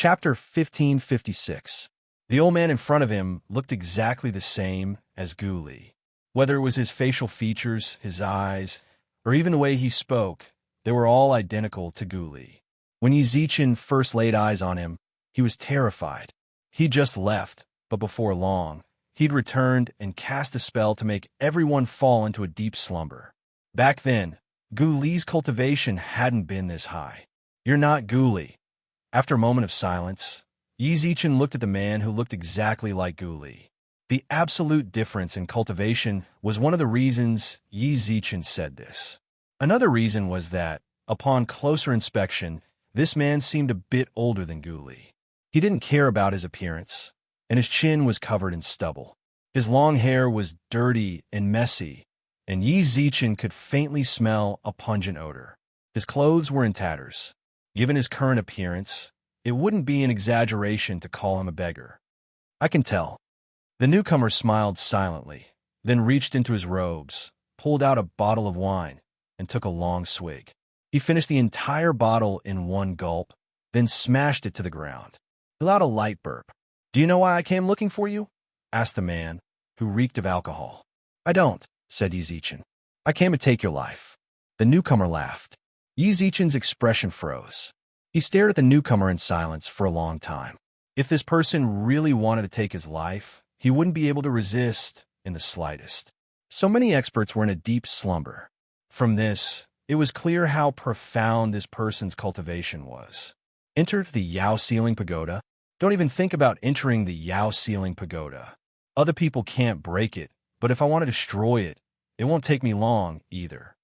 Chapter 1556. The old man in front of him looked exactly the same as Gu Li. Whether it was his facial features, his eyes, or even the way he spoke, they were all identical to Gu Li. When Yi Zichen first laid eyes on him, he was terrified. He'd just left, but before long, he'd returned and cast a spell to make everyone fall into a deep slumber. Back then, Gu Li's cultivation hadn't been this high. "You're not Gu Li." After a moment of silence, Yi Zichen looked at the man who looked exactly like Gu Li. The absolute difference in cultivation was one of the reasons Yi Zichen said this. Another reason was that, upon closer inspection, this man seemed a bit older than Gu Li. He didn't care about his appearance, and his chin was covered in stubble. His long hair was dirty and messy, and Yi Zichen could faintly smell a pungent odor. His clothes were in tatters. Given his current appearance, it wouldn't be an exaggeration to call him a beggar. "I can tell." The newcomer smiled silently, then reached into his robes, pulled out a bottle of wine, and took a long swig. He finished the entire bottle in one gulp, then smashed it to the ground. He let out a light burp. "Do you know why I came looking for you?" asked the man, who reeked of alcohol. "I don't," said Yi Zichen. "I came to take your life." The newcomer laughed. Yi Zichen's expression froze. He stared at the newcomer in silence for a long time. If this person really wanted to take his life, he wouldn't be able to resist in the slightest. So many experts were in a deep slumber. From this, it was clear how profound this person's cultivation was. Enter the Yao Ceiling Pagoda. Don't even think about entering the Yao Ceiling Pagoda. Other people can't break it, but if I want to destroy it, it won't take me long either.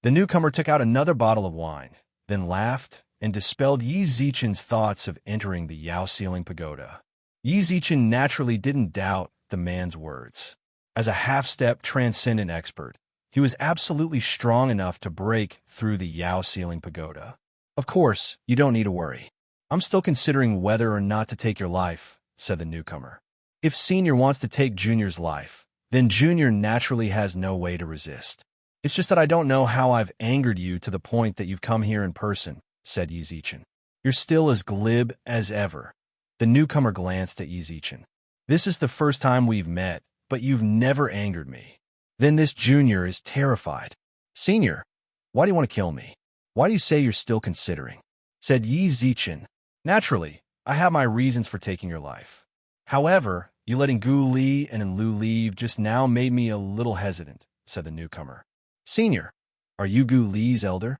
The newcomer took out another bottle of wine, then laughed and dispelled Yi Zichen's thoughts of entering the Yao Ceiling Pagoda. Yi Zichen naturally didn't doubt the man's words. As a half-step transcendent expert, he was absolutely strong enough to break through the Yao Ceiling Pagoda. "Of course, you don't need to worry. I'm still considering whether or not to take your life," said the newcomer. "If Senior wants to take Junior's life, then Junior naturally has no way to resist. It's just that I don't know how I've angered you to the point that you've come here in person," said Yi Zichen. "You're still as glib as ever." The newcomer glanced at Yi Zichen. "This is the first time we've met, but you've never angered me." Then this junior is terrified. "Senior, why do you want to kill me? Why do you say you're still considering?" said Yi Zichen. "Naturally, I have my reasons for taking your life. However, you letting Gu Li and Lu leave just now made me a little hesitant," said the newcomer. "Senior, are you Gu Li's elder?"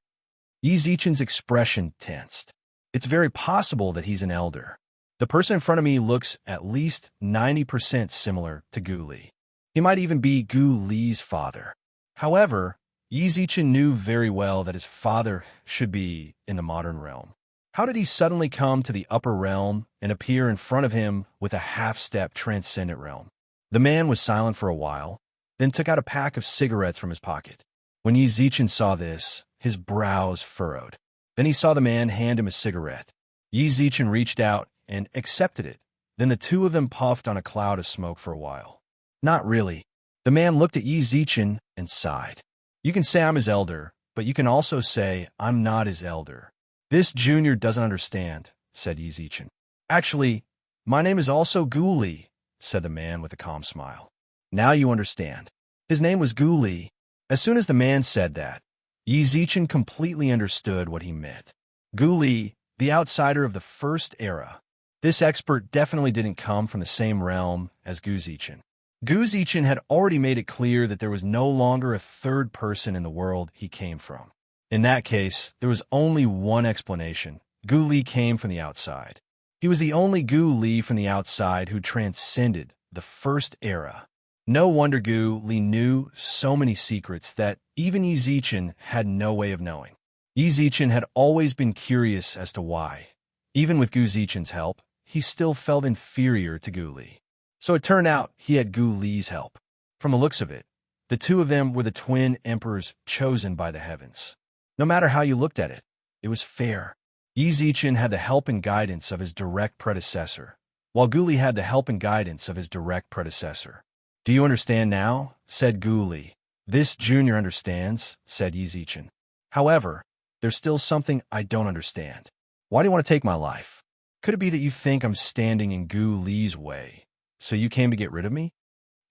Yi Zichen's expression tensed. "It's very possible that he's an elder. The person in front of me looks at least 90% similar to Gu Li. He might even be Gu Li's father." However, Yi Zichen knew very well that his father should be in the modern realm. How did he suddenly come to the upper realm and appear in front of him with a half-step transcendent realm? The man was silent for a while, then took out a pack of cigarettes from his pocket. When Yi Zichen saw this, his brows furrowed. Then he saw the man hand him a cigarette. Yi Zichen reached out and accepted it. Then the two of them puffed on a cloud of smoke for a while. "Not really." The man looked at Yi Zichen and sighed. "You can say I'm his elder, but you can also say I'm not his elder. This junior doesn't understand," said Yi Zichen. "Actually, my name is also Gu Li," said the man with a calm smile. "Now you understand. His name was Gu Li." As soon as the man said that, Yi Zichen completely understood what he meant. Gu Li, the outsider of the first era. This expert definitely didn't come from the same realm as Gu Zichen. Gu Zichen had already made it clear that there was no longer a third person in the world he came from. In that case, there was only one explanation. Gu Li came from the outside. He was the only Gu Li from the outside who transcended the first era. No wonder Gu Li knew so many secrets that even Yi Zichen had no way of knowing. Yi Zichen had always been curious as to why. Even with Gu Zichen's help, he still felt inferior to Gu Li. So it turned out he had Gu Li's help. From the looks of it, the two of them were the twin emperors chosen by the heavens. No matter how you looked at it, it was fair. Yi Zichen had the help and guidance of his direct predecessor, while Gu Li had the help and guidance of his direct predecessor. "Do you understand now?" said Gu Li. "This junior understands," said Yi Zichen. "However, there's still something I don't understand. Why do you want to take my life?" Could it be that you think I'm standing in Gu Li's way, so you came to get rid of me?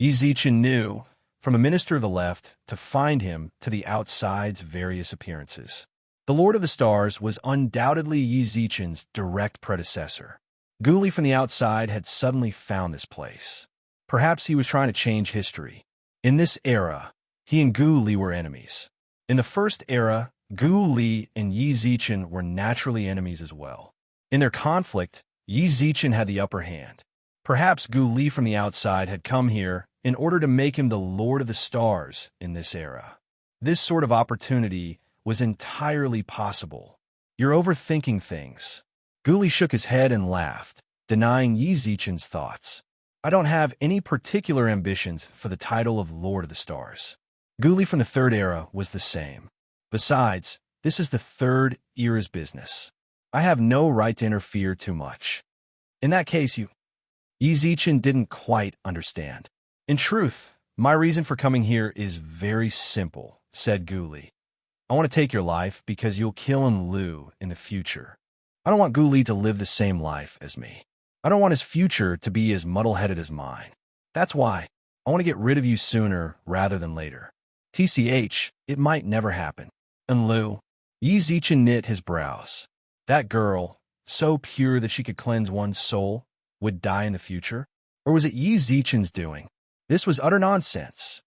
Yi Zichen knew, from a minister of the left, to find him to the outside's various appearances. The Lord of the Stars was undoubtedly Yi Zichen's direct predecessor. Gu Li from the outside had suddenly found this place. Perhaps he was trying to change history. In this era, he and Gu Li were enemies. In the first era, Gu Li and Yi Zichen were naturally enemies as well. In their conflict, Yi Zichen had the upper hand. Perhaps Gu Li from the outside had come here in order to make him the Lord of the Stars in this era. This sort of opportunity was entirely possible. You're overthinking things. Gu Li shook his head and laughed, denying Yi Zichen's thoughts. I don't have any particular ambitions for the title of Lord of the Stars. Gu Li from the third era was the same. Besides, this is the third era's business. I have no right to interfere too much. In that case, Yi Zichen didn't quite understand. In truth, my reason for coming here is very simple, said Gu Li. I want to take your life because you'll kill Enlu in the future. I don't want Gu Li to live the same life as me. I don't want his future to be as muddle-headed as mine. That's why I want to get rid of you sooner rather than later. TCH, it might never happen. Enlu, Yi Zichen knit his brows. That girl, so pure that she could cleanse one's soul, would die in the future? Or was it Yi Zichen's doing? This was utter nonsense.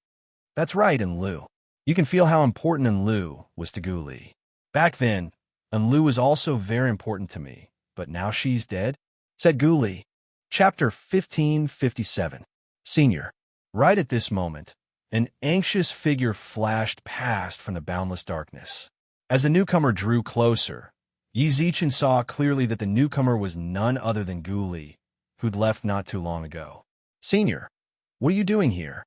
That's right, Enlu. You can feel how important Enlu was to Gu Li. Back then, Enlu was also very important to me, but now she's dead? Said Gu Li. Chapter 1557. Senior. Right at this moment, an anxious figure flashed past from the boundless darkness. As the newcomer drew closer, Yi Zichen saw clearly that the newcomer was none other than Gu Li, who'd left not too long ago. Senior, what are you doing here?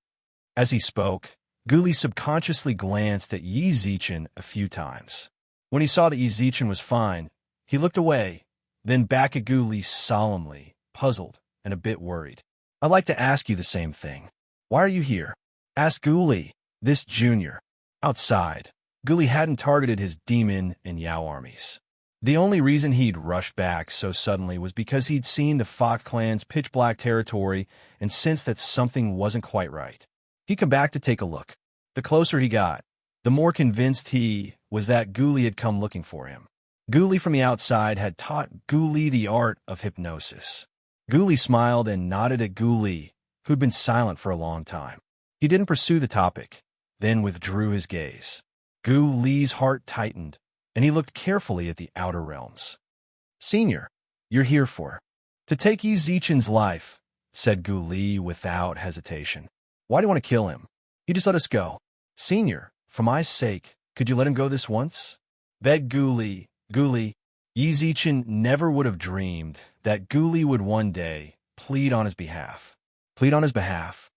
As he spoke, Gu Li subconsciously glanced at Yi Zichen a few times. When he saw that Yi Zichen was fine, he looked away, then back at Gu Li solemnly, puzzled, and a bit worried. I'd like to ask you the same thing. Why are you here? Asked Gu Li, this junior. Outside, Gu Li hadn't targeted his demon and Yao armies. The only reason he'd rushed back so suddenly was because he'd seen the Fox clan's pitch-black territory and sensed that something wasn't quite right. He'd come back to take a look. The closer he got, the more convinced he was that Gu Li had come looking for him. Gu Li from the outside had taught Gu Li the art of hypnosis. Gu Li smiled and nodded at Gu Li, who'd been silent for a long time. He didn't pursue the topic, then withdrew his gaze. Gu Li's heart tightened, and he looked carefully at the outer realms. Senior, you're here for. To take Yi Zichen's life, said Gu Li without hesitation. Why do you want to kill him? He just let us go. Senior, for my sake, could you let him go this once? Begged Gu Li. Gu Li, Yi Zichen never would have dreamed that Gu Li would one day plead on his behalf. Plead on his behalf?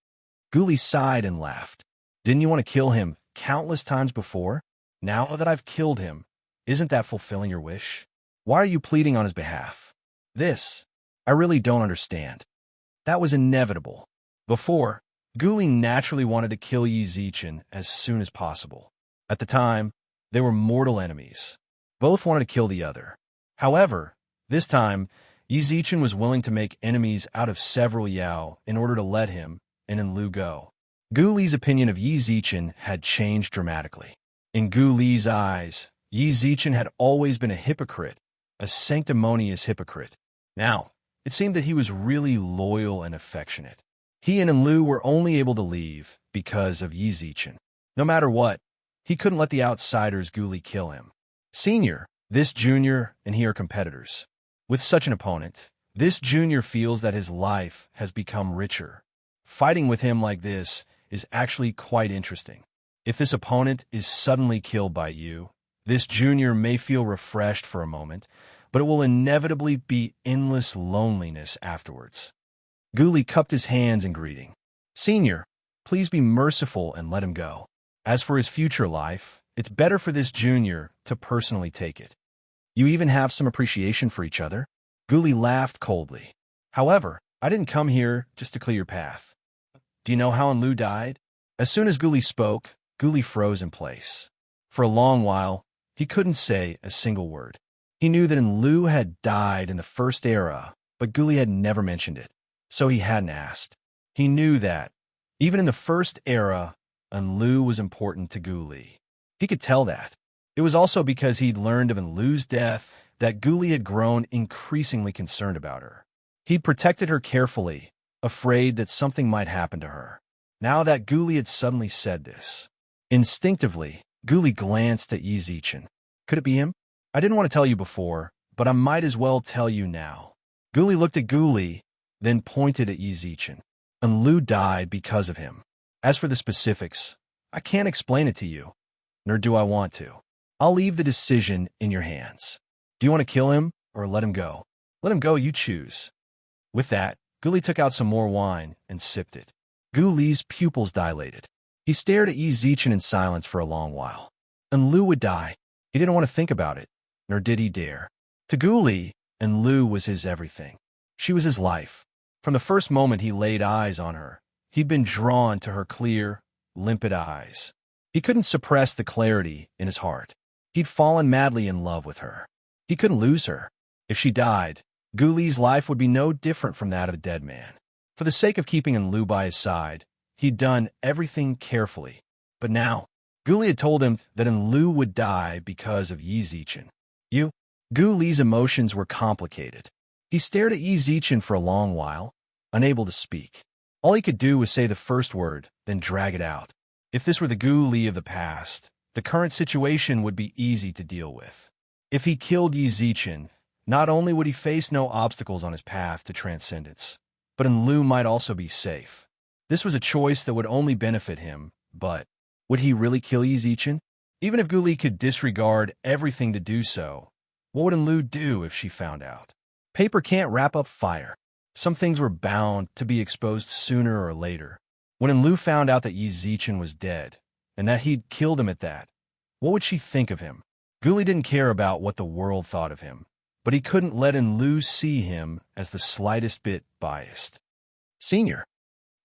Gu Li sighed and laughed. Didn't you want to kill him countless times before? Now that I've killed him, isn't that fulfilling your wish? Why are you pleading on his behalf? This, I really don't understand. That was inevitable. Before, Gu Li naturally wanted to kill Yi Zichen as soon as possible. At the time, they were mortal enemies. Both wanted to kill the other. However, this time, Yi Zichen was willing to make enemies out of several Yao in order to let him and Enlu go. Gu Li's opinion of Yi Zichen had changed dramatically. In Gu Li's eyes, Yi Zichen had always been a hypocrite, a sanctimonious hypocrite. Now, it seemed that he was really loyal and affectionate. He and Enlu were only able to leave because of Yi Zichen. No matter what, he couldn't let the outsiders Gu Li kill him. Senior, this junior and he are competitors. With such an opponent, this junior feels that his life has become richer. Fighting with him like this is actually quite interesting. If this opponent is suddenly killed by you, this junior may feel refreshed for a moment, but it will inevitably be endless loneliness afterwards. Gu Li cupped his hands in greeting. Senior, please be merciful and let him go. As for his future life, it's better for this junior to personally take it. You even have some appreciation for each other? Gu Li laughed coldly. However, I didn't come here just to clear your path. Do you know how Enlu died? As soon as Gu Li spoke, Gu Li froze in place. For a long while, he couldn't say a single word. He knew that Enlil had died in the first era, but Guli had never mentioned it, so he hadn't asked. He knew that, even in the first era, Enlil was important to Guli. He could tell that. It was also because he'd learned of Enlil's death that Guli had grown increasingly concerned about her. He'd protected her carefully, afraid that something might happen to her. Now that Guli had suddenly said this, instinctively, Guli glanced at Yi Zichen. Could it be him? I didn't want to tell you before, but I might as well tell you now. Guli looked at Guli, then pointed at Yi Zichen. Enlil died because of him. As for the specifics, I can't explain it to you, nor do I want to. I'll leave the decision in your hands. Do you want to kill him or let him go? Let him go, you choose. With that, Guli took out some more wine and sipped it. Guli's pupils dilated. He stared at Yi Zichen in silence for a long while. Enlil would die. He didn't want to think about it, nor did he dare. To Guli, Enlil was his everything. She was his life. From the first moment he laid eyes on her, he'd been drawn to her clear, limpid eyes. He couldn't suppress the clarity in his heart. He'd fallen madly in love with her. He couldn't lose her. If she died, Guli's life would be no different from that of a dead man. For the sake of keeping Enlil by his side, he'd done everything carefully. But now, Guli had told him that Enlil would die because of Yi Zichen. Guli's emotions were complicated. He stared at Yi Zichen for a long while, unable to speak. All he could do was say the first word, then drag it out. If this were the Guli of the past, the current situation would be easy to deal with. If he killed Yi Zichen, not only would he face no obstacles on his path to transcendence, but Enlil might also be safe. This was a choice that would only benefit him, but would he really kill Yi Zichen? Even if Guli could disregard everything to do so, what would Enlil do if she found out? Paper can't wrap up fire. Some things were bound to be exposed sooner or later. When Enlil found out that Yi Zichen was dead, and that he'd killed him at that, what would she think of him? Guli didn't care about what the world thought of him, but he couldn't let Enlil see him as the slightest bit biased. Senior,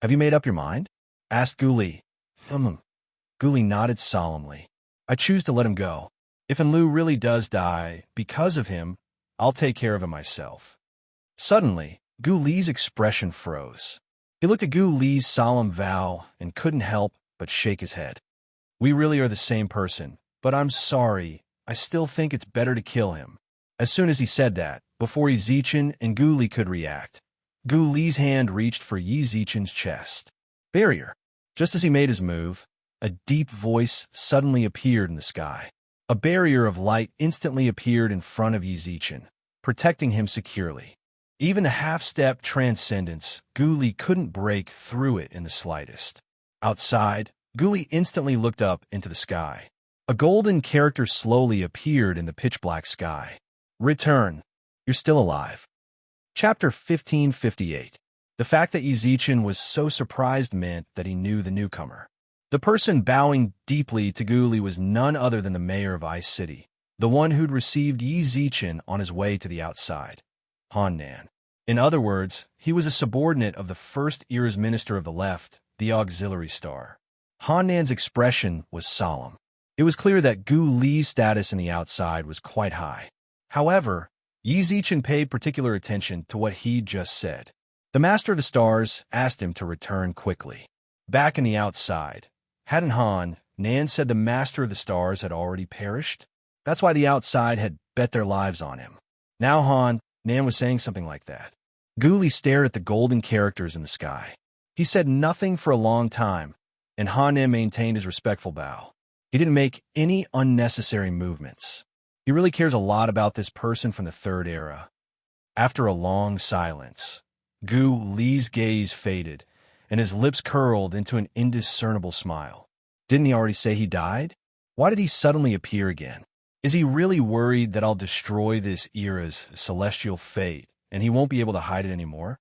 have you made up your mind? Asked Guli. Guli nodded solemnly. I choose to let him go. If Enlil really does die because of him, I'll take care of him myself. Suddenly, Guli's expression froze. He looked at Guli's solemn vow and couldn't help but shake his head. We really are the same person, but I'm sorry, I still think it's better to kill him. As soon as he said that, before Yi Zichen and Guli could react, Guli's hand reached for Yi Zichen's chest. Barrier. Just as he made his move, a deep voice suddenly appeared in the sky. A barrier of light instantly appeared in front of Yi Zichen, protecting him securely. Even a half-step transcendence, Guli couldn't break through it in the slightest. Outside, Guli instantly looked up into the sky. A golden character slowly appeared in the pitch-black sky. Return. You're still alive. Chapter 1558. The fact that Yi Zichen was so surprised meant that he knew the newcomer. The person bowing deeply to Guli was none other than the mayor of Ice City, the one who'd received Yi Zichen on his way to the outside, Han Nan. In other words, he was a subordinate of the First Era's Minister of the Left, the Auxiliary Star. Han Nan's expression was solemn. It was clear that Guli's status in the outside was quite high. However, Yi Zichen paid particular attention to what he'd just said. The Master of the Stars asked him to return quickly. Back in the outside, hadn't Han Nan said the Master of the Stars had already perished? That's why the outside had bet their lives on him. Now Han Nan was saying something like that. Guli stared at the golden characters in the sky. He said nothing for a long time, and Han Nan maintained his respectful bow. He didn't make any unnecessary movements. He really cares a lot about this person from the Third Era. After a long silence, Guli's gaze faded, and his lips curled into an indiscernible smile. Didn't he already say he died? Why did he suddenly appear again? Is he really worried that I'll destroy this era's celestial fate, and he won't be able to hide it anymore?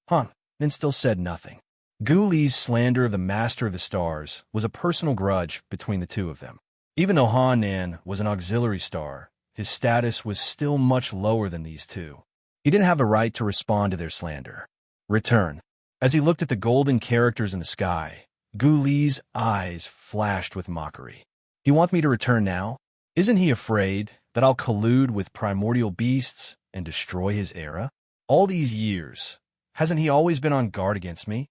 Han Nan still said nothing. Guli's slander of the Master of the Stars was a personal grudge between the two of them. Even though Han Nan was an auxiliary star, his status was still much lower than these two. He didn't have the right to respond to their slander. Return. As he looked at the golden characters in the sky, Guli's eyes flashed with mockery. He wants me to return now? Isn't he afraid That I'll collude with primordial beasts and destroy his era? All these years, hasn't he always been on guard against me?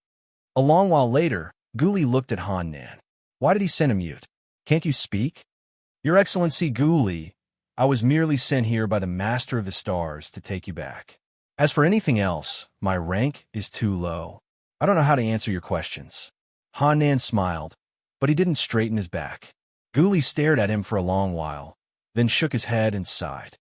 A long while later, Guli looked at Han Nan. Why did he send him mute? Can't you speak? Your Excellency Guli, I was merely sent here by the Master of the Stars to take you back. As for anything else, my rank is too low. I don't know how to answer your questions. Han Nan smiled, but he didn't straighten his back. Guli stared at him for a long while, then shook his head and sighed.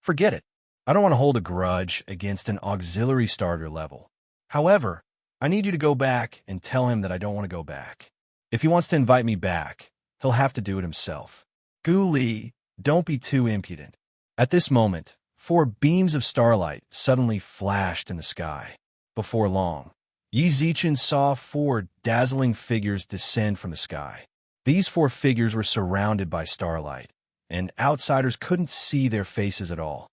Forget it. I don't want to hold a grudge against an auxiliary starter level. However, I need you to go back and tell him that I don't want to go back. If he wants to invite me back, he'll have to do it himself. Guli, don't be too impudent. At this moment, 4 beams of starlight suddenly flashed in the sky. Before long, Yi Zichen saw 4 dazzling figures descend from the sky. These 4 figures were surrounded by starlight, and outsiders couldn't see their faces at all.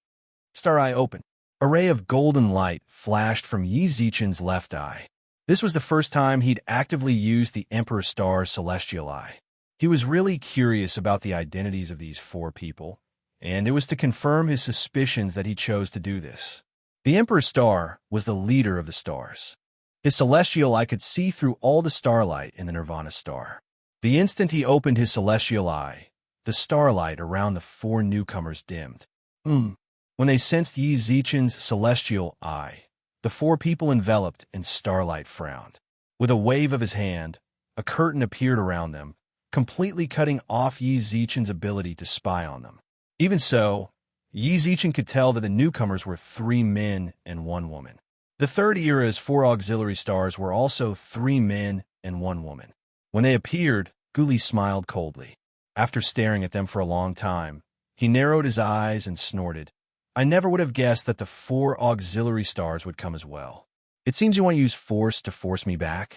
Star Eye opened. A ray of golden light flashed from Yi Zichen's left eye. This was the first time he'd actively used the Emperor Star's celestial eye. He was really curious about the identities of these 4 people, and it was to confirm his suspicions that he chose to do this. The Emperor Star was the leader of the stars. His celestial eye could see through all the starlight in the Nirvana star. The instant he opened his celestial eye, the starlight around the 4 newcomers dimmed. When they sensed Yi Zichen's celestial eye, the 4 people enveloped in starlight frowned. With a wave of his hand, a curtain appeared around them, completely cutting off Yi Zichen's ability to spy on them. Even so, Yi Zichen could tell that the newcomers were 3 men and 1 woman. The Third Era's 4 auxiliary stars were also 3 men and 1 woman. When they appeared, Guli smiled coldly. After staring at them for a long time, he narrowed his eyes and snorted. I never would have guessed that the 4 auxiliary stars would come as well. It seems you want to use force to force me back.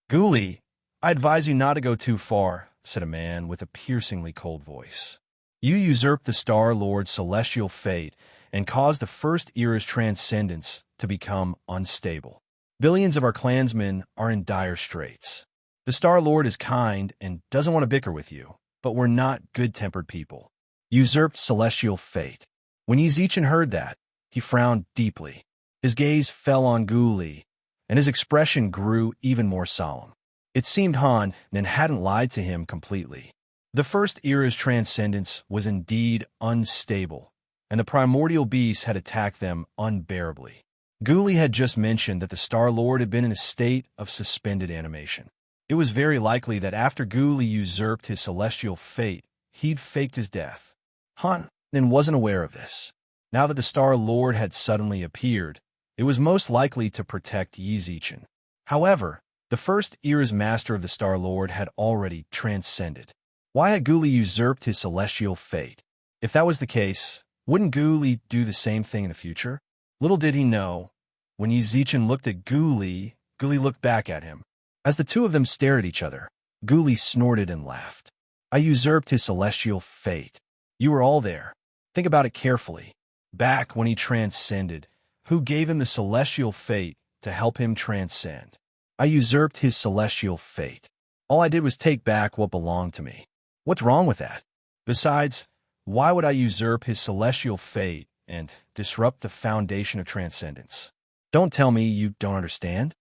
Guli, I advise you not to go too far, said a man with a piercingly cold voice. You usurped the Star Lord's celestial fate and caused the First Era's transcendence to become unstable. Billions of our clansmen are in dire straits. The Star Lord is kind and doesn't want to bicker with you, but we're not good-tempered people. Usurped celestial fate. When Yi Zichen heard that, he frowned deeply. His gaze fell on Guli, and his expression grew even more solemn. It seemed Han Nan hadn't lied to him completely. The First Era's transcendence was indeed unstable, and the primordial beasts had attacked them unbearably. Guli had just mentioned that the Star Lord had been in a state of suspended animation. It was very likely that after Guli usurped his celestial fate, he'd faked his death. Han Nan wasn't aware of this. Now that the Star Lord had suddenly appeared, it was most likely to protect Yi Zichen. However, the First Era's master of the Star Lord had already transcended. Why had Guli usurped his celestial fate? If that was the case, wouldn't Guli do the same thing in the future? Little did he know, when Yi Zichen looked at Guli, Guli looked back at him. As the two of them stared at each other, Guli snorted and laughed. I usurped his celestial fate. You were all there. Think about it carefully. Back when he transcended, who gave him the celestial fate to help him transcend? I usurped his celestial fate. All I did was take back what belonged to me. What's wrong with that? Besides, why would I usurp his celestial fate and disrupt the foundation of transcendence? Don't tell me you don't understand.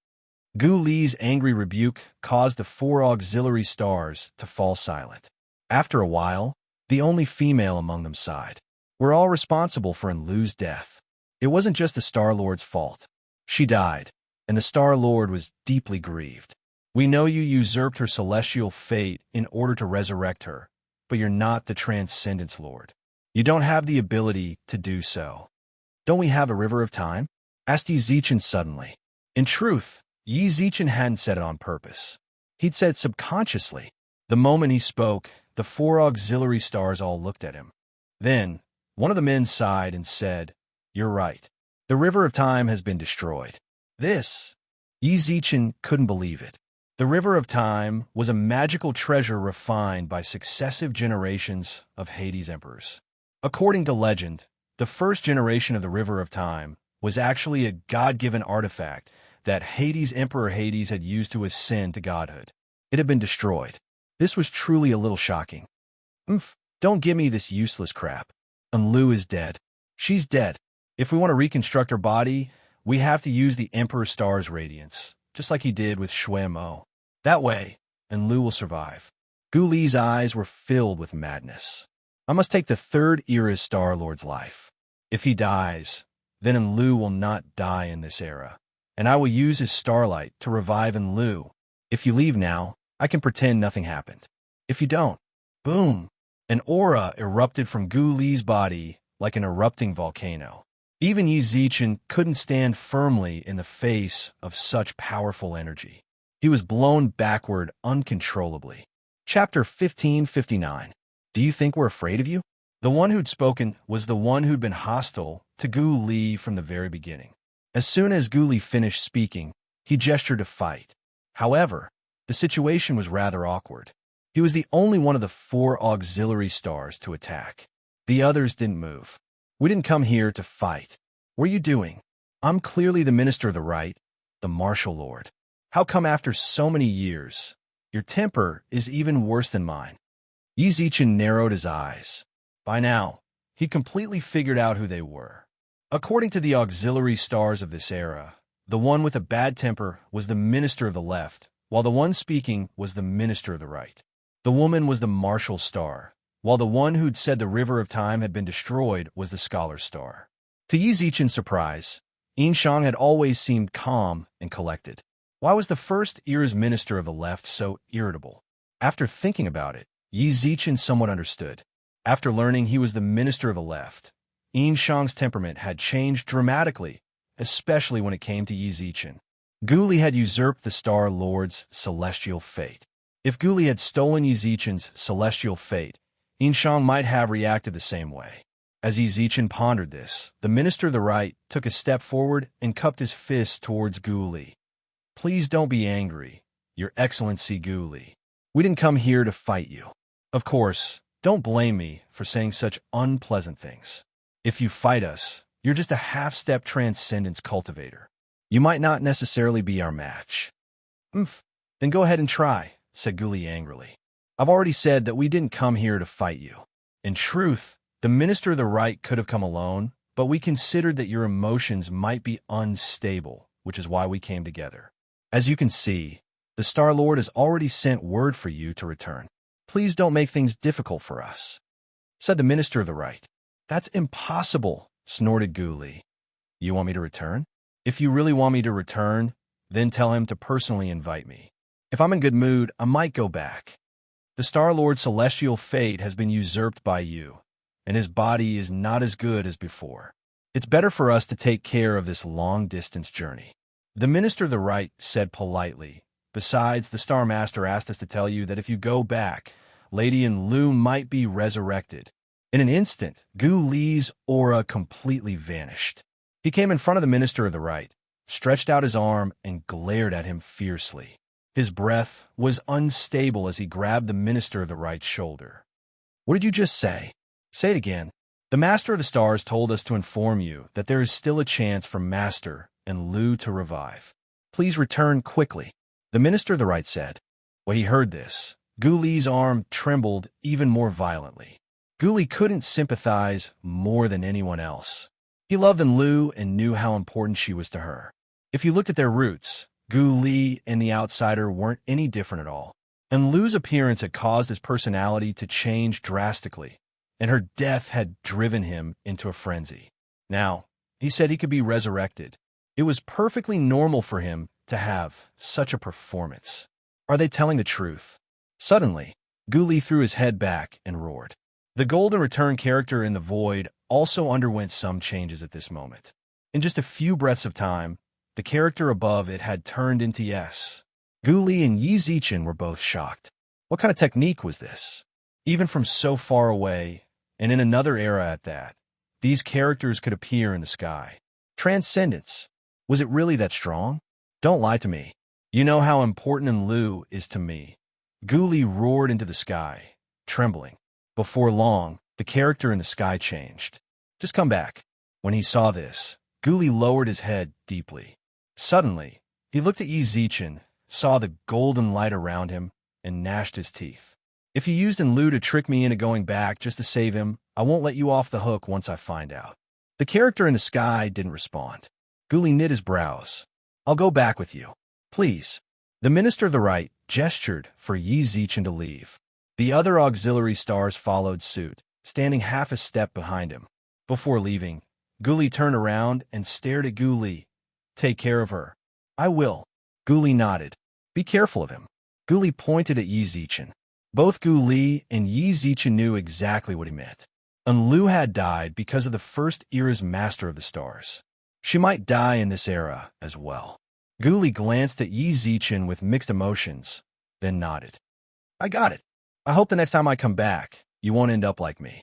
Guli's angry rebuke caused the 4 auxiliary stars to fall silent. After a while, the only female among them sighed. We're all responsible for Enlu's death. It wasn't just the Star Lord's fault. She died, and the Star Lord was deeply grieved. We know you usurped her celestial fate in order to resurrect her, but you're not the Transcendence Lord. You don't have the ability to do so. Don't we have a river of time? Asked Yi Zichen suddenly. In truth, Yi Zichen hadn't said it on purpose. He'd said subconsciously. The moment he spoke, the 4 auxiliary stars all looked at him. Then, one of the men sighed and said, You're right. The river of time has been destroyed. Yi Zichen couldn't believe it. The river of time was a magical treasure refined by successive generations of Hades' emperors. According to legend, the first generation of the river of time was actually a God-given artifact that Hades' Emperor Hades had used to ascend to godhood. It had been destroyed. This was truly a little shocking. Don't give me this useless crap. and Lu is dead. She's dead. If we want to reconstruct her body, we have to use the Emperor Star's radiance, just like he did with Shui Mo. That way, and Lu will survive. Gu Li's eyes were filled with madness. I must take the third era's Star Lord's life. If he dies, then Enlu will not die in this era, and I will use his starlight to revive Enlu. If you leave now, I can pretend nothing happened. If you don't, boom! An aura erupted from Gu Li's body like an erupting volcano. Even Yi Zichen couldn't stand firmly in the face of such powerful energy. He was blown backward uncontrollably. Chapter 1559. Do you think we're afraid of you? The one who'd spoken was the one who'd been hostile to Gu Li from the very beginning. As soon as Gu Li finished speaking, he gestured to fight. However, the situation was rather awkward. He was the only one of the 4 auxiliary stars to attack. The others didn't move. We didn't come here to fight. What are you doing? I'm clearly the Minister of the Right, the Martial Lord. How come after so many years, your temper is even worse than mine? Yi Zichen narrowed his eyes. By now, he completely figured out who they were. According to the auxiliary stars of this era, the one with a bad temper was the Minister of the Left, while the one speaking was the Minister of the Right. The woman was the Martial Star, while the one who'd said the River of Time had been destroyed was the Scholar Star. To Yi Zichen's surprise, Yinshang had always seemed calm and collected. Why was the first era's Minister of the Left so irritable? After thinking about it, Yi Zichen somewhat understood. After learning he was the Minister of the Left, Yinshang's temperament had changed dramatically, especially when it came to Yi Zichen. Gu Li had usurped the Star Lord's celestial fate. If Gu Li had stolen Yi Zichen's celestial fate, Yinshang might have reacted the same way. As Yi Zichen pondered this, the Minister of the Right took a step forward and cupped his fist towards Gu Li. Please don't be angry, Your Excellency Gu Li. We didn't come here to fight you. Of course, don't blame me for saying such unpleasant things. If you fight us, you're just a half-step transcendence cultivator. You might not necessarily be our match. Then go ahead and try, said Gu Li angrily. I've already said that we didn't come here to fight you. In truth, the Minister of the Right could have come alone, but we considered that your emotions might be unstable, which is why we came together. As you can see, the Star Lord has already sent word for you to return. Please don't make things difficult for us, said the Minister of the Right. That's impossible, snorted Gu Li. You want me to return? If you really want me to return, then tell him to personally invite me. If I'm in good mood, I might go back. The Star Lord's celestial fate has been usurped by you, and his body is not as good as before. It's better for us to take care of this long-distance journey. The Minister of the Right said politely. Besides, the Star Master asked us to tell you that if you go back, Lady Enlu might be resurrected. In an instant, Gu Li's aura completely vanished. He came in front of the Minister of the Right, stretched out his arm, and glared at him fiercely. His breath was unstable as he grabbed the Minister of the Right's shoulder. What did you just say? Say it again. The Master of the Stars told us to inform you that there is still a chance for Master and Lu to revive. Please return quickly, the Minister of the Right said. When he heard this, Gu Li's arm trembled even more violently. Gu Li couldn't sympathize more than anyone else. He loved Enlu and knew how important she was to her. If you looked at their roots, Gu Li and the outsider weren't any different at all. Enlu's appearance had caused his personality to change drastically, and her death had driven him into a frenzy. Now, he said he could be resurrected. It was perfectly normal for him to have such a performance. Are they telling the truth? Suddenly, Gu Li threw his head back and roared. The Golden Return character in the Void also underwent some changes at this moment. In just a few breaths of time, the character above it had turned into yes. Gu Li and Yi Zichen were both shocked. What kind of technique was this? Even from so far away, and in another era at that, these characters could appear in the sky. Transcendence. Was it really that strong? Don't lie to me. You know how important Enlu is to me. Gu Li roared into the sky, trembling. Before long, the character in the sky changed. Just come back. When he saw this, Gu Li lowered his head deeply. Suddenly, he looked at Yi Zichen, saw the golden light around him, and gnashed his teeth. If you used Enlu to trick me into going back just to save him, I won't let you off the hook once I find out. The character in the sky didn't respond. Guli knit his brows. I'll go back with you. Please. The minister of the right gestured for Yi Zichen to leave. The other auxiliary stars followed suit, standing half a step behind him. Before leaving, Guli turned around and stared at Guli. Take care of her. I will. Guli nodded. Be careful of him. Guli pointed at Yi Zichen. Both Guli and Yi Zichen knew exactly what he meant. Enlu had died because of the first era's master of the stars. She might die in this era as well. Guli glanced at Yi Zichen with mixed emotions, then nodded. I got it. I hope the next time I come back, you won't end up like me.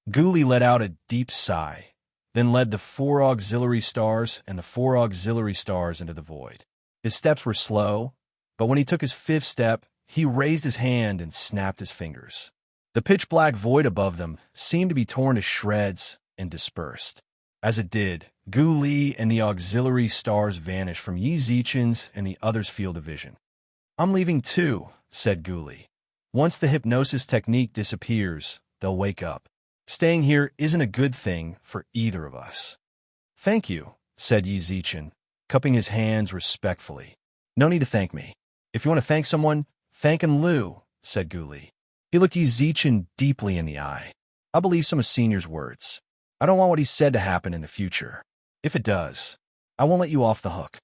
Guli let out a deep sigh, then led the 4 auxiliary stars and the 4 auxiliary stars into the void. His steps were slow, but when he took his 5th step, he raised his hand and snapped his fingers. The pitch-black void above them seemed to be torn to shreds and dispersed. As it did, Guli and the auxiliary stars vanished from Yi Zichen's and the other's field of vision. I'm leaving too, said Guli. Once the hypnosis technique disappears, they'll wake up. Staying here isn't a good thing for either of us. Thank you, said Yi Zichen, cupping his hands respectfully. No need to thank me. If you want to thank someone, thank Enlu, said Guli. He looked Yi Zichen deeply in the eye. I believe some of Senior's words. I don't want what he said to happen in the future. If it does, I won't let you off the hook.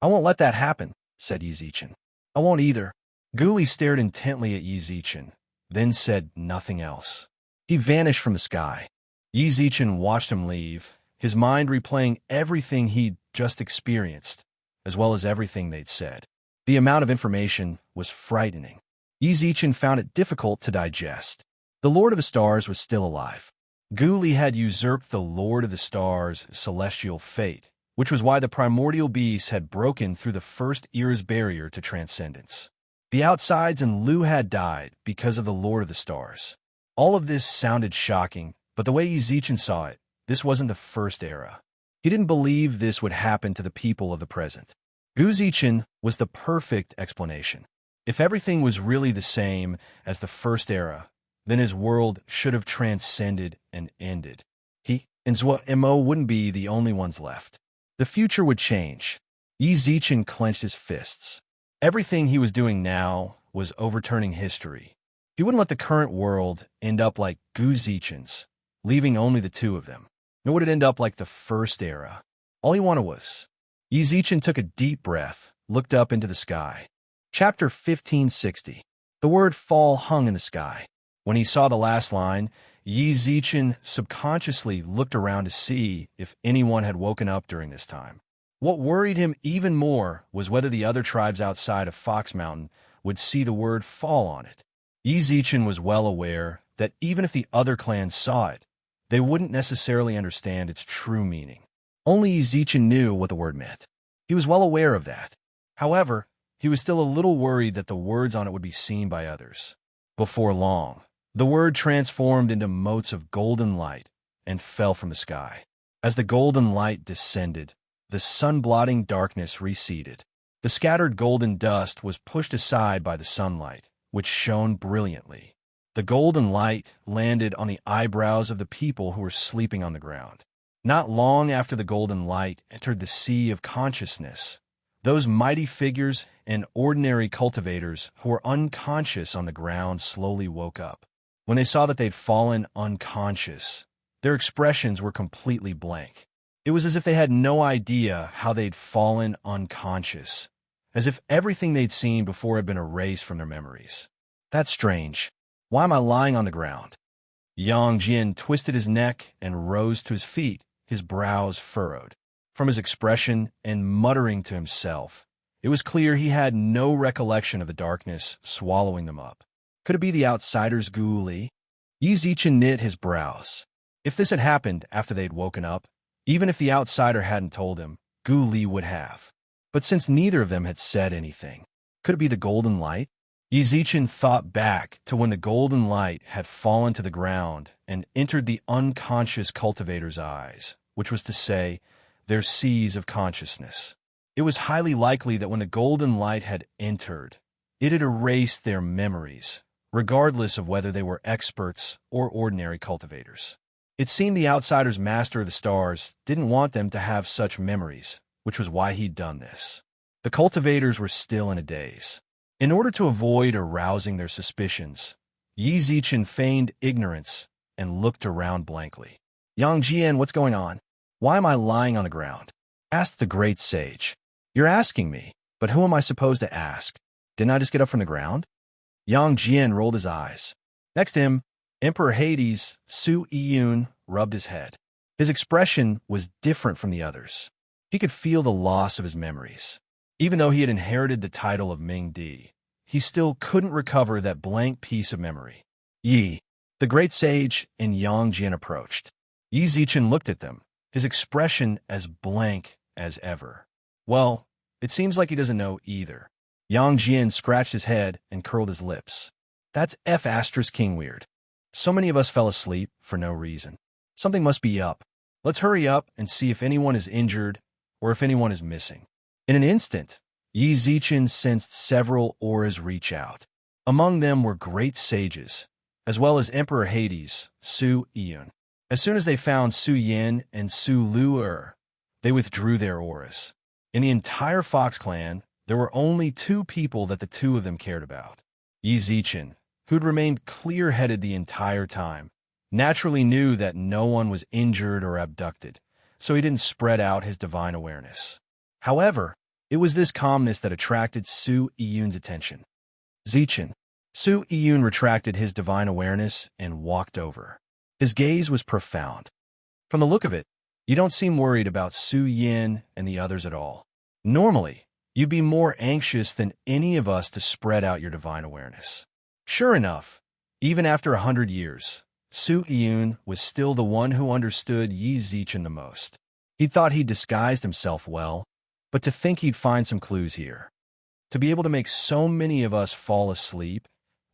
I won't let that happen, said Yi Zichen. I won't either. Guli stared intently at Yi Zichen, then said nothing else. He vanished from the sky. Yi Zichen watched him leave, his mind replaying everything he'd just experienced, as well as everything they'd said. The amount of information was frightening. Yi Zichen found it difficult to digest. The Lord of the Stars was still alive. Guli had usurped the Lord of the Stars' celestial fate, which was why the primordial beast had broken through the first era's barrier to transcendence. The outsides and Lu had died because of the Lord of the Stars. All of this sounded shocking, but the way Yi Zichen saw it, this wasn't the first era. He didn't believe this would happen to the people of the present. Gu Zichen was the perfect explanation. If everything was really the same as the first era, then his world should have transcended and ended. He and Zhuo Mo wouldn't be the only ones left. The future would change. Yi Zichen clenched his fists. Everything he was doing now was overturning history. He wouldn't let the current world end up like Gu Zichen's, leaving only the 2 of them. Nor would it end up like the first era. All he wanted was... Yi Zichen took a deep breath, looked up into the sky. Chapter 1560. The word fall hung in the sky. When he saw the last line, Yi Zichen subconsciously looked around to see if anyone had woken up during this time. What worried him even more was whether the other tribes outside of Fox Mountain would see the word fall on it. Yi Zichen was well aware that even if the other clans saw it, they wouldn't necessarily understand its true meaning. Only Yi Zichen knew what the word meant. He was well aware of that. However, he was still a little worried that the words on it would be seen by others. Before long, the word transformed into motes of golden light and fell from the sky. As the golden light descended, the sun-blotting darkness receded. The scattered golden dust was pushed aside by the sunlight, which shone brilliantly. The golden light landed on the eyebrows of the people who were sleeping on the ground. Not long after the golden light entered the sea of consciousness, those mighty figures and ordinary cultivators who were unconscious on the ground slowly woke up. When they saw that they'd fallen unconscious, their expressions were completely blank. It was as if they had no idea how they'd fallen unconscious, as if everything they'd seen before had been erased from their memories. That's strange. Why am I lying on the ground? Yang Jian twisted his neck and rose to his feet, his brows furrowed. From his expression and muttering to himself, it was clear he had no recollection of the darkness swallowing them up. Could it be the outsiders' Guli? Yi Zichen knit his brows. If this had happened after they'd woken up, even if the outsider hadn't told him, Guli would have. But since neither of them had said anything, could it be the golden light? Yi Zichen thought back to when the golden light had fallen to the ground and entered the unconscious cultivator's eyes, which was to say, their seas of consciousness. It was highly likely that when the golden light had entered, it had erased their memories, regardless of whether they were experts or ordinary cultivators. It seemed the outsider's master of the stars didn't want them to have such memories, which was why he'd done this. The cultivators were still in a daze. In order to avoid arousing their suspicions, Yi Zichen feigned ignorance and looked around blankly. Yang Jian, what's going on? Why am I lying on the ground? Asked the great sage. You're asking me, but who am I supposed to ask? Didn't I just get up from the ground? Yang Jian rolled his eyes. Next to him, Emperor Hades, Su Yiyun, rubbed his head. His expression was different from the others. He could feel the loss of his memories. Even though he had inherited the title of Ming Di, he still couldn't recover that blank piece of memory. Yi, the great sage, and Yang Jian approached. Yi Zichen looked at them, his expression as blank as ever. Well, it seems like he doesn't know either. Yang Jian scratched his head and curled his lips. That's F***ing weird. So many of us fell asleep for no reason. Something must be up. Let's hurry up and see if anyone is injured or if anyone is missing. In an instant, Yi Zichen sensed several auras reach out. Among them were great sages, as well as Emperor Hades, Su Yiyun. As soon as they found Su Yin and Su Lu'er, they withdrew their auras. In the entire Fox clan, there were only two people that the two of them cared about. Yi Zichen, who'd remained clear-headed the entire time, naturally knew that no one was injured or abducted, so he didn't spread out his divine awareness. However, it was this calmness that attracted Su Yiyun's attention. Zichen. Su Yiyun retracted his divine awareness and walked over. His gaze was profound. From the look of it, you don't seem worried about Su Yin and the others at all. Normally, you'd be more anxious than any of us to spread out your divine awareness. Sure enough, even after 100 years, Su Yiyun was still the one who understood Yi Zichen the most. He thought he'd disguised himself well, but to think he'd find some clues here. To be able to make so many of us fall asleep,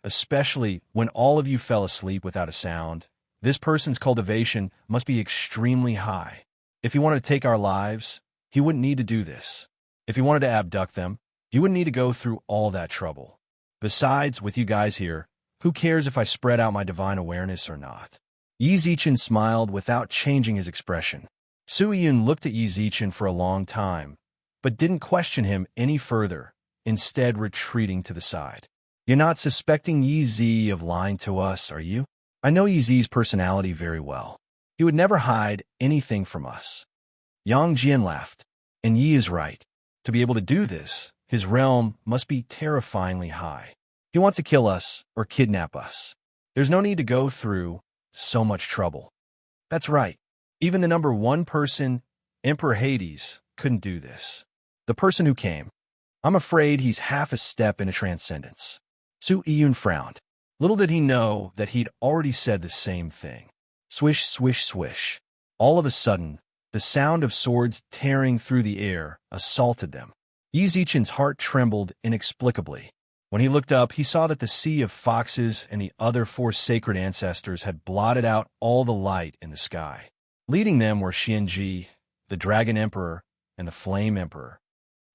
especially when all of you fell asleep without a sound, this person's cultivation must be extremely high. If he wanted to take our lives, he wouldn't need to do this. If he wanted to abduct them, he wouldn't need to go through all that trouble. Besides, with you guys here, who cares if I spread out my divine awareness or not? Yi Zichen smiled without changing his expression. Su Yiyun looked at Yi Zichen for a long time, but didn't question him any further, instead retreating to the side. You're not suspecting Yi Zi of lying to us, are you? I know Yi Zi's personality very well. He would never hide anything from us. Yang Jian laughed, and Yi is right. To be able to do this, his realm must be terrifyingly high. He wants to kill us or kidnap us. There's no need to go through so much trouble. That's right. Even the number one person, Emperor Hades, couldn't do this. The person who came. I'm afraid he's half a step into transcendence. Su Yiyun frowned. Little did he know that he'd already said the same thing. Swish, swish, swish. All of a sudden, the sound of swords tearing through the air assaulted them. Yi Zichen's heart trembled inexplicably. When he looked up, he saw that the sea of foxes and the other four sacred ancestors had blotted out all the light in the sky. Leading them were Xianji, the Dragon Emperor, and the Flame Emperor.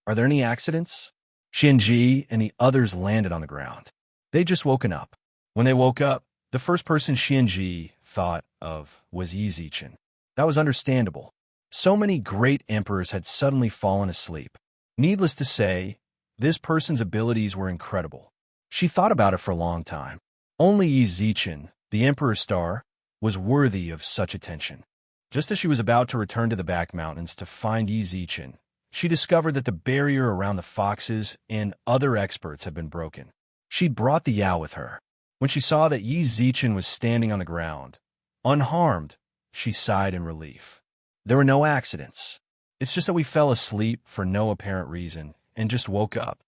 Are there any accidents? Xianji and the others landed on the ground. They'd just woken up. When they woke up, the first person Xianji thought of was Yi Zichen. That was understandable. So many great emperors had suddenly fallen asleep. Needless to say, this person's abilities were incredible. She thought about it for a long time. Only Yi Zichen, the Emperor Star, was worthy of such attention. Just as she was about to return to the back mountains to find Yi Zichen, she discovered that the barrier around the foxes and other experts had been broken. She'd brought the Yao with her. When she saw that Yi Zichen was standing on the ground, unharmed, she sighed in relief. There were no accidents. It's just that we fell asleep for no apparent reason and just woke up.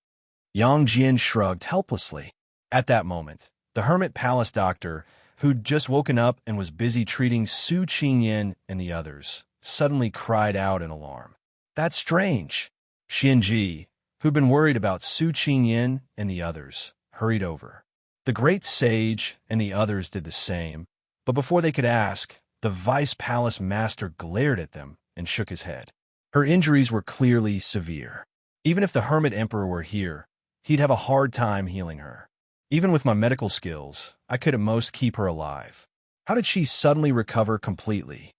Yang Jian shrugged helplessly. At that moment, the Hermit Palace doctor, who'd just woken up and was busy treating Su Qingyan and the others, suddenly cried out in alarm. That's strange. Xianji, who'd been worried about Su Qingyan and the others, hurried over. The great sage and the others did the same, but before they could ask, the Vice Palace Master glared at them and shook his head. Her injuries were clearly severe. Even if the Hermit Emperor were here, he'd have a hard time healing her. Even with my medical skills, I could at most keep her alive. How did she suddenly recover completely?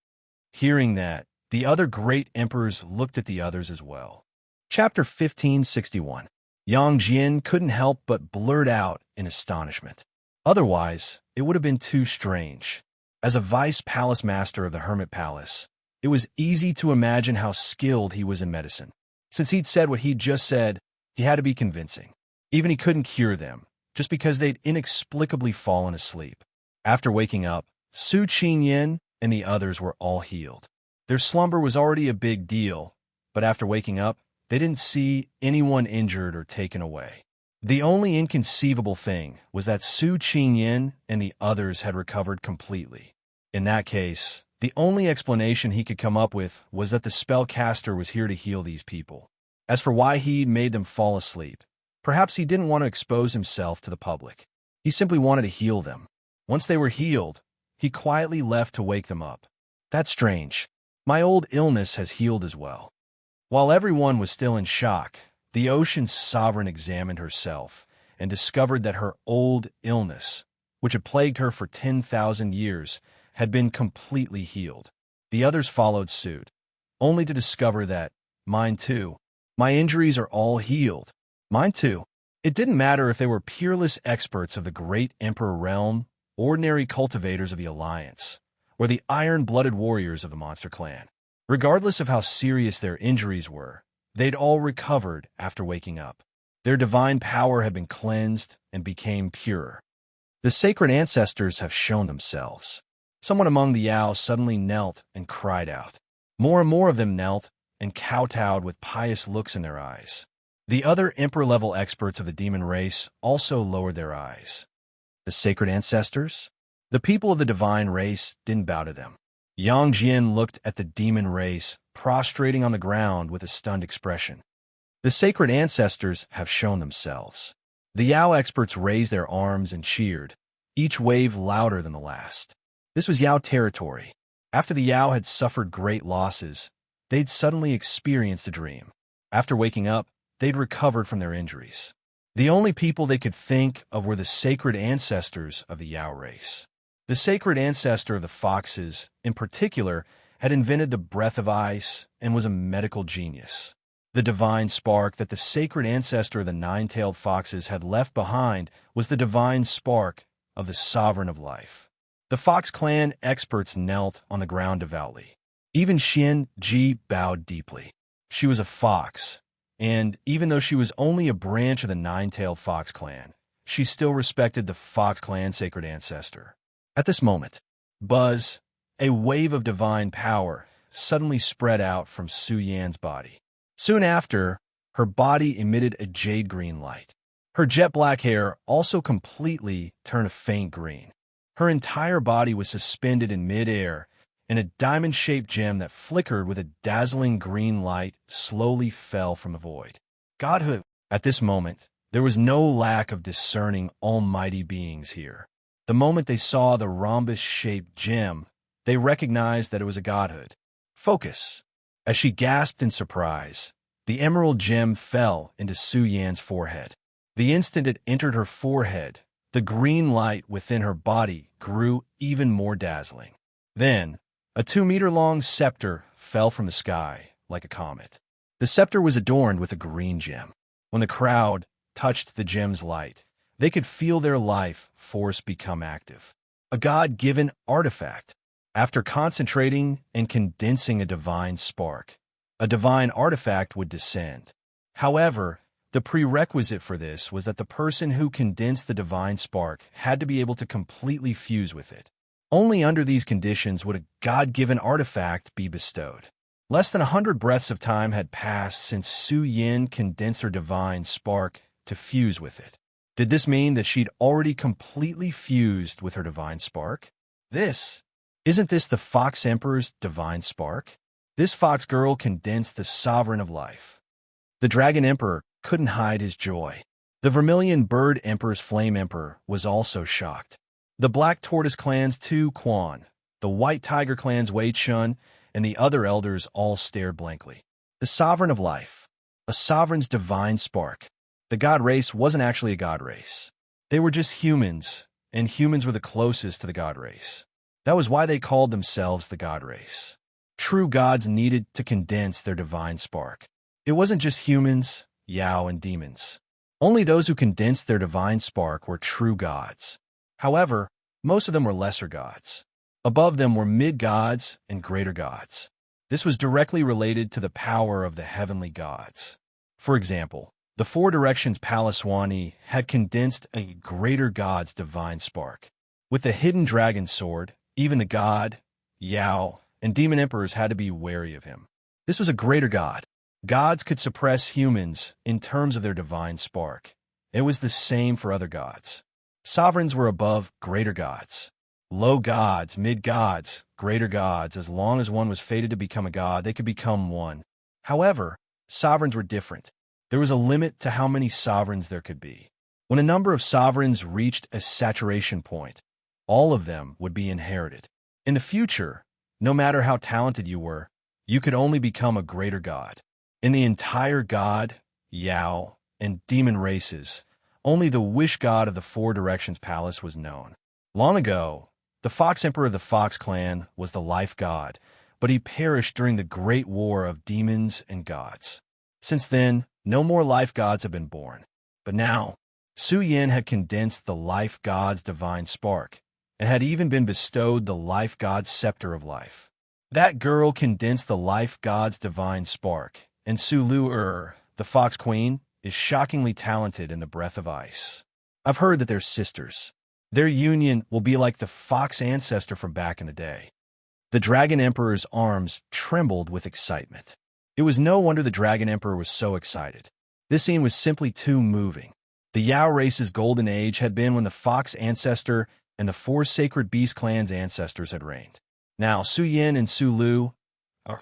Hearing that, the other great emperors looked at the others as well. Chapter 1561. Yang Jian couldn't help but blurt out in astonishment. Otherwise, it would have been too strange. As a vice palace master of the Hermit Palace, it was easy to imagine how skilled he was in medicine. Since he'd said what he'd just said, he had to be convincing. Even he couldn't cure them, just because they'd inexplicably fallen asleep. After waking up, Su Qingyan and the others were all healed. Their slumber was already a big deal, but after waking up, they didn't see anyone injured or taken away. The only inconceivable thing was that Su Qingyan and the others had recovered completely. In that case, the only explanation he could come up with was that the spellcaster was here to heal these people. As for why he made them fall asleep, perhaps he didn't want to expose himself to the public. He simply wanted to heal them. Once they were healed, he quietly left to wake them up. That's strange. My old illness has healed as well. While everyone was still in shock, the ocean's sovereign examined herself and discovered that her old illness, which had plagued her for 10,000 years, had been completely healed. The others followed suit, only to discover that, mine too. My injuries are all healed. Mine too. It didn't matter if they were peerless experts of the great Emperor realm, ordinary cultivators of the Alliance, or the iron-blooded warriors of the Monster Clan. Regardless of how serious their injuries were, they'd all recovered after waking up. Their divine power had been cleansed and became pure. The sacred ancestors have shown themselves. Someone among the Yao suddenly knelt and cried out. More and more of them knelt and kowtowed with pious looks in their eyes. The other emperor-level experts of the demon race also lowered their eyes. The sacred ancestors? The people of the divine race didn't bow to them. Yang Jian looked at the demon race, prostrating on the ground with a stunned expression. The sacred ancestors have shown themselves. The Yao experts raised their arms and cheered, each wave louder than the last. This was Yao territory. After the Yao had suffered great losses, they'd suddenly experienced a dream. After waking up, they'd recovered from their injuries. The only people they could think of were the sacred ancestors of the Yao race. The sacred ancestor of the foxes, in particular, had invented the breath of ice and was a medical genius. The divine spark that the sacred ancestor of the nine-tailed foxes had left behind was the divine spark of the sovereign of life. The Fox Clan experts knelt on the ground devoutly. Even Xian Ji bowed deeply. She was a fox, and even though she was only a branch of the nine-tailed Fox Clan, she still respected the Fox Clan sacred ancestor. At this moment, buzz, a wave of divine power, suddenly spread out from Su Yan's body. Soon after, her body emitted a jade-green light. Her jet-black hair also completely turned a faint green. Her entire body was suspended in mid-air, and a diamond-shaped gem that flickered with a dazzling green light slowly fell from the void. Godhood! At this moment, there was no lack of discerning almighty beings here. The moment they saw the rhombus-shaped gem, they recognized that it was a godhood. Focus! As she gasped in surprise, the emerald gem fell into Su Yan's forehead. The instant it entered her forehead, the green light within her body grew even more dazzling. Then, a 2-meter-long scepter fell from the sky like a comet. The scepter was adorned with a green gem. When the crowd touched the gem's light, they could feel their life force become active. A God-given artifact. After concentrating and condensing a divine spark, a divine artifact would descend. However, the prerequisite for this was that the person who condensed the divine spark had to be able to completely fuse with it. Only under these conditions would a God-given artifact be bestowed. Less than 100 breaths of time had passed since Su Yin condensed her divine spark to fuse with it. Did this mean that she'd already completely fused with her divine spark? Isn't this the Fox Emperor's divine spark? This fox girl condensed the sovereign of life. The Dragon Emperor couldn't hide his joy. The Vermilion Bird Emperor's Flame Emperor was also shocked. The Black Tortoise Clan's Tu Quan, the White Tiger Clan's Wei Chun, and the other elders all stared blankly. The sovereign of life. A sovereign's divine spark. The god race wasn't actually a god race. They were just humans, and humans were the closest to the god race. That was why they called themselves the god race. True gods needed to condense their divine spark. It wasn't just humans, Yao, and demons. Only those who condensed their divine spark were true gods. However, most of them were lesser gods. Above them were mid-gods and greater gods. This was directly related to the power of the heavenly gods. For example, the Four Directions Palaswani had condensed a greater god's divine spark. With the hidden dragon sword, even the god, Yao, and demon emperors had to be wary of him. This was a greater god. Gods could suppress humans in terms of their divine spark. It was the same for other gods. Sovereigns were above greater gods. Low gods, mid-gods, greater gods, as long as one was fated to become a god, they could become one. However, sovereigns were different. There was a limit to how many sovereigns there could be. When a number of sovereigns reached a saturation point, all of them would be inherited. In the future, no matter how talented you were, you could only become a greater god. In the entire god, Yao, and demon races, only the wish god of the Four Directions Palace was known. Long ago, the Fox Emperor of the Fox Clan was the life god, but he perished during the Great War of demons and gods. Since then, no more life gods have been born. But now, Su Yin had condensed the life god's divine spark, and had even been bestowed the life god's scepter of life. That girl condensed the life god's divine spark, and Su Lu, the Fox Queen, is shockingly talented in the breath of ice. I've heard that they're sisters. Their union will be like the fox ancestor from back in the day. The Dragon Emperor's arms trembled with excitement. It was no wonder the Dragon Emperor was so excited. This scene was simply too moving. The Yao race's golden age had been when the fox ancestor and the four sacred beast clans' ancestors had reigned. Now, Su Yin and Su Lu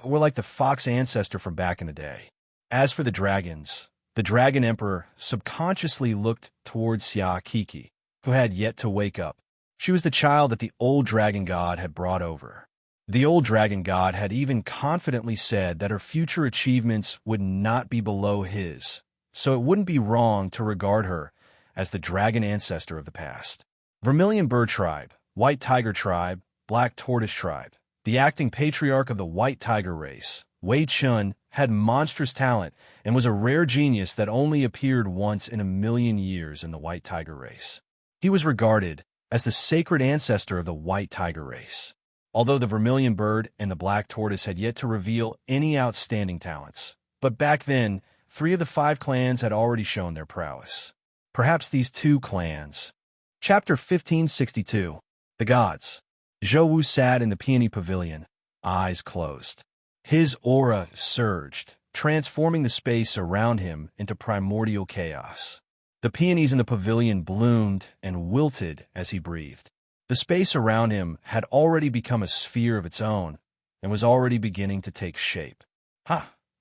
were like the fox ancestor from back in the day. As for the dragons, the Dragon Emperor subconsciously looked towards Xia Kiki, who had yet to wake up. She was the child that the old dragon god had brought over. The old dragon god had even confidently said that her future achievements would not be below his, so it wouldn't be wrong to regard her as the dragon ancestor of the past. Vermilion Bird Tribe, White Tiger Tribe, Black Tortoise Tribe. The acting patriarch of the White Tiger race, Wei Chun, had monstrous talent and was a rare genius that only appeared once in a million years in the White Tiger race. He was regarded as the sacred ancestor of the White Tiger race. Although the Vermilion Bird and the Black Tortoise had yet to reveal any outstanding talents. But back then, 3 of the 5 clans had already shown their prowess. Perhaps these 2 clans. Chapter 1562. The Gods. Zhou Wu sat in the peony pavilion, eyes closed. His aura surged, transforming the space around him into primordial chaos. The peonies in the pavilion bloomed and wilted as he breathed. The space around him had already become a sphere of its own and was already beginning to take shape.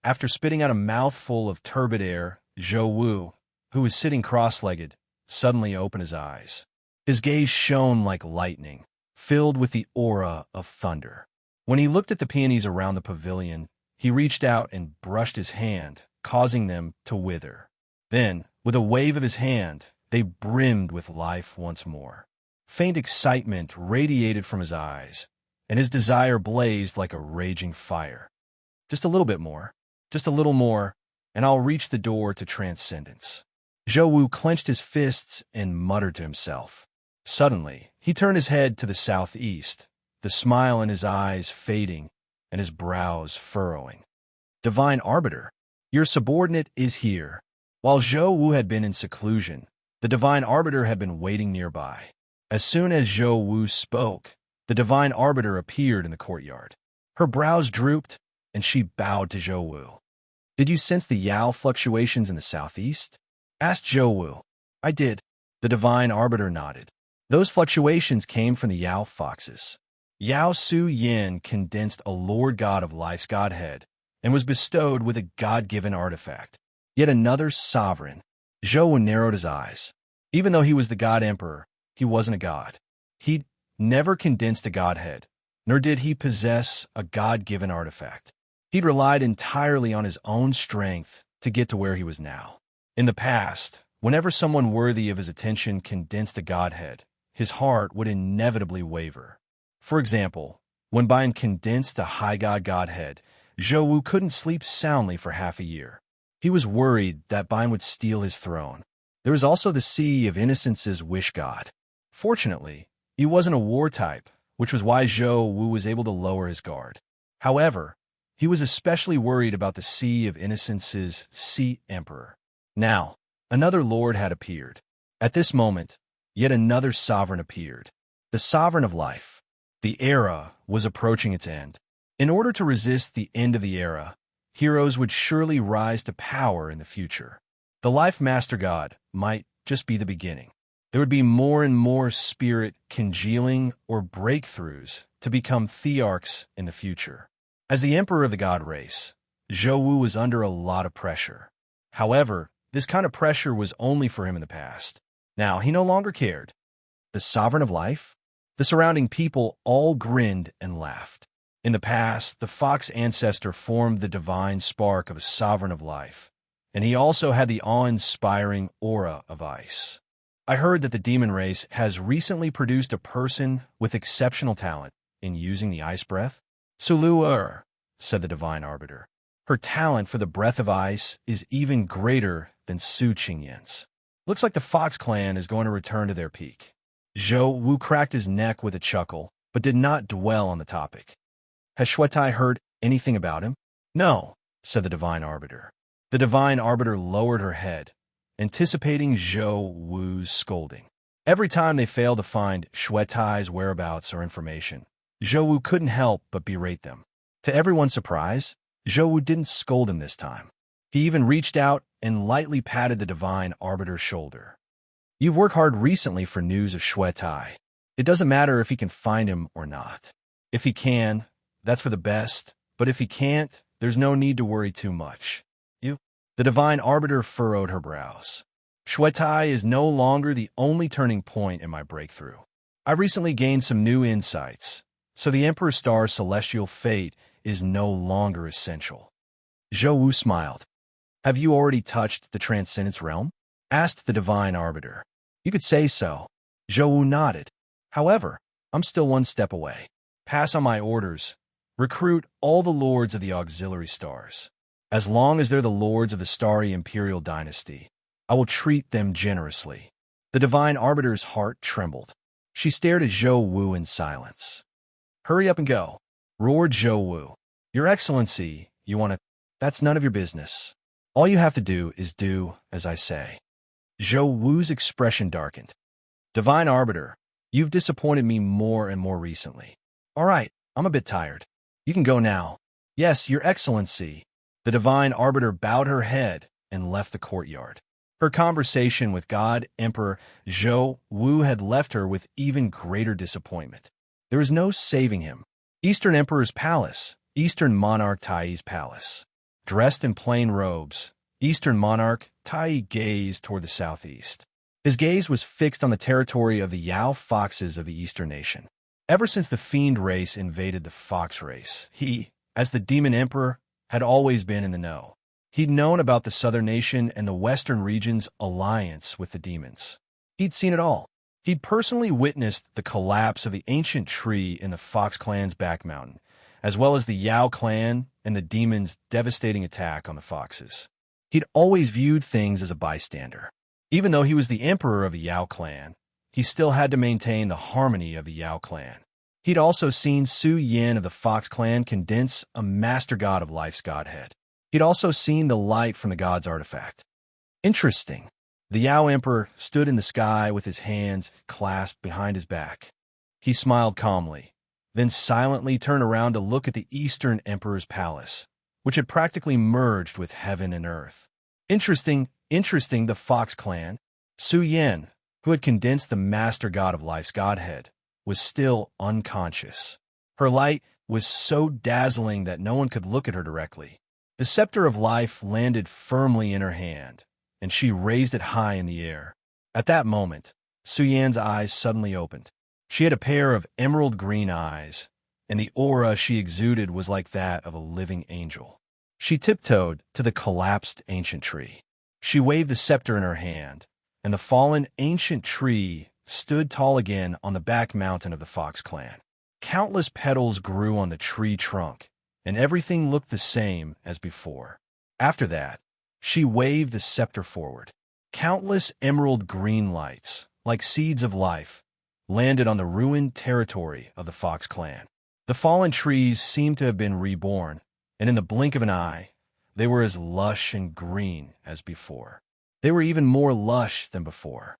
After spitting out a mouthful of turbid air, Zhou Wu, who was sitting cross-legged, suddenly opened his eyes. His gaze shone like lightning, filled with the aura of thunder. When he looked at the peonies around the pavilion, he reached out and brushed his hand, causing them to wither. Then, with a wave of his hand, they brimmed with life once more. Faint excitement radiated from his eyes, and his desire blazed like a raging fire. Just a little bit more, just a little more, and I'll reach the door to transcendence. Zhou Wu clenched his fists and muttered to himself. Suddenly, he turned his head to the southeast, the smile in his eyes fading and his brows furrowing. Divine Arbiter, your subordinate is here. While Zhou Wu had been in seclusion, the Divine Arbiter had been waiting nearby. As soon as Zhou Wu spoke, the Divine Arbiter appeared in the courtyard. Her brows drooped, and she bowed to Zhou Wu. Did you sense the Yao fluctuations in the southeast? Asked Zhou Wu. I did. The Divine Arbiter nodded. Those fluctuations came from the Yao foxes. Yao Su Yin condensed a Lord God of Life's Godhead and was bestowed with a God-given artifact. Yet another sovereign. Zhou Wu narrowed his eyes. Even though he was the God Emperor, he wasn't a god. He'd never condensed a godhead, nor did he possess a God-given artifact. He'd relied entirely on his own strength to get to where he was now. In the past, Whenever someone worthy of his attention condensed a godhead, his heart would inevitably waver. For example, when Bian condensed a high godhead, Zhou Wu couldn't sleep soundly for half a year. He was worried that Bian would steal his throne. There was also the Sea of Innocence's wish god. Fortunately, he wasn't a war type, which was why Zhou Wu was able to lower his guard. However, he was especially worried about the Sea of Innocence's Sea Emperor. Now, another lord had appeared. At this moment, yet another sovereign appeared. The sovereign of life. The era was approaching its end. In order to resist the end of the era, heroes would surely rise to power in the future. The life master god might just be the beginning. There would be more and more spirit congealing or breakthroughs to become thearchs in the future. As the emperor of the god race, Zhou Wu was under a lot of pressure. However, this kind of pressure was only for him in the past. Now, he no longer cared. The sovereign of life? The surrounding people all grinned and laughed. In the past, the fox ancestor formed the divine spark of a sovereign of life, and he also had the awe-inspiring aura of ice. I heard that the demon race has recently produced a person with exceptional talent in using the ice breath. Sulu-er, said the divine arbiter. Her talent for the breath of ice is even greater than Su Qingyan's. Looks like the Fox clan is going to return to their peak. Zhou Wu cracked his neck with a chuckle, but did not dwell on the topic. Has Shuetai heard anything about him? No, said the divine arbiter. The divine arbiter lowered her head, anticipating Zhou Wu's scolding. Every time they failed to find Shuetai's whereabouts or information, Zhou Wu couldn't help but berate them. To everyone's surprise, Zhou Wu didn't scold him this time. He even reached out and lightly patted the divine arbiter's shoulder. You've worked hard recently for news of Shuetai. It doesn't matter if he can find him or not. If he can, that's for the best, but if he can't, there's no need to worry too much. The divine arbiter furrowed her brows. Shuetai is no longer the only turning point in my breakthrough. I recently gained some new insights, so the Emperor Star's celestial fate is no longer essential. Zhou Wu smiled. Have you already touched the Transcendence realm? Asked the divine arbiter. You could say so. Zhou Wu nodded. However, I'm still one step away. Pass on my orders. Recruit all the lords of the auxiliary stars. As long as they're the lords of the starry imperial dynasty, I will treat them generously. The divine arbiter's heart trembled. She stared at Zhou Wu in silence. Hurry up and go, roared Zhou Wu. Your Excellency, you want to... That's none of your business. All you have to do is do as I say. Zhou Wu's expression darkened. Divine arbiter, you've disappointed me more and more recently. All right, I'm a bit tired. You can go now. Yes, Your Excellency. The divine arbiter bowed her head and left the courtyard. Her conversation with God Emperor Zhou Wu had left her with even greater disappointment. There was no saving him. Eastern Emperor's palace, Eastern Monarch Tai's palace. Dressed in plain robes, Eastern Monarch Tai gazed toward the southeast. His gaze was fixed on the territory of the Yao foxes of the Eastern nation. Ever since the fiend race invaded the fox race, he, as the demon emperor, had always been in the know. He'd known about the southern nation and the western region's alliance with the demons. He'd seen it all. He'd personally witnessed the collapse of the ancient tree in the Fox clan's back mountain, as well as the Yao clan and the demons' devastating attack on the foxes. He'd always viewed things as a bystander. Even though he was the emperor of the Yao clan, he still had to maintain the harmony of the Yao clan. He'd also seen Su Yin of the Fox clan condense a master god of life's godhead. He'd also seen the light from the god's artifact. Interesting. The Yao emperor stood in the sky with his hands clasped behind his back. He smiled calmly, then silently turned around to look at the Eastern Emperor's palace, which had practically merged with heaven and earth. Interesting, the Fox clan. Su Yin, who had condensed the master god of life's godhead, was still unconscious. Her light was so dazzling that no one could look at her directly. The scepter of life landed firmly in her hand, and she raised it high in the air. At that moment, Su Yan's eyes suddenly opened. She had a pair of emerald green eyes, and the aura she exuded was like that of a living angel. She tiptoed to the collapsed ancient tree. She waved the scepter in her hand, and the fallen ancient tree stood tall again on the back mountain of the Fox clan. Countless petals grew on the tree trunk, and everything looked the same as before. After that, she waved the scepter forward. Countless emerald green lights, like seeds of life, landed on the ruined territory of the Fox clan. The fallen trees seemed to have been reborn, and in the blink of an eye, they were as lush and green as before. They were even more lush than before.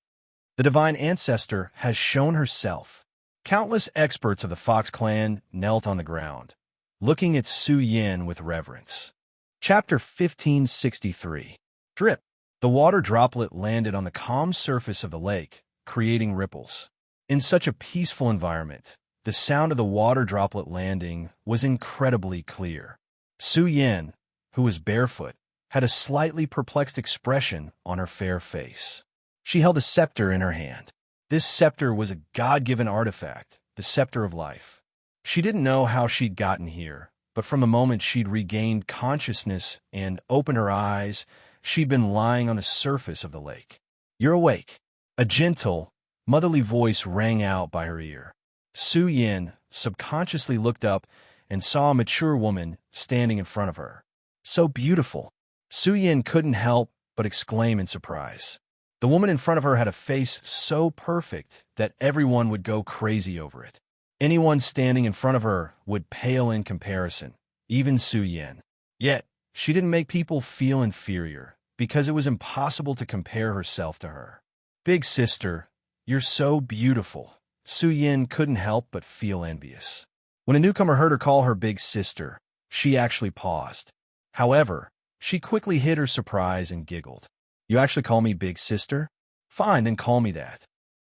The divine ancestor has shown herself. Countless experts of the Fox clan knelt on the ground, looking at Su Yin with reverence. Chapter 1563. Drip. The water droplet landed on the calm surface of the lake, creating ripples. In such a peaceful environment, the sound of the water droplet landing was incredibly clear. Su Yin, who was barefoot, had a slightly perplexed expression on her fair face. She held a scepter in her hand. This scepter was a God-given artifact, the scepter of life. She didn't know how she'd gotten here, but from the moment she'd regained consciousness and opened her eyes, she'd been lying on the surface of the lake. "You're awake." A gentle, motherly voice rang out by her ear. Su Yin subconsciously looked up and saw a mature woman standing in front of her. So beautiful. Su Yin couldn't help but exclaim in surprise. The woman in front of her had a face so perfect that everyone would go crazy over it. Anyone standing in front of her would pale in comparison, even Su Yin. Yet, she didn't make people feel inferior, because it was impossible to compare herself to her. "Big sister, you're so beautiful." Su Yin couldn't help but feel envious. When a newcomer heard her call her big sister, she actually paused. However, she quickly hid her surprise and giggled. "You actually call me big sister? Fine, then call me that."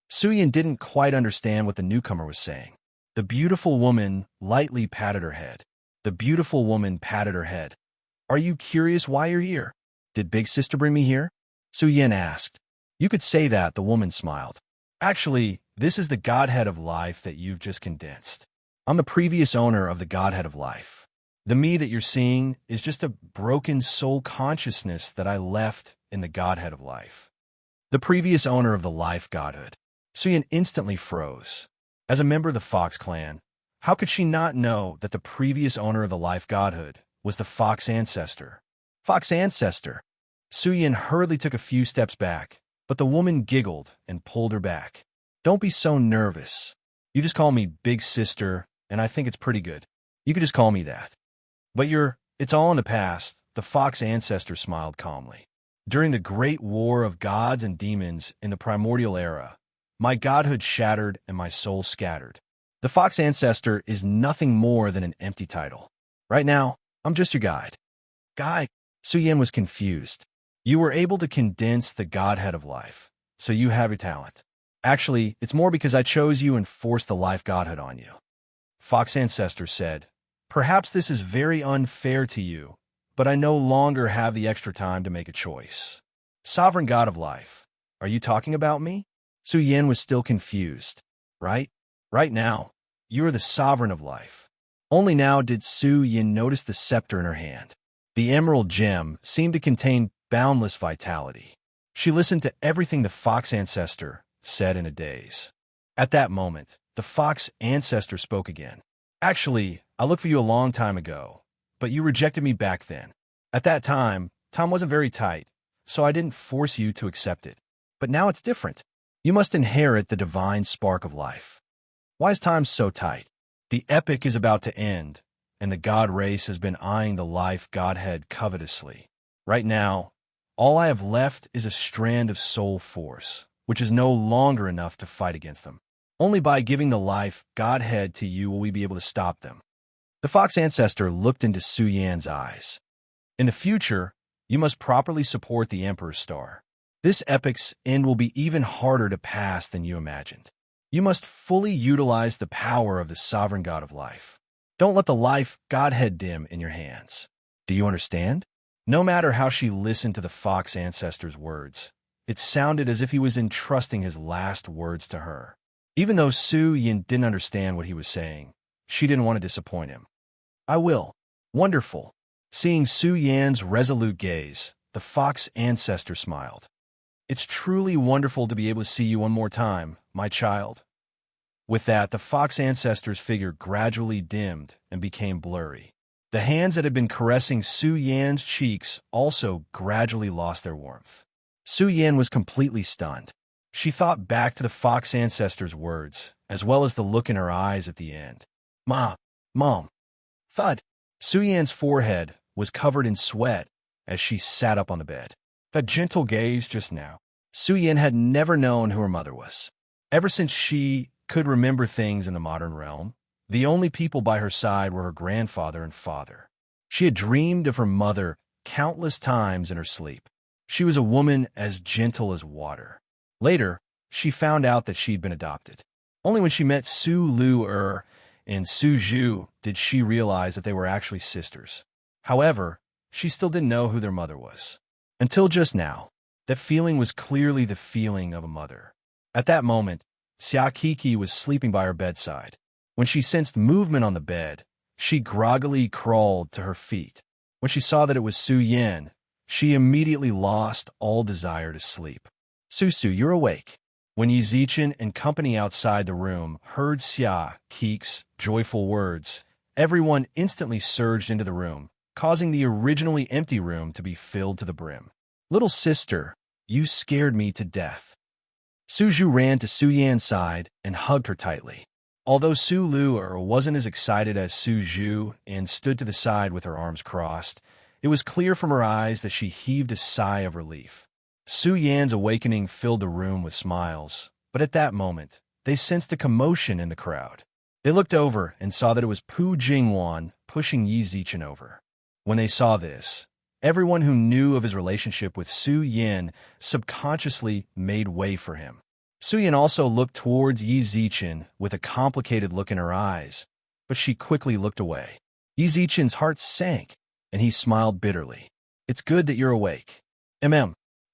Su Yin didn't quite understand what the newcomer was saying. The beautiful woman lightly patted her head. The beautiful woman patted her head. "Are you curious why you're here? Did big sister bring me here?" Su Yin asked. "You could say that," the woman smiled. "Actually, this is the Godhead of Life that you've just condensed. I'm the previous owner of the Godhead of Life. The me that you're seeing is just a broken soul consciousness that I left in the Godhead of Life." The previous owner of the Life Godhood. Su Yin instantly froze. As a member of the Fox clan, how could she not know that the previous owner of the Life Godhood was the Fox Ancestor? Fox Ancestor! Su Yin hurriedly took a few steps back, but the woman giggled and pulled her back. "Don't be so nervous. You just call me Big Sister, and I think it's pretty good. You could just call me that. But it's all in the past," the Fox Ancestor smiled calmly. "During the great war of gods and demons in the primordial era, my godhood shattered and my soul scattered. The Fox Ancestor is nothing more than an empty title. Right now, I'm just your guide." "Guide?" Su Yin was confused. "You were able to condense the Godhead of Life, so you have your talent. Actually, it's more because I chose you and forced the Life Godhood on you." Fox Ancestor said, "Perhaps this is very unfair to you, but I no longer have the extra time to make a choice." "Sovereign God of Life, are you talking about me?" Su Yin was still confused. Right now, you are the Sovereign of Life." Only now did Su Yin notice the scepter in her hand. The emerald gem seemed to contain boundless vitality. She listened to everything the Fox Ancestor said in a daze. At that moment, the Fox Ancestor spoke again. "Actually, I looked for you a long time ago, but you rejected me back then. At that time wasn't very tight, so I didn't force you to accept it. But now it's different. You must inherit the divine spark of life." "Why is time so tight?" "The epic is about to end, and the god race has been eyeing the Life Godhead covetously. Right now, all I have left is a strand of soul force, which is no longer enough to fight against them. Only by giving the Life Godhead to you will we be able to stop them." The Fox Ancestor looked into Su Yin's eyes. "In the future, you must properly support the Emperor's Star. This epic's end will be even harder to pass than you imagined. You must fully utilize the power of the Sovereign God of Life. Don't let the Life Godhead dim in your hands. Do you understand?" No matter how she listened to the Fox Ancestor's words, it sounded as if he was entrusting his last words to her. Even though Su Yin didn't understand what he was saying, she didn't want to disappoint him. "I will." "Wonderful." Seeing Su Yan's resolute gaze, the fox ancestor smiled. "It's truly wonderful to be able to see you one more time, my child." With that, the fox ancestor's figure gradually dimmed and became blurry. The hands that had been caressing Su Yan's cheeks also gradually lost their warmth. Su Yan was completely stunned. She thought back to the fox ancestor's words, as well as the look in her eyes at the end. Mom. Thud. Su Yan's forehead was covered in sweat as she sat up on the bed. That gentle gaze just now. Su Yan had never known who her mother was. Ever since she could remember things in the modern realm, the only people by her side were her grandfather and father. She had dreamed of her mother countless times in her sleep. She was a woman as gentle as water. Later, she found out that she'd been adopted. Only when she met Su Lu and Su Zhu did she realize that they were actually sisters. However, she still didn't know who their mother was. Until just now, that feeling was clearly the feeling of a mother. At that moment, Xia Kiki was sleeping by her bedside. When she sensed movement on the bed, she groggily crawled to her feet. When she saw that it was Su Yan, she immediately lost all desire to sleep. "Su, you're awake." When Yi Zichen and company outside the room heard Xia Kiki's joyful words, everyone instantly surged into the room, causing the originally empty room to be filled to the brim. "Little sister, you scared me to death." Su Zhu ran to Su Yan's side and hugged her tightly. Although Su Lu wasn't as excited as Su Zhu and stood to the side with her arms crossed, it was clear from her eyes that she heaved a sigh of relief. Su Yan's awakening filled the room with smiles, but at that moment, they sensed a commotion in the crowd. They looked over and saw that it was Pu Jingwan pushing Yi Zichen over. When they saw this, everyone who knew of his relationship with Su Yan subconsciously made way for him. Su Yan also looked towards Yi Zichen with a complicated look in her eyes, but she quickly looked away. Yi Zichen's heart sank, and he smiled bitterly. "It's good that you're awake."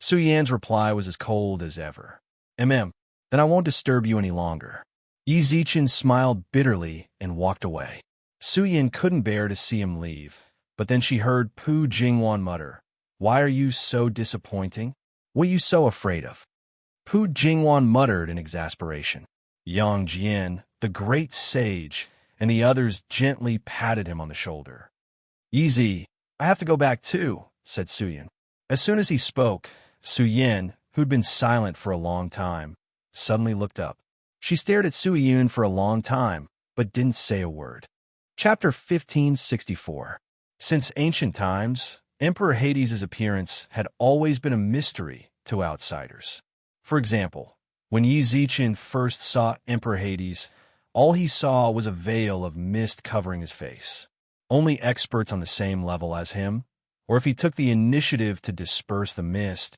Su Yan's reply was as cold as ever. Then I won't disturb you any longer." Yi Zichen smiled bitterly and walked away. Su Yan couldn't bear to see him leave, but then she heard Pu Jingwan mutter, "Why are you so disappointing? What are you so afraid of?" Pu Jingwan muttered in exasperation. Yang Jian, the great sage, and the others gently patted him on the shoulder. "Easy, I have to go back too," said Su Yan. As soon as he spoke, Su Yan, who'd been silent for a long time, suddenly looked up. She stared at Su Yun for a long time, but didn't say a word. Chapter 1564. Since ancient times, Emperor Hades' appearance had always been a mystery to outsiders. For example, when Yi Zichen first saw Emperor Hades, all he saw was a veil of mist covering his face. Only experts on the same level as him, or if he took the initiative to disperse the mist,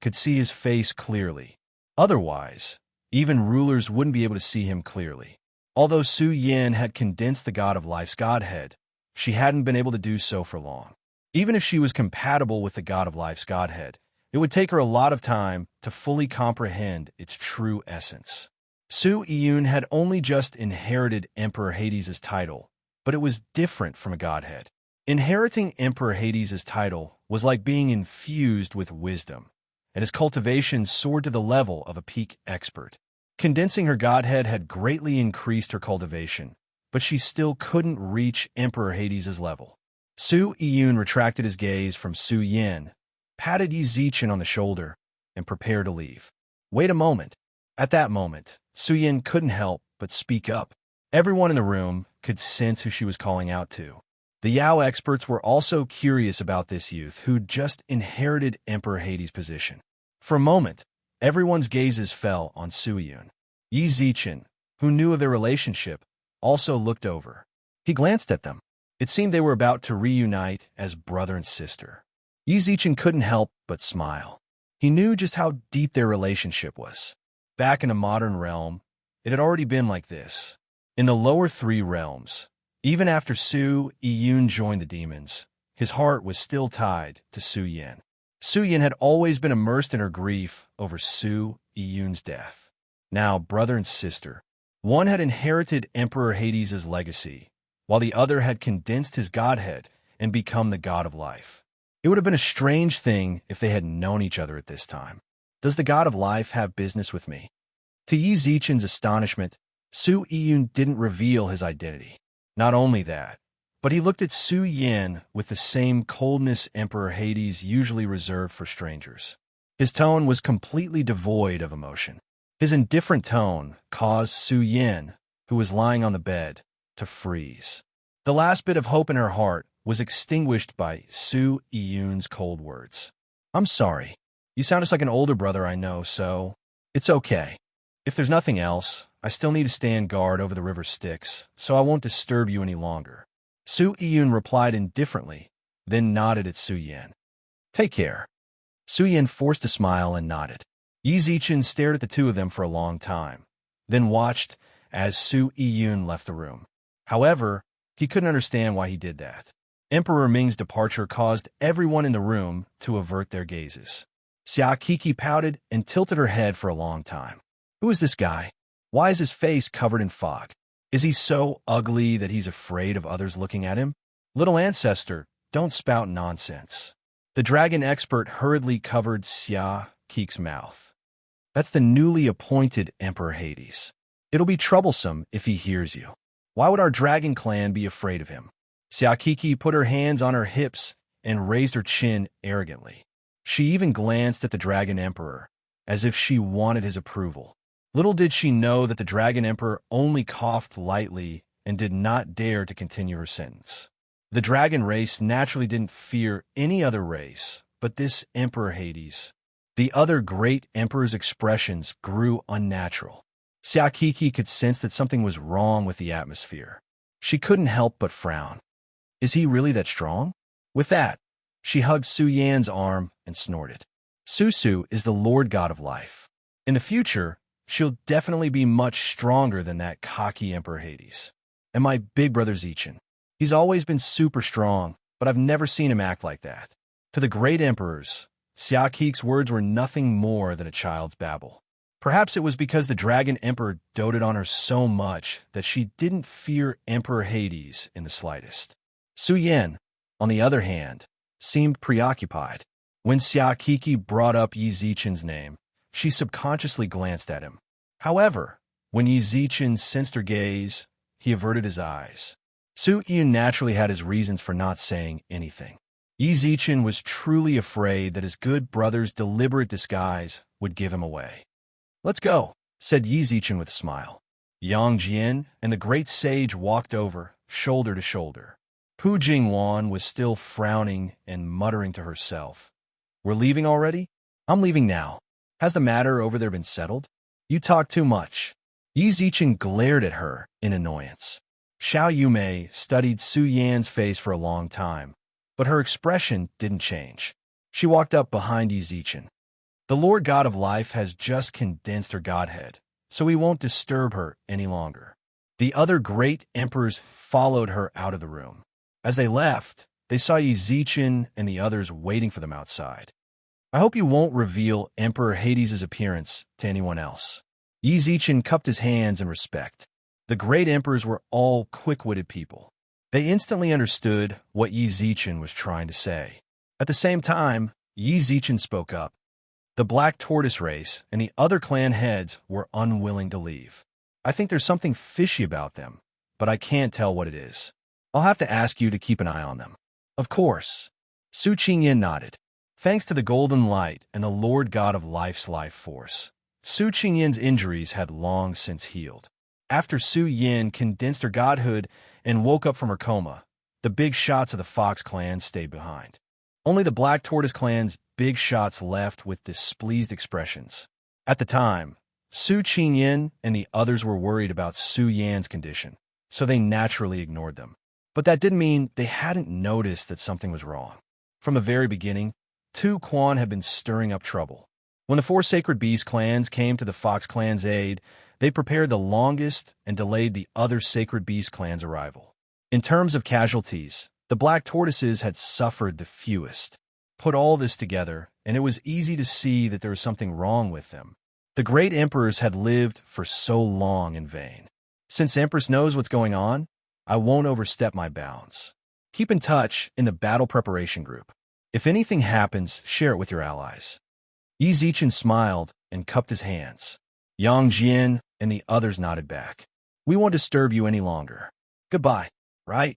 could see his face clearly. Otherwise, even rulers wouldn't be able to see him clearly. Although Su Yan had condensed the God of Life's Godhead, she hadn't been able to do so for long. Even if she was compatible with the God of Life's Godhead, it would take her a lot of time to fully comprehend its true essence. Su Yun had only just inherited Emperor Hades' title, but it was different from a godhead. Inheriting Emperor Hades' title was like being infused with wisdom, and his cultivation soared to the level of a peak expert. Condensing her godhead had greatly increased her cultivation, but she still couldn't reach Emperor Hades' level. Su Yun retracted his gaze from Su Yan, patted Yi Zichen on the shoulder, and prepared to leave. "Wait a moment." At that moment, Su Yan couldn't help but speak up. Everyone in the room could sense who she was calling out to. The Yao experts were also curious about this youth who'd just inherited Emperor Hades' position. For a moment, everyone's gazes fell on Su Yun. Yi Zichen, who knew of their relationship, also looked over. He glanced at them. It seemed they were about to reunite as brother and sister. Yi Zichen couldn't help but smile. He knew just how deep their relationship was. Back in a modern realm, it had already been like this. In the lower three realms, even after Su Yun joined the demons, his heart was still tied to Su Yan. Su Yan had always been immersed in her grief over Su Yun's death. Now, brother and sister, one had inherited Emperor Hades' legacy, while the other had condensed his godhead and become the god of life. It would have been a strange thing if they had known each other at this time. Does the god of life have business with me? To Yi Zichen's astonishment, Su Yun didn't reveal his identity. Not only that, but he looked at Su Yin with the same coldness Emperor Hades usually reserved for strangers. His tone was completely devoid of emotion. His indifferent tone caused Su Yin, who was lying on the bed, to freeze. The last bit of hope in her heart was extinguished by Su Yun's cold words. "I'm sorry. You sound just like an older brother I know, so it's okay. If there's nothing else, I still need to stand guard over the river Styx, so I won't disturb you any longer." Su Yun replied indifferently, then nodded at Su Yin. "Take care." Su Yin forced a smile and nodded. Yi Zichen stared at the two of them for a long time, then watched as Su Yun left the room. However, he couldn't understand why he did that. Emperor Ming's departure caused everyone in the room to avert their gazes. Xia Kiki pouted and tilted her head for a long time. Who is this guy? Why is his face covered in fog? Is he so ugly that he's afraid of others looking at him? Little ancestor, don't spout nonsense. The dragon expert hurriedly covered Xia Kiki's mouth. That's the newly appointed Emperor Hades. It'll be troublesome if he hears you. Why would our dragon clan be afraid of him? Xia Kiki put her hands on her hips and raised her chin arrogantly. She even glanced at the dragon emperor, as if she wanted his approval. Little did she know that the dragon emperor only coughed lightly and did not dare to continue her sentence. The dragon race naturally didn't fear any other race, but this Emperor Hades. The other great emperor's expressions grew unnatural. Xia Kiki could sense that something was wrong with the atmosphere. She couldn't help but frown. Is he really that strong? With that, she hugged Su Yan's arm and snorted. Su is the Lord God of life. In the future, she'll definitely be much stronger than that cocky Emperor Hades. And my big brother Zichen. He's always been super strong, but I've never seen him act like that. To the great emperors, Xia Kiki's words were nothing more than a child's babble. Perhaps it was because the dragon emperor doted on her so much that she didn't fear Emperor Hades in the slightest. Su Yan, on the other hand, seemed preoccupied. When Xia Kiki brought up Yi Zichen's name, she subconsciously glanced at him. However, when Yi Zichen sensed her gaze, he averted his eyes. Su Yun naturally had his reasons for not saying anything. Yi Zichen was truly afraid that his good brother's deliberate disguise would give him away. "Let's go," said Yi Zichen with a smile. Yang Jian and the great sage walked over, shoulder to shoulder. Pu Jingwan was still frowning and muttering to herself. "We're leaving already? I'm leaving now. Has the matter over there been settled? You talk too much." Yi Zichen glared at her in annoyance. Xiao Yumei studied Su Yan's face for a long time, but her expression didn't change. She walked up behind Yi Zichen. "The Lord God of Life has just condensed her godhead, so we won't disturb her any longer." The other great emperors followed her out of the room. As they left, they saw Yi Zichen and the others waiting for them outside. "I hope you won't reveal Emperor Hades' appearance to anyone else." Yi Zichen cupped his hands in respect. The great emperors were all quick-witted people. They instantly understood what Yi Zichen was trying to say. At the same time, Yi Zichen spoke up. The Black Tortoise race and the other clan heads were unwilling to leave. "I think there's something fishy about them, but I can't tell what it is. I'll have to ask you to keep an eye on them." "Of course." Su Qingyan nodded. Thanks to the golden light and the Lord God of Life's life force, Su Qingyan's injuries had long since healed. After Su Yin condensed her godhood and woke up from her coma, the big shots of the Fox clan stayed behind. Only the Black Tortoise clan's big shots left with displeased expressions. At the time, Su Qingyan and the others were worried about Su Yan's condition, so they naturally ignored them. But that didn't mean they hadn't noticed that something was wrong. From the very beginning, Tu Quan had been stirring up trouble. When the four Sacred Beast clans came to the Fox clan's aid, they prepared the longest and delayed the other Sacred Beast clan's arrival. In terms of casualties, the Black Tortoises had suffered the fewest. Put all this together, and it was easy to see that there was something wrong with them. The great emperors had lived for so long in vain. Since Empress knows what's going on, I won't overstep my bounds. Keep in touch in the battle preparation group. If anything happens, share it with your allies. Yi Zichen smiled and cupped his hands. Yang Jian and the others nodded back. We won't disturb you any longer. Goodbye, right?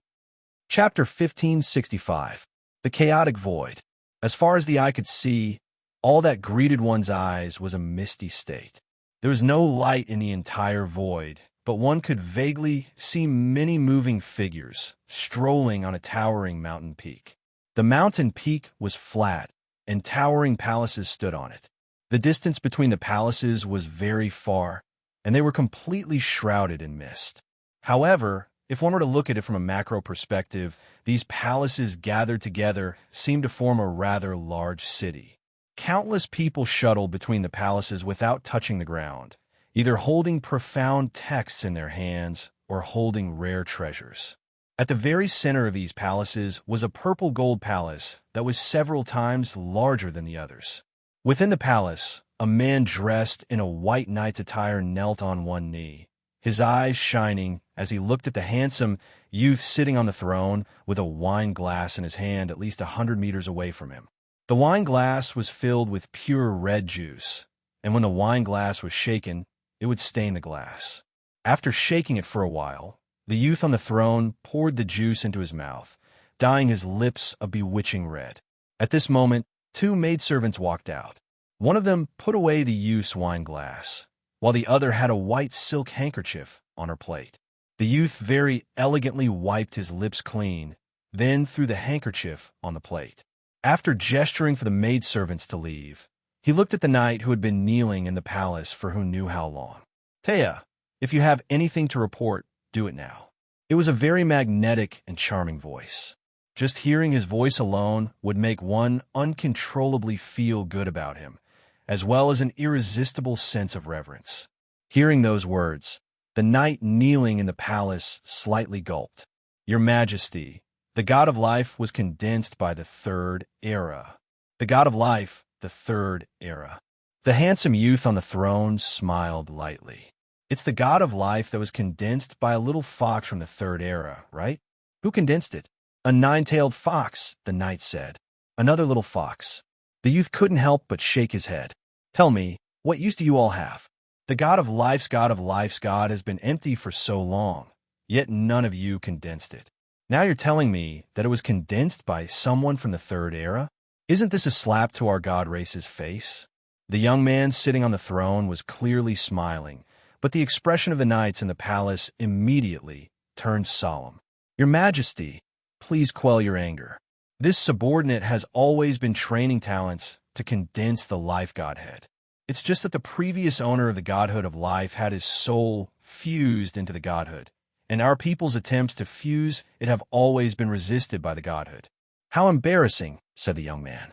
Chapter 1565. The Chaotic Void. As far as the eye could see, all that greeted one's eyes was a misty state. There was no light in the entire void, but one could vaguely see many moving figures strolling on a towering mountain peak. The mountain peak was flat, and towering palaces stood on it. The distance between the palaces was very far, and they were completely shrouded in mist. However, if one were to look at it from a macro perspective, these palaces gathered together seemed to form a rather large city. Countless people shuttled between the palaces without touching the ground, either holding profound texts in their hands or holding rare treasures. At the very center of these palaces was a purple gold palace that was several times larger than the others. Within the palace, a man dressed in a white knight's attire knelt on one knee, his eyes shining as he looked at the handsome youth sitting on the throne with a wine glass in his hand at least 100 meters away from him. The wine glass was filled with pure red juice, and when the wine glass was shaken, it would stain the glass. After shaking it for a while, the youth on the throne poured the juice into his mouth, dyeing his lips a bewitching red. At this moment, two maidservants walked out. One of them put away the youth's wine glass, while the other had a white silk handkerchief on her plate. The youth very elegantly wiped his lips clean, then threw the handkerchief on the plate. After gesturing for the maidservants to leave, he looked at the knight who had been kneeling in the palace for who knew how long. Taya, if you have anything to report, do it now. It was a very magnetic and charming voice. Just hearing his voice alone would make one uncontrollably feel good about him, as well as an irresistible sense of reverence. Hearing those words, the knight kneeling in the palace slightly gulped. Your Majesty, the god of life was condensed by the third era. The god of life, the third era. The handsome youth on the throne smiled lightly. It's the god of life that was condensed by a little fox from the third era, right? Who condensed it? A nine-tailed fox, the knight said. Another little fox. The youth couldn't help but shake his head. Tell me, what use do you all have? The god of life's god has been empty for so long, yet none of you condensed it. Now you're telling me that it was condensed by someone from the third era? Isn't this a slap to our god race's face? The young man sitting on the throne was clearly smiling, but the expression of the knights in the palace immediately turned solemn. Your Majesty, please quell your anger. This subordinate has always been training talents to condense the life godhead. It's just that the previous owner of the godhood of life had his soul fused into the godhood, and our people's attempts to fuse it have always been resisted by the godhood. How embarrassing, said the young man.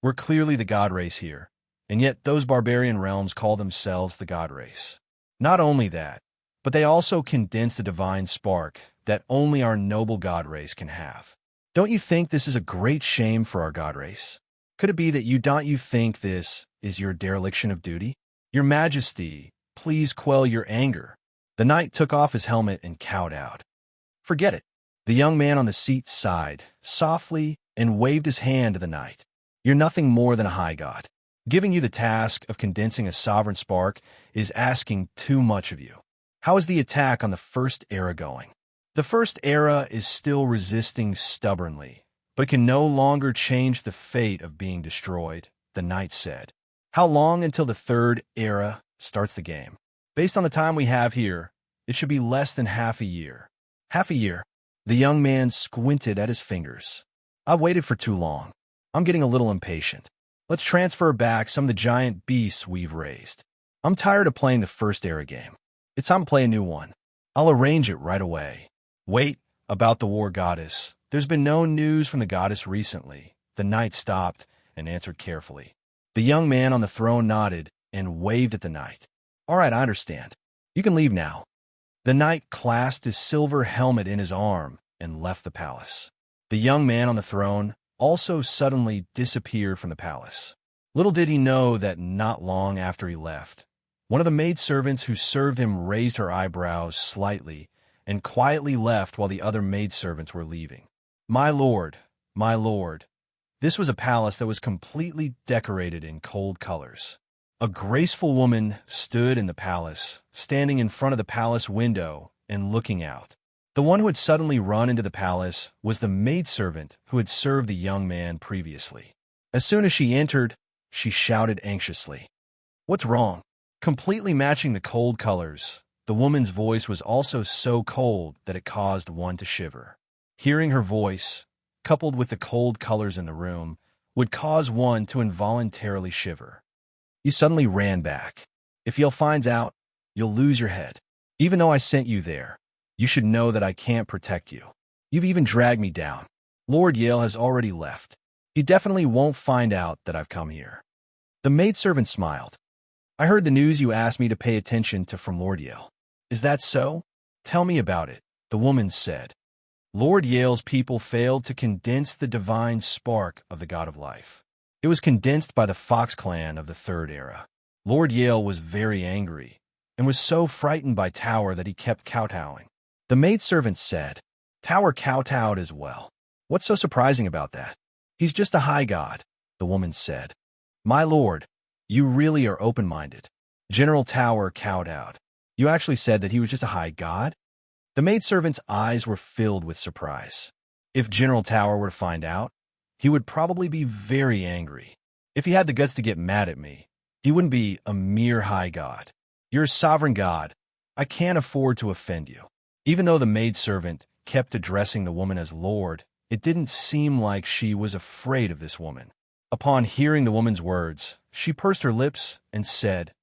We're clearly the god race here, and yet those barbarian realms call themselves the god race. Not only that, but they also condense the divine spark that only our noble god race can have. Don't you think this is a great shame for our god race? Could it be that you think this is your dereliction of duty? Your Majesty, please quell your anger. The knight took off his helmet and cowed out. Forget it. The young man on the seat sighed softly and waved his hand to the knight. You're nothing more than a high god. Giving you the task of condensing a sovereign spark is asking too much of you. How is the attack on the first era going? The first era is still resisting stubbornly, but can no longer change the fate of being destroyed, the knight said. How long until the third era starts the game? Based on the time we have here, it should be less than half a year. Half a year? The young man squinted at his fingers. I've waited for too long. I'm getting a little impatient. Let's transfer back some of the giant beasts we've raised. I'm tired of playing the first era game. It's time to play a new one. I'll arrange it right away. Wait, about the war goddess. There's been no news from the goddess recently. The knight stopped and answered carefully. The young man on the throne nodded and waved at the knight. All right, I understand. You can leave now. The knight clasped his silver helmet in his arm and left the palace. The young man on the throne also suddenly disappeared from the palace. Little did he know that not long after he left, one of the maidservants who served him raised her eyebrows slightly and quietly left while the other maidservants were leaving. My lord, This was a palace that was completely decorated in cold colors. A graceful woman stood in the palace, standing in front of the palace window and looking out. The one who had suddenly run into the palace was the maidservant who had served the young man previously. As soon as she entered, she shouted anxiously, "What's wrong?" Completely matching the cold colors, the woman's voice was also so cold that it caused one to shiver. Hearing her voice, coupled with the cold colors in the room, would cause one to involuntarily shiver. You suddenly ran back. If Yale finds out, you'll lose your head. Even though I sent you there, you should know that I can't protect you. You've even dragged me down. Lord Yale has already left. He definitely won't find out that I've come here. The maidservant smiled. I heard the news you asked me to pay attention to from Lord Yale. Is that so? Tell me about it, the woman said. Lord Yale's people failed to condense the divine spark of the God of Life. It was condensed by the Fox clan of the Third Era. Lord Yale was very angry and was so frightened by Tower that he kept kowtowing. The maidservant said, Tower kowtowed as well. What's so surprising about that? He's just a high god, the woman said. My lord, you really are open-minded. General Tower kowtowed. You actually said that he was just a high god? The maidservant's eyes were filled with surprise. If General Tower were to find out, he would probably be very angry. If he had the guts to get mad at me, he wouldn't be a mere high god. You're a sovereign god. I can't afford to offend you. Even though the maidservant kept addressing the woman as Lord, it didn't seem like she was afraid of this woman. Upon hearing the woman's words, she pursed her lips and said,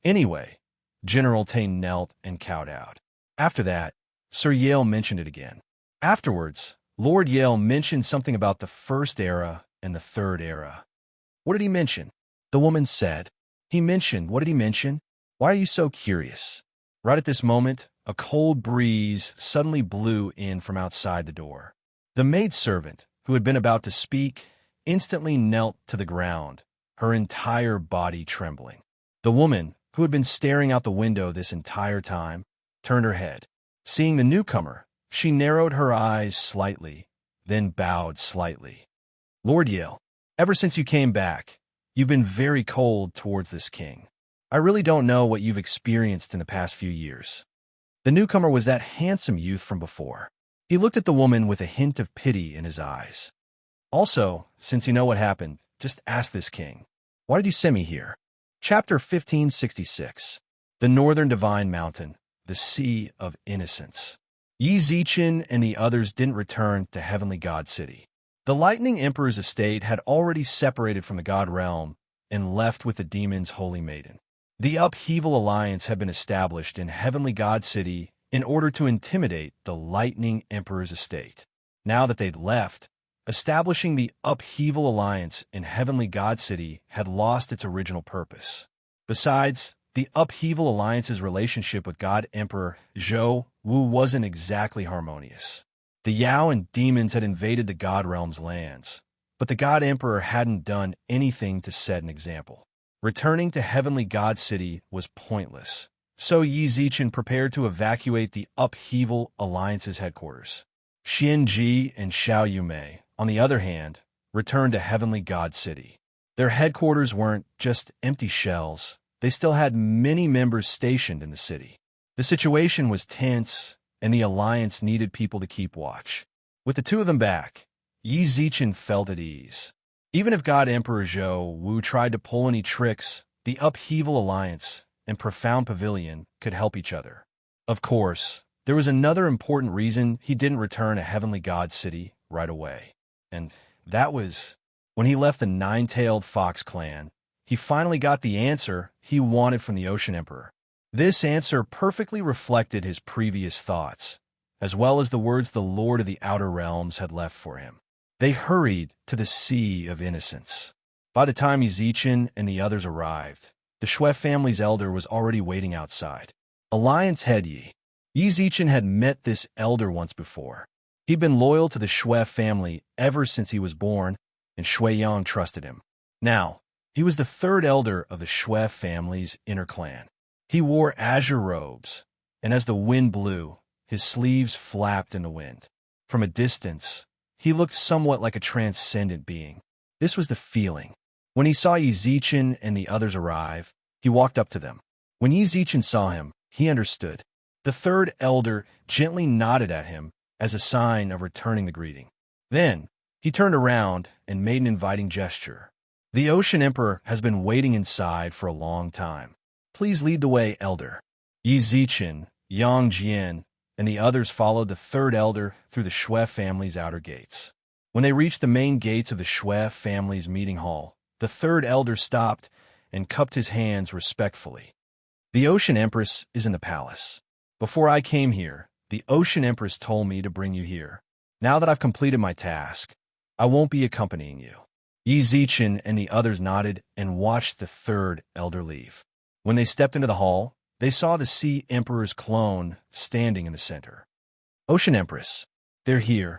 Anyway, General Tane knelt and kowtowed. After that, Sir Yale mentioned it again. Afterwards, Lord Yale mentioned something about the First Era and the Third Era. What did he mention? The woman said. What did he mention? Why are you so curious? Right at this moment, a cold breeze suddenly blew in from outside the door. The maidservant, who had been about to speak, instantly knelt to the ground, her entire body trembling. The woman, who had been staring out the window this entire time, turned her head. Seeing the newcomer, she narrowed her eyes slightly, then bowed slightly. Lord Yale, ever since you came back, you've been very cold towards this king. I really don't know what you've experienced in the past few years. The newcomer was that handsome youth from before. He looked at the woman with a hint of pity in his eyes. Also, since you know what happened, just ask this king. Why did you send me here? Chapter 1566. The Northern Divine Mountain, the Sea of Innocence. Yi Zichen and the others didn't return to Heavenly God City. The Lightning Emperor's estate had already separated from the God Realm and left with the demon's Holy Maiden. The Upheaval Alliance had been established in Heavenly God City in order to intimidate the Lightning Emperor's estate. Now that they'd left, establishing the Upheaval Alliance in Heavenly God City had lost its original purpose. Besides, the Upheaval Alliance's relationship with God Emperor Zhou Wu wasn't exactly harmonious. The Yao and demons had invaded the God Realm's lands, but the God Emperor hadn't done anything to set an example. Returning to Heavenly God City was pointless, so Yi Zichen prepared to evacuate the Upheaval Alliance's headquarters. Xian Ji and Xiao Yumei, on the other hand, returned to Heavenly God City. Their headquarters weren't just empty shells. They still had many members stationed in the city. The situation was tense, and the Alliance needed people to keep watch. With the two of them back, Yi Zichen felt at ease. Even if God Emperor Zhou Wu tried to pull any tricks, the Upheaval Alliance and Profound Pavilion could help each other. Of course, there was another important reason he didn't return to Heavenly God City right away. And that was when he left the Nine-Tailed Fox clan. He finally got the answer he wanted from the Ocean Emperor. This answer perfectly reflected his previous thoughts, as well as the words the Lord of the Outer Realms had left for him. They hurried to the Sea of Innocence. By the time Yi Zichen and the others arrived, the Shui family's elder was already waiting outside. Alliance head Yi Zichen had met this elder once before. He'd been loyal to the Shui family ever since he was born, and Shui Yang trusted him. Now, he was the third elder of the Shui family's inner clan. He wore azure robes, and as the wind blew, his sleeves flapped in the wind. From a distance, he looked somewhat like a transcendent being. This was the feeling. When he saw Yizichin and the others arrive, he walked up to them. When Yizichin saw him, he understood. The third elder gently nodded at him as a sign of returning the greeting. Then, he turned around and made an inviting gesture. The Ocean Emperor has been waiting inside for a long time. Please lead the way, elder. Yizichin, Yang Jian, and the others followed the third elder through the Shui family's outer gates. When they reached the main gates of the Shui family's meeting hall, the third elder stopped and cupped his hands respectfully. The Ocean Empress is in the palace. Before I came here, the Ocean Empress told me to bring you here. Now that I've completed my task, I won't be accompanying you. Yizichin and the others nodded and watched the third elder leave. When they stepped into the hall, they saw the Sea Emperor's clone standing in the center. Ocean Empress, they're here.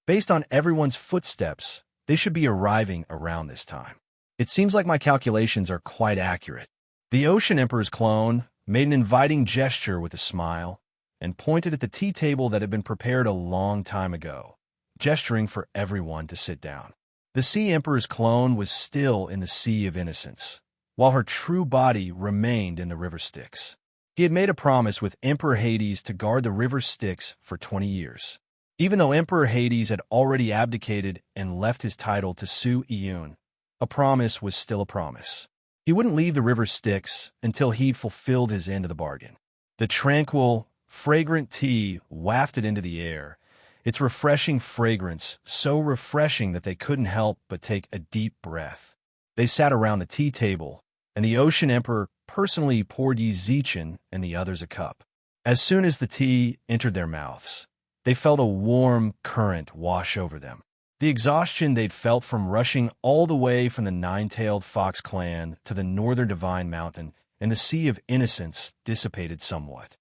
Based on everyone's footsteps, they should be arriving around this time. It seems like my calculations are quite accurate. The Ocean Emperor's clone made an inviting gesture with a smile and pointed at the tea table that had been prepared a long time ago, gesturing for everyone to sit down. The Sea Emperor's clone was still in the Sea of Innocence, while her true body remained in the River Styx. He had made a promise with Emperor Hades to guard the River Styx for 20 years. Even though Emperor Hades had already abdicated and left his title to Su Iyun, a promise was still a promise. He wouldn't leave the River Styx until he'd fulfilled his end of the bargain. The tranquil, fragrant tea wafted into the air, its refreshing fragrance so refreshing that they couldn't help but take a deep breath. They sat around the tea table, and the Ocean Emperor personally poured Yizichin and the others a cup. As soon as the tea entered their mouths, they felt a warm current wash over them. The exhaustion they'd felt from rushing all the way from the Nine-Tailed Fox clan to the northern Divine Mountain and the Sea of Innocence dissipated somewhat.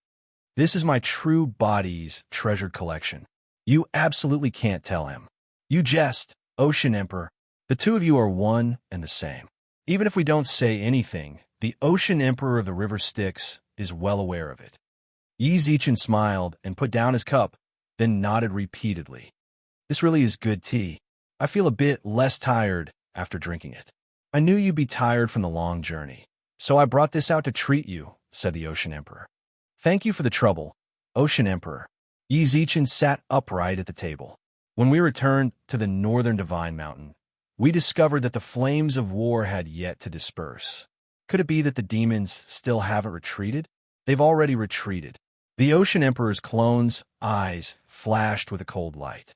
This is my true body's treasured collection. You absolutely can't tell him. You jest, Ocean Emperor. The two of you are one and the same. Even if we don't say anything, the Ocean Emperor of the River Styx is well aware of it. Yizichin smiled and put down his cup, then nodded repeatedly. This really is good tea. I feel a bit less tired after drinking it. I knew you'd be tired from the long journey, so I brought this out to treat you, said the Ocean Emperor. Thank you for the trouble, Ocean Emperor. Yizichin sat upright at the table. When we returned to the northern Divine Mountain, we discovered that the flames of war had yet to disperse. Could it be that the demons still haven't retreated? They've already retreated. The Ocean Emperor's clone's eyes flashed with a cold light.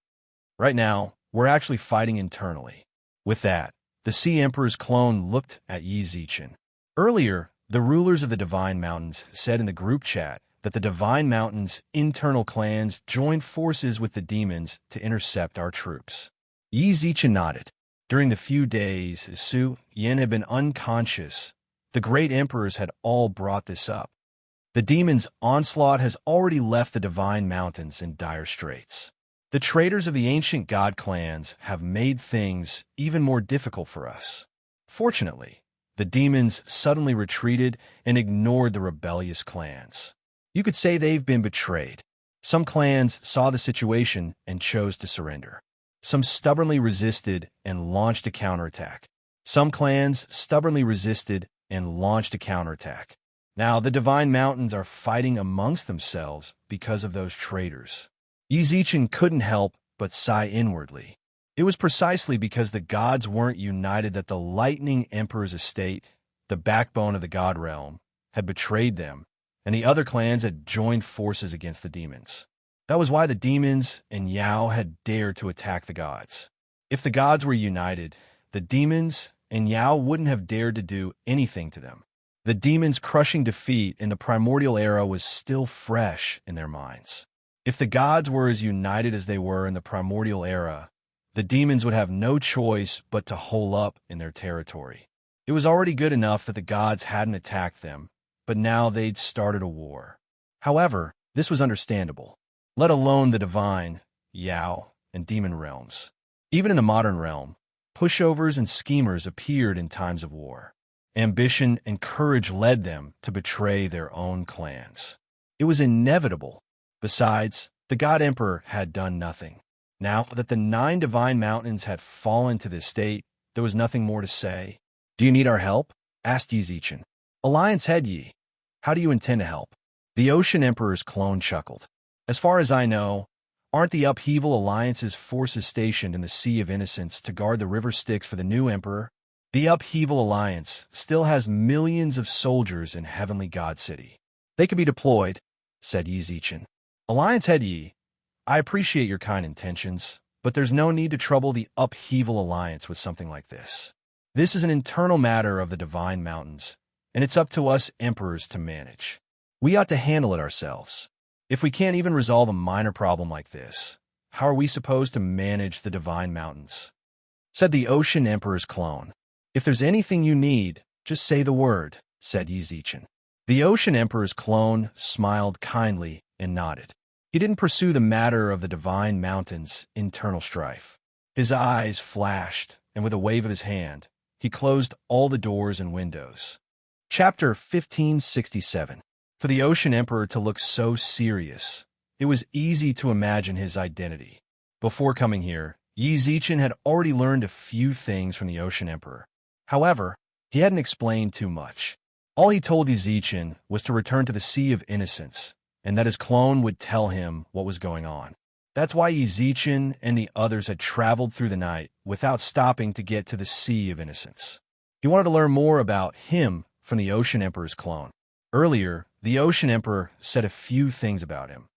Right now, we're actually fighting internally. With that, the Sea Emperor's clone looked at Yizichin. Earlier, the rulers of the Divine Mountains said in the group chat that the Divine Mountains' internal clans joined forces with the demons to intercept our troops. Yizichin nodded. During the few days Su Yin had been unconscious, the great emperors had all brought this up. The demons' onslaught has already left the Divine Mountains in dire straits. The traitors of the ancient god clans have made things even more difficult for us. Fortunately, the demons suddenly retreated and ignored the rebellious clans. You could say they've been betrayed. Some clans saw the situation and chose to surrender. Some stubbornly resisted and launched a counterattack. Some clans stubbornly resisted and launched a counterattack. Now the Divine Mountains are fighting amongst themselves because of those traitors. Yizichin couldn't help but sigh inwardly. It was precisely because the gods weren't united that the Lightning Emperor's estate, the backbone of the god realm, had betrayed them, and the other clans had joined forces against the demons. That was why the demons and Yao had dared to attack the gods. If the gods were united, the demons and Yao wouldn't have dared to do anything to them. The demons' crushing defeat in the primordial era was still fresh in their minds. If the gods were as united as they were in the primordial era, the demons would have no choice but to hole up in their territory. It was already good enough that the gods hadn't attacked them, but now they'd started a war. However, this was understandable, let alone the divine, Yao, and demon realms. Even in the modern realm, pushovers and schemers appeared in times of war. Ambition and courage led them to betray their own clans. It was inevitable. Besides, the God Emperor had done nothing. Now that the 9 divine mountains had fallen to this state, there was nothing more to say. "Do you need our help?" asked Yi Zichen. "Alliance head Yi. How do you intend to help?" The Ocean Emperor's clone chuckled. "As far as I know, aren't the Upheaval Alliance's forces stationed in the Sea of Innocence to guard the river Styx for the new emperor? The Upheaval Alliance still has millions of soldiers in Heavenly God City. They could be deployed," said Yi Zichen. "Alliance head Yi, I appreciate your kind intentions, but there's no need to trouble the Upheaval Alliance with something like this. This is an internal matter of the Divine Mountains, and it's up to us emperors to manage. We ought to handle it ourselves. If we can't even resolve a minor problem like this, how are we supposed to manage the Divine Mountains?" said the Ocean Emperor's clone. "If there's anything you need, just say the word," said Yi Zichen. The Ocean Emperor's clone smiled kindly and nodded. He didn't pursue the matter of the Divine Mountains' internal strife. His eyes flashed, and with a wave of his hand, he closed all the doors and windows. Chapter 1567. For the Ocean Emperor to look so serious, it was easy to imagine his identity. Before coming here, Yi Zichen had already learned a few things from the Ocean Emperor. However, he hadn't explained too much. All he told Yi Zichen was to return to the Sea of Innocence, and that his clone would tell him what was going on. That's why Yi Zichen and the others had traveled through the night without stopping to get to the Sea of Innocence. He wanted to learn more about him from the Ocean Emperor's clone. Earlier, the Ocean Emperor said a few things about him,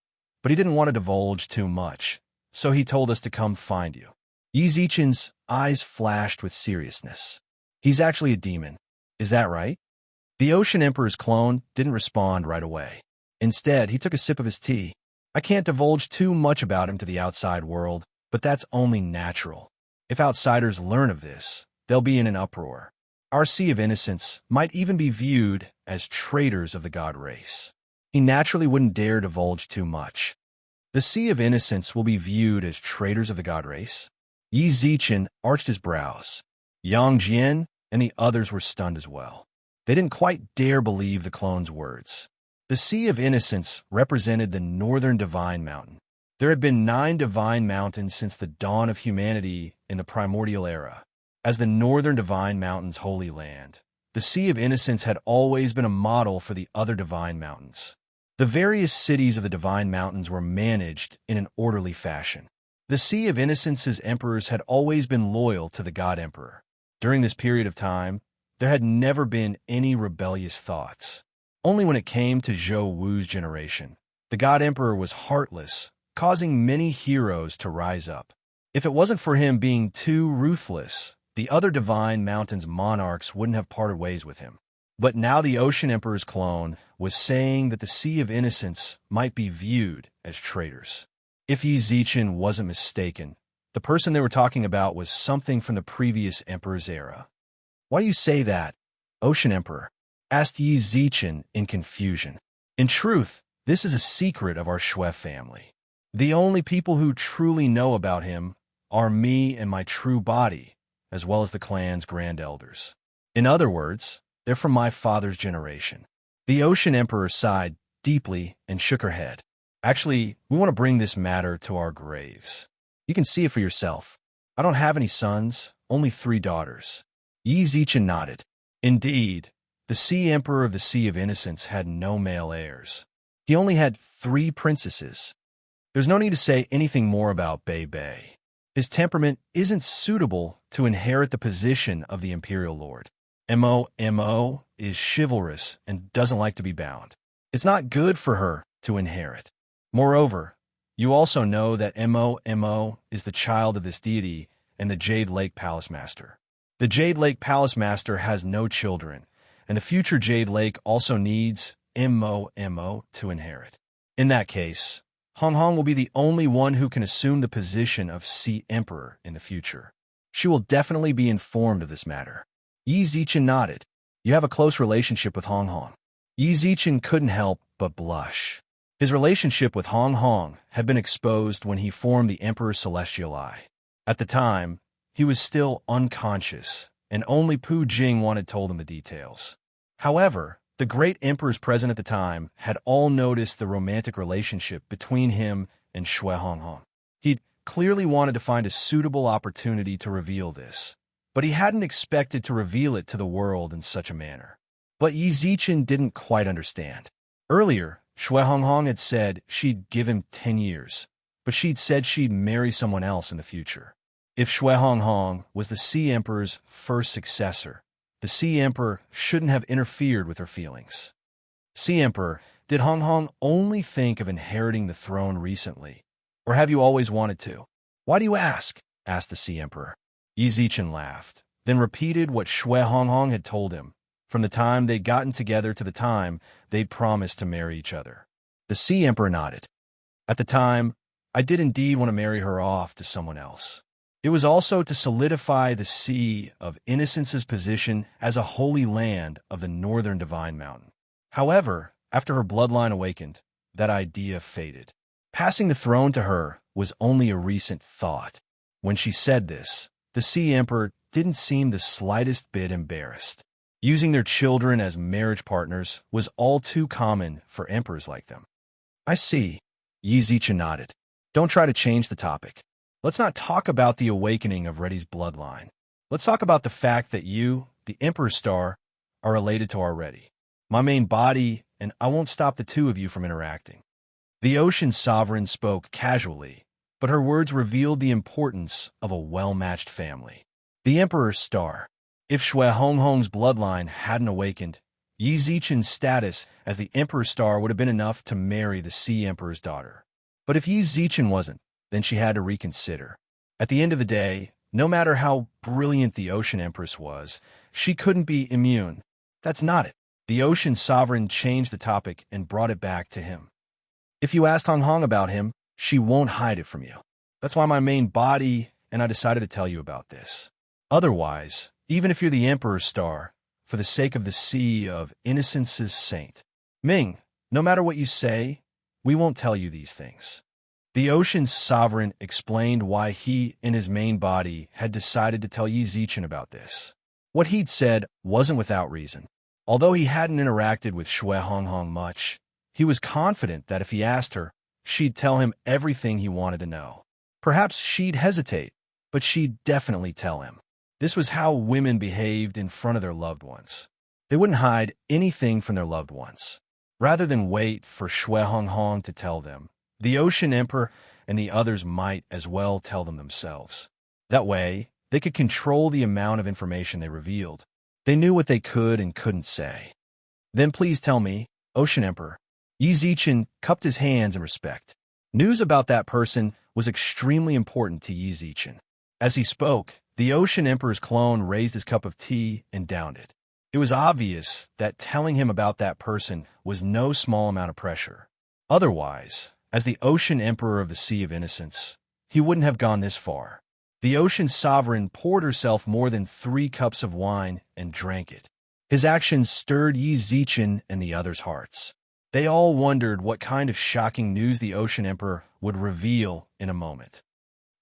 but he didn't want to divulge too much, so he told us to come find you. Yi Zichen's eyes flashed with seriousness. "He's actually a demon. Is that right?" The Ocean Emperor's clone didn't respond right away. Instead, he took a sip of his tea. "I can't divulge too much about him to the outside world, but that's only natural. If outsiders learn of this, they'll be in an uproar. Our Sea of Innocence might even be viewed as traitors of the god race. He naturally wouldn't dare divulge too much." "The Sea of Innocence will be viewed as traitors of the god race?" Yi Zichen arched his brows. Yang Jian and the others were stunned as well. They didn't quite dare believe the clone's words. The Sea of Innocence represented the northern Divine Mountain. There had been 9 Divine Mountains since the dawn of humanity in the primordial era. As the northern Divine Mountain's holy land, the Sea of Innocence had always been a model for the other Divine Mountains. The various cities of the Divine Mountains were managed in an orderly fashion. The Sea of Innocence's emperors had always been loyal to the God Emperor. During this period of time, there had never been any rebellious thoughts. Only when it came to Zhou Wu's generation, the God Emperor was heartless, causing many heroes to rise up. If it wasn't for him being too ruthless, the other Divine Mountains monarchs wouldn't have parted ways with him. But now the Ocean Emperor's clone was saying that the Sea of Innocence might be viewed as traitors. If Yi Zichen wasn't mistaken, the person they were talking about was something from the previous Emperor's era. "Why do you say that, Ocean Emperor?" asked Yi Zichen in confusion. "In truth, this is a secret of our Shui family. The only people who truly know about him are me and my true body, as well as the clan's grand elders. In other words, they're from my father's generation." The Ocean Emperor sighed deeply and shook her head. "Actually, we want to bring this matter to our graves. You can see it for yourself. I don't have any sons, only 3 daughters." Yi Zichen nodded. Indeed, the Sea Emperor of the Sea of Innocence had no male heirs. He only had 3 princesses. There's no need to say anything more about Bei Bei. His temperament isn't suitable to inherit the position of the Imperial Lord. Mo is chivalrous and doesn't like to be bound. It's not good for her to inherit. Moreover, you also know that Mo is the child of this deity and the Jade Lake Palace Master. The Jade Lake Palace Master has no children, and the future Jade Lake also needs Mo to inherit. In that case, Hong Hong will be the only one who can assume the position of Sea Emperor in the future. She will definitely be informed of this matter. Yi Zichen nodded. You have a close relationship with Hong Hong. Yi Zichen couldn't help but blush. His relationship with Hong Hong had been exposed when he formed the Emperor's Celestial Eye. At the time, he was still unconscious, and only Pu Jing wanted told him the details. However, the great emperors present at the time had all noticed the romantic relationship between him and Shui Hong Hong. He'd clearly wanted to find a suitable opportunity to reveal this, but he hadn't expected to reveal it to the world in such a manner. But Yi Zichen didn't quite understand. Earlier, Shui Honghong had said she'd give him 10 years, but she'd said she'd marry someone else in the future. If Shui Honghong was the Sea Emperor's first successor, the Sea Emperor shouldn't have interfered with her feelings. Sea Emperor, did Honghong only think of inheriting the throne recently, or have you always wanted to? Why do you ask? Asked the Sea Emperor. Yi Zichen laughed, then repeated what Shui Honghong had told him, from the time they'd gotten together to the time they'd promised to marry each other. The Sea Emperor nodded. At the time, I did indeed want to marry her off to someone else. It was also to solidify the Sea of Innocence's position as a holy land of the northern Divine Mountain. However, after her bloodline awakened, that idea faded. Passing the throne to her was only a recent thought. When she said this, the Sea Emperor didn't seem the slightest bit embarrassed. Using their children as marriage partners was all too common for emperors like them. I see. Yi Zichen nodded. Don't try to change the topic. Let's not talk about the awakening of Reddy's bloodline. Let's talk about the fact that you, the Emperor's star, are related to our Reddy. My main body, and I won't stop the two of you from interacting. The Ocean Sovereign spoke casually, but her words revealed the importance of a well-matched family. The Emperor's star. If Shui Honghong's bloodline hadn't awakened, Yi Zichen's status as the Emperor's star would have been enough to marry the Sea Emperor's daughter. But if Yi Zichen wasn't, then she had to reconsider. At the end of the day, no matter how brilliant the Ocean Empress was, she couldn't be immune. That's not it. The Ocean Sovereign changed the topic and brought it back to him. If you asked Honghong about him, she won't hide it from you. That's why my main body and I decided to tell you about this. Otherwise, even if you're the Emperor's star, for the sake of the Sea of Innocence's saint, Ming, no matter what you say, we won't tell you these things. The Ocean's Sovereign explained why he and his main body had decided to tell Yi Zichen about this. What he'd said wasn't without reason. Although he hadn't interacted with Shui Honghong much, he was confident that if he asked her, she'd tell him everything he wanted to know. Perhaps she'd hesitate, but she'd definitely tell him. This was how women behaved in front of their loved ones. They wouldn't hide anything from their loved ones. Rather than wait for Shui Honghong to tell them, the Ocean Emperor and the others might as well tell them themselves. That way, they could control the amount of information they revealed. They knew what they could and couldn't say. Then please tell me, Ocean Emperor. Yi Zichen cupped his hands in respect. News about that person was extremely important to Yi Zichen. As he spoke, the Ocean Emperor's clone raised his cup of tea and downed it. It was obvious that telling him about that person was no small amount of pressure. Otherwise, as the Ocean Emperor of the Sea of Innocence, he wouldn't have gone this far. The Ocean Sovereign poured herself more than 3 cups of wine and drank it. His actions stirred Yi Zichen and the others' hearts. They all wondered what kind of shocking news the Ocean Emperor would reveal in a moment.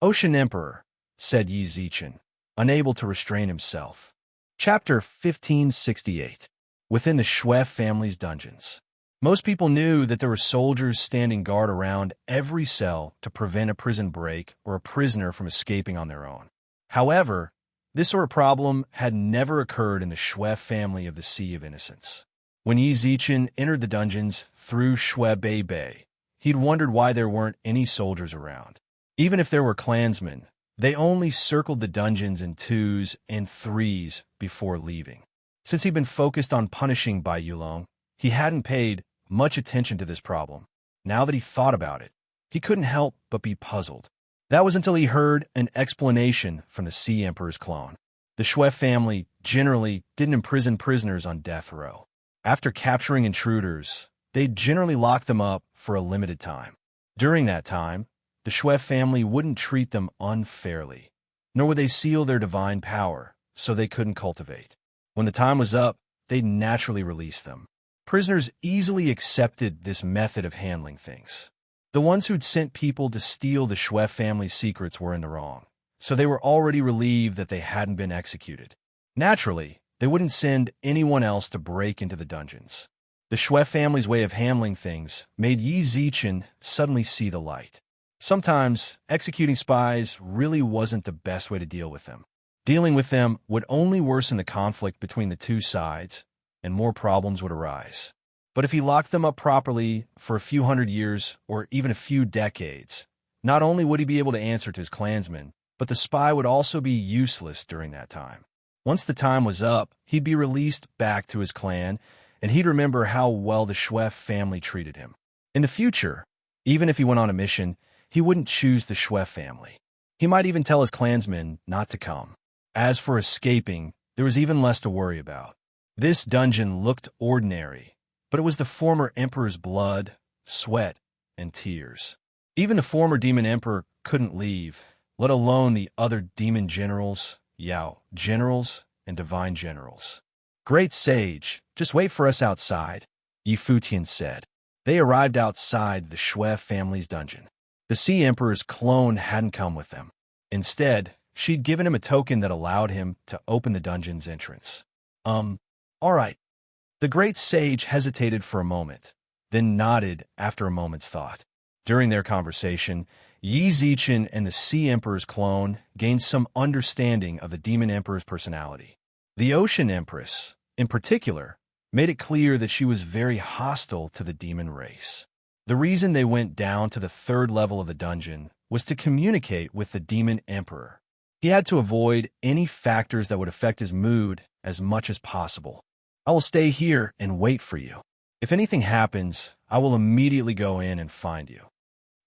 Ocean Emperor, said Yi Zichen, unable to restrain himself. Chapter 1568. Within the Shui family's dungeons. Most people knew that there were soldiers standing guard around every cell to prevent a prison break or a prisoner from escaping on their own. However, this sort of problem had never occurred in the Shui family of the Sea of Innocence. When Yi Zichen entered the dungeons through Shui Bei, he'd wondered why there weren't any soldiers around. Even if there were clansmen, they only circled the dungeons in 2s and 3s before leaving. Since he'd been focused on punishing Bai Yulong, he hadn't paid much attention to this problem. Now that he thought about it, he couldn't help but be puzzled. That was until he heard an explanation from the Sea Emperor's clone. The Shui family generally didn't imprison prisoners on death row. After capturing intruders, they'd generally lock them up for a limited time. During that time, the Shui family wouldn't treat them unfairly, nor would they seal their divine power so they couldn't cultivate. When the time was up, they'd naturally release them. Prisoners easily accepted this method of handling things. The ones who'd sent people to steal the Shui family's secrets were in the wrong, so they were already relieved that they hadn't been executed. Naturally, they wouldn't send anyone else to break into the dungeons. The Shui family's way of handling things made Yi Zichen suddenly see the light. Sometimes, executing spies really wasn't the best way to deal with them. Dealing with them would only worsen the conflict between the two sides, and more problems would arise. But if he locked them up properly for a few hundred years or even a few decades, not only would he be able to answer to his clansmen, but the spy would also be useless during that time. Once the time was up, he'd be released back to his clan, and he'd remember how well the Schweff family treated him. In the future, even if he went on a mission, he wouldn't choose the Schweff family. He might even tell his clansmen not to come. As for escaping, there was even less to worry about. This dungeon looked ordinary, but it was the former emperor's blood, sweat, and tears. Even the former demon emperor couldn't leave, let alone the other demon generals, generals, and divine generals. "Great sage, just wait for us outside," Yifutian said. They arrived outside the Schweff family's dungeon. The Sea Emperor's clone hadn't come with them. Instead, she'd given him a token that allowed him to open the dungeon's entrance. All right. The great sage hesitated for a moment, then nodded after a moment's thought. During their conversation, Yi Zichen and the Sea Emperor's clone gained some understanding of the Demon Emperor's personality. The Ocean Empress, in particular, made it clear that she was very hostile to the demon race. The reason they went down to the third level of the dungeon was to communicate with the Demon Emperor. He had to avoid any factors that would affect his mood as much as possible. "I will stay here and wait for you. If anything happens, I will immediately go in and find you."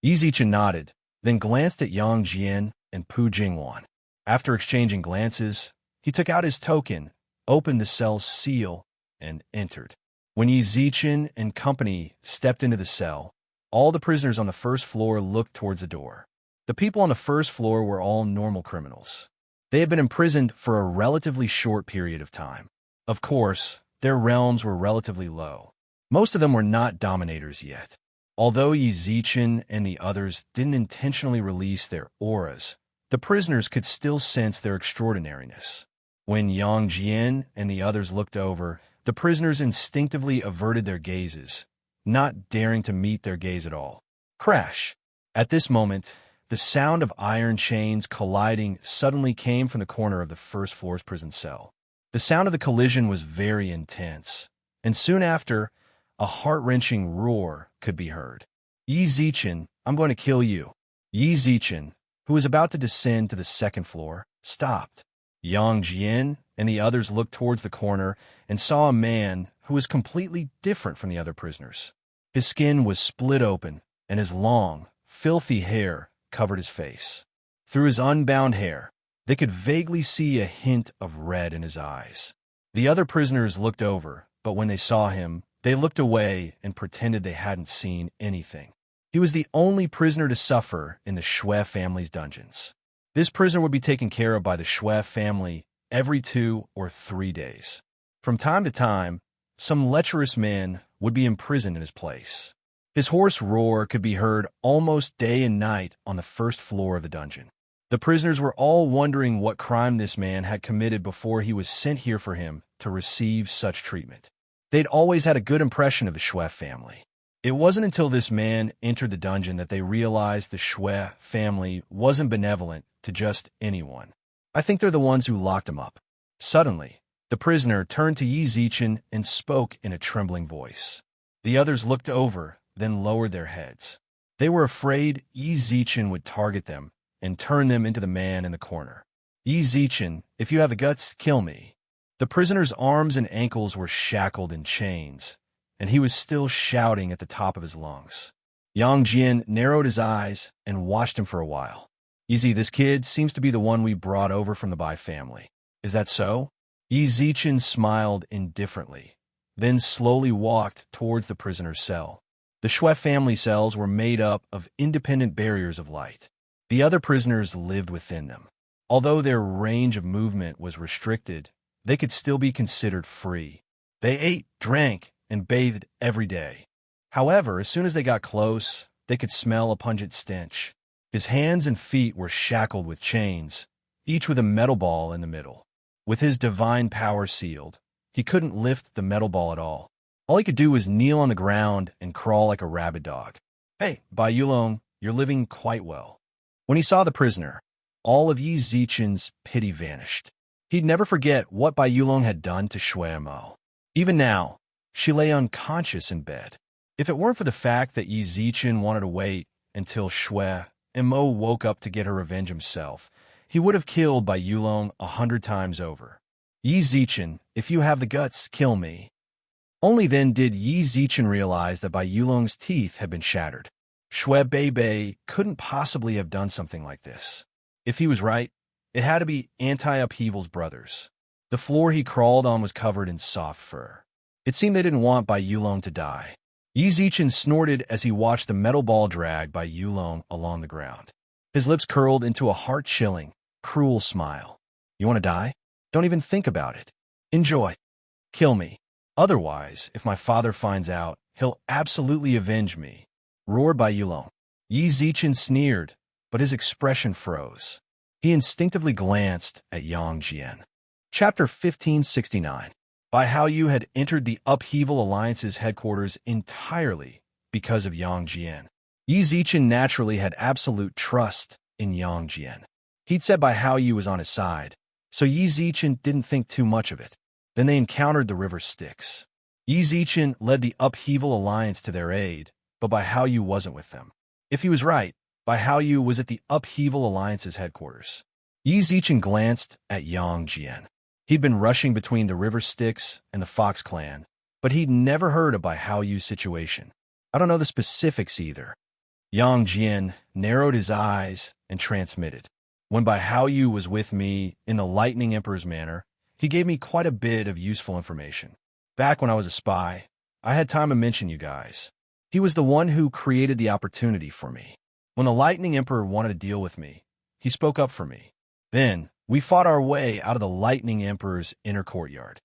Yi Zichen nodded, then glanced at Yang Jian and Pu Jingwan. After exchanging glances, he took out his token, opened the cell's seal, and entered. When Yi Zichen and company stepped into the cell, all the prisoners on the first floor looked towards the door. The people on the first floor were all normal criminals. They had been imprisoned for a relatively short period of time. Of course, their realms were relatively low. Most of them were not dominators yet. Although Yi Zichen and the others didn't intentionally release their auras, the prisoners could still sense their extraordinariness. When Yang Jian and the others looked over, the prisoners instinctively averted their gazes, not daring to meet their gaze at all. Crash! At this moment, the sound of iron chains colliding suddenly came from the corner of the first floor's prison cell. The sound of the collision was very intense, and soon after, a heart-wrenching roar could be heard. "Yi Zichen, I'm going to kill you." Yi Zichen, who was about to descend to the second floor, stopped. Yang Jian and the others looked towards the corner and saw a man who was completely different from the other prisoners. His skin was split open, and his long, filthy hair covered his face. Through his unbound hair, they could vaguely see a hint of red in his eyes. The other prisoners looked over, but when they saw him, they looked away and pretended they hadn't seen anything. He was the only prisoner to suffer in the Schweff family's dungeons. This prisoner would be taken care of by the Schweff family every 2 or 3 days. From time to time, some lecherous men would be imprisoned in his place. His hoarse roar could be heard almost day and night on the first floor of the dungeon. The prisoners were all wondering what crime this man had committed before he was sent here for him to receive such treatment. They'd always had a good impression of the Schweff family. It wasn't until this man entered the dungeon that they realized the Schweff family wasn't benevolent to just anyone. "I think they're the ones who locked him up." Suddenly, the prisoner turned to Yi Zichen and spoke in a trembling voice. The others looked over, then lowered their heads. They were afraid Yi Zichen would target them and turn them into the man in the corner. "Yi Zichen, if you have the guts, kill me." The prisoner's arms and ankles were shackled in chains, and he was still shouting at the top of his lungs. Yang Jian narrowed his eyes and watched him for a while. "Easy, this kid seems to be the one we brought over from the Bai family. Is that so?" Yi Zichen smiled indifferently, then slowly walked towards the prisoner's cell. The Schweff family cells were made up of independent barriers of light. The other prisoners lived within them. Although their range of movement was restricted, they could still be considered free. They ate, drank, and bathed every day. However, as soon as they got close, they could smell a pungent stench. His hands and feet were shackled with chains, each with a metal ball in the middle. With his divine power sealed, he couldn't lift the metal ball at all. All he could do was kneel on the ground and crawl like a rabid dog. "Hey, Bai Yulong, you're living quite well." When he saw the prisoner, all of Yi Zichen's pity vanished. He'd never forget what Bai Yulong had done to Shui Mo. Even now, she lay unconscious in bed. If it weren't for the fact that Yi Zichen wanted to wait until Shui Mo woke up to get her revenge himself, he would have killed Bai Yulong 100 times over. Yi Zichen, if you have the guts, kill me. Only then did Yi Zichen realize that Bai Yulong's teeth had been shattered. Shui Bei couldn't possibly have done something like this. If he was right, it had to be Anti-Upheaval's brothers. The floor he crawled on was covered in soft fur. It seemed they didn't want Bai Yulong to die. Yi Zichen snorted as he watched the metal ball drag Bai Yulong along the ground. His lips curled into a heart-chilling, cruel smile. You want to die? Don't even think about it. Enjoy. Kill me. Otherwise, if my father finds out, he'll absolutely avenge me, roared Bai Yulong. Yi Zichen sneered, but his expression froze. He instinctively glanced at Yang Jian. Chapter 1569. Bai Haoyu had entered the Upheaval Alliance's headquarters entirely because of Yang Jian. Yi Zichen naturally had absolute trust in Yang Jian. He'd said Bai Haoyu was on his side, so Yi Zichen didn't think too much of it. Then they encountered the river Styx. Yi Zichen led the Upheaval Alliance to their aid, but Bai Haoyu wasn't with them. If he was right, Bai Haoyu was at the Upheaval Alliance's headquarters. Yi Zichen glanced at Yang Jian. He'd been rushing between the river Styx and the Fox clan, but he'd never heard of Bai Haoyu's situation. I don't know the specifics either. Yang Jian narrowed his eyes and transmitted. When Bai Haoyu was with me in the Lightning Emperor's manor, he gave me quite a bit of useful information. Back when I was a spy, I had time to mention you guys. He was the one who created the opportunity for me. When the Lightning Emperor wanted to deal with me, he spoke up for me. Then, we fought our way out of the Lightning Emperor's inner courtyard.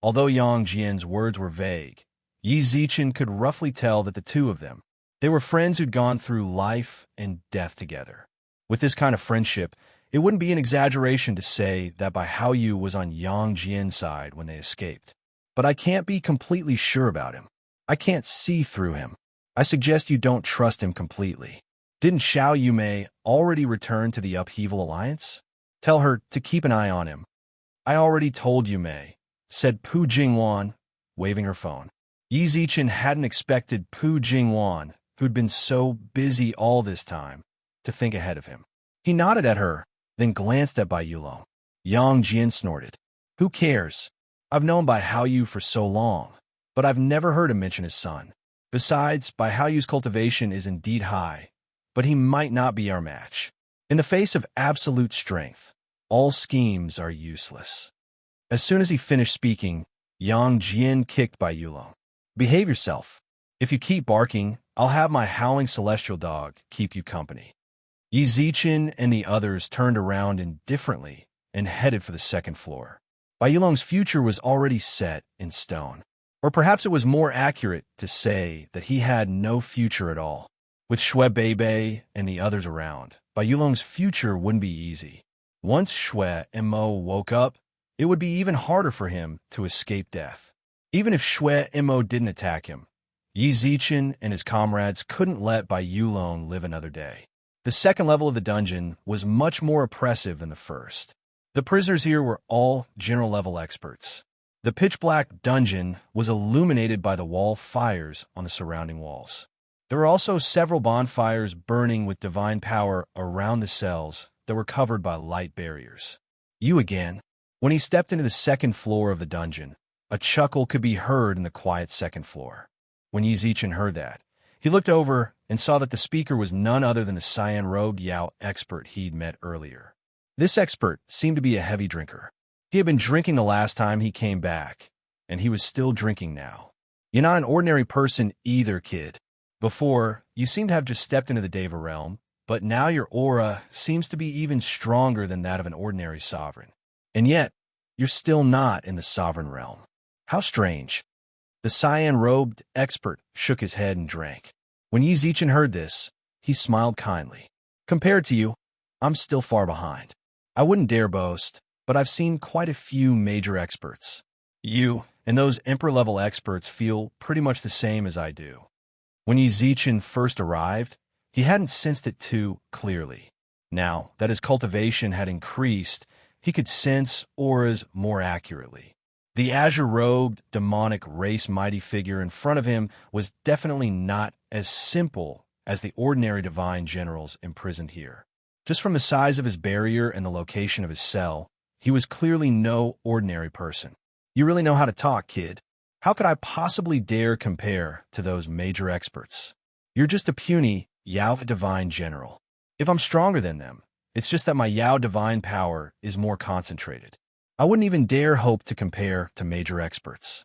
Although Yang Jian's words were vague, Yi Zichen could roughly tell that the two of them, they were friends who'd gone through life and death together. With this kind of friendship, it wouldn't be an exaggeration to say that Bai Haoyu was on Yang Jian's side when they escaped. But I can't be completely sure about him. I can't see through him. I suggest you don't trust him completely. Didn't Xiao Yumei already return to the Upheaval Alliance? Tell her to keep an eye on him. I already told Yumei, said Pu Jingwan, waving her phone. Yi Zichen hadn't expected Pu Jingwan, who'd been so busy all this time, to think ahead of him. He nodded at her, then glanced at Bai Yulong. Yang Jian snorted. Who cares? I've known Bai Haoyu for so long, but I've never heard him mention his son. Besides, Bai Haoyu's cultivation is indeed high, but he might not be our match. In the face of absolute strength, all schemes are useless. As soon as he finished speaking, Yang Jian kicked Bai Yulong. Behave yourself. If you keep barking, I'll have my howling celestial dog keep you company. Yi Zichen and the others turned around indifferently and headed for the second floor. Bai Yulong's future was already set in stone. Or perhaps it was more accurate to say that he had no future at all. With Shui Bei and the others around, Bai Yulong's future wouldn't be easy. Once Shui Mo woke up, it would be even harder for him to escape death. Even if Shui Mo didn't attack him, Yi Zichen and his comrades couldn't let Bai Yulong live another day. The second level of the dungeon was much more oppressive than the first. The prisoners here were all general-level experts. The pitch-black dungeon was illuminated by the wall fires on the surrounding walls. There were also several bonfires burning with divine power around the cells that were covered by light barriers. You again. When he stepped into the second floor of the dungeon, a chuckle could be heard in the quiet second floor. When Yi Zichen heard that, he looked over and saw that the speaker was none other than the cyan-robed Yao expert he'd met earlier. This expert seemed to be a heavy drinker. He had been drinking the last time he came back, and he was still drinking now. You're not an ordinary person either, kid. Before, you seemed to have just stepped into the Deva realm, but now your aura seems to be even stronger than that of an ordinary sovereign. And yet, you're still not in the sovereign realm. How strange. The cyan-robed expert shook his head and drank. When Yi Zichen heard this, he smiled kindly. Compared to you, I'm still far behind. I wouldn't dare boast, but I've seen quite a few major experts. You and those emperor-level experts feel pretty much the same as I do. When Yi Zichen first arrived, he hadn't sensed it too clearly. Now that his cultivation had increased, he could sense auras more accurately. The azure-robed, demonic race-mighty figure in front of him was definitely not as simple as the ordinary divine generals imprisoned here. Just from the size of his barrier and the location of his cell, he was clearly no ordinary person. You really know how to talk, kid. How could I possibly dare compare to those major experts? You're just a puny Yao divine general. If I'm stronger than them, it's just that my Yao divine power is more concentrated. I wouldn't even dare hope to compare to major experts.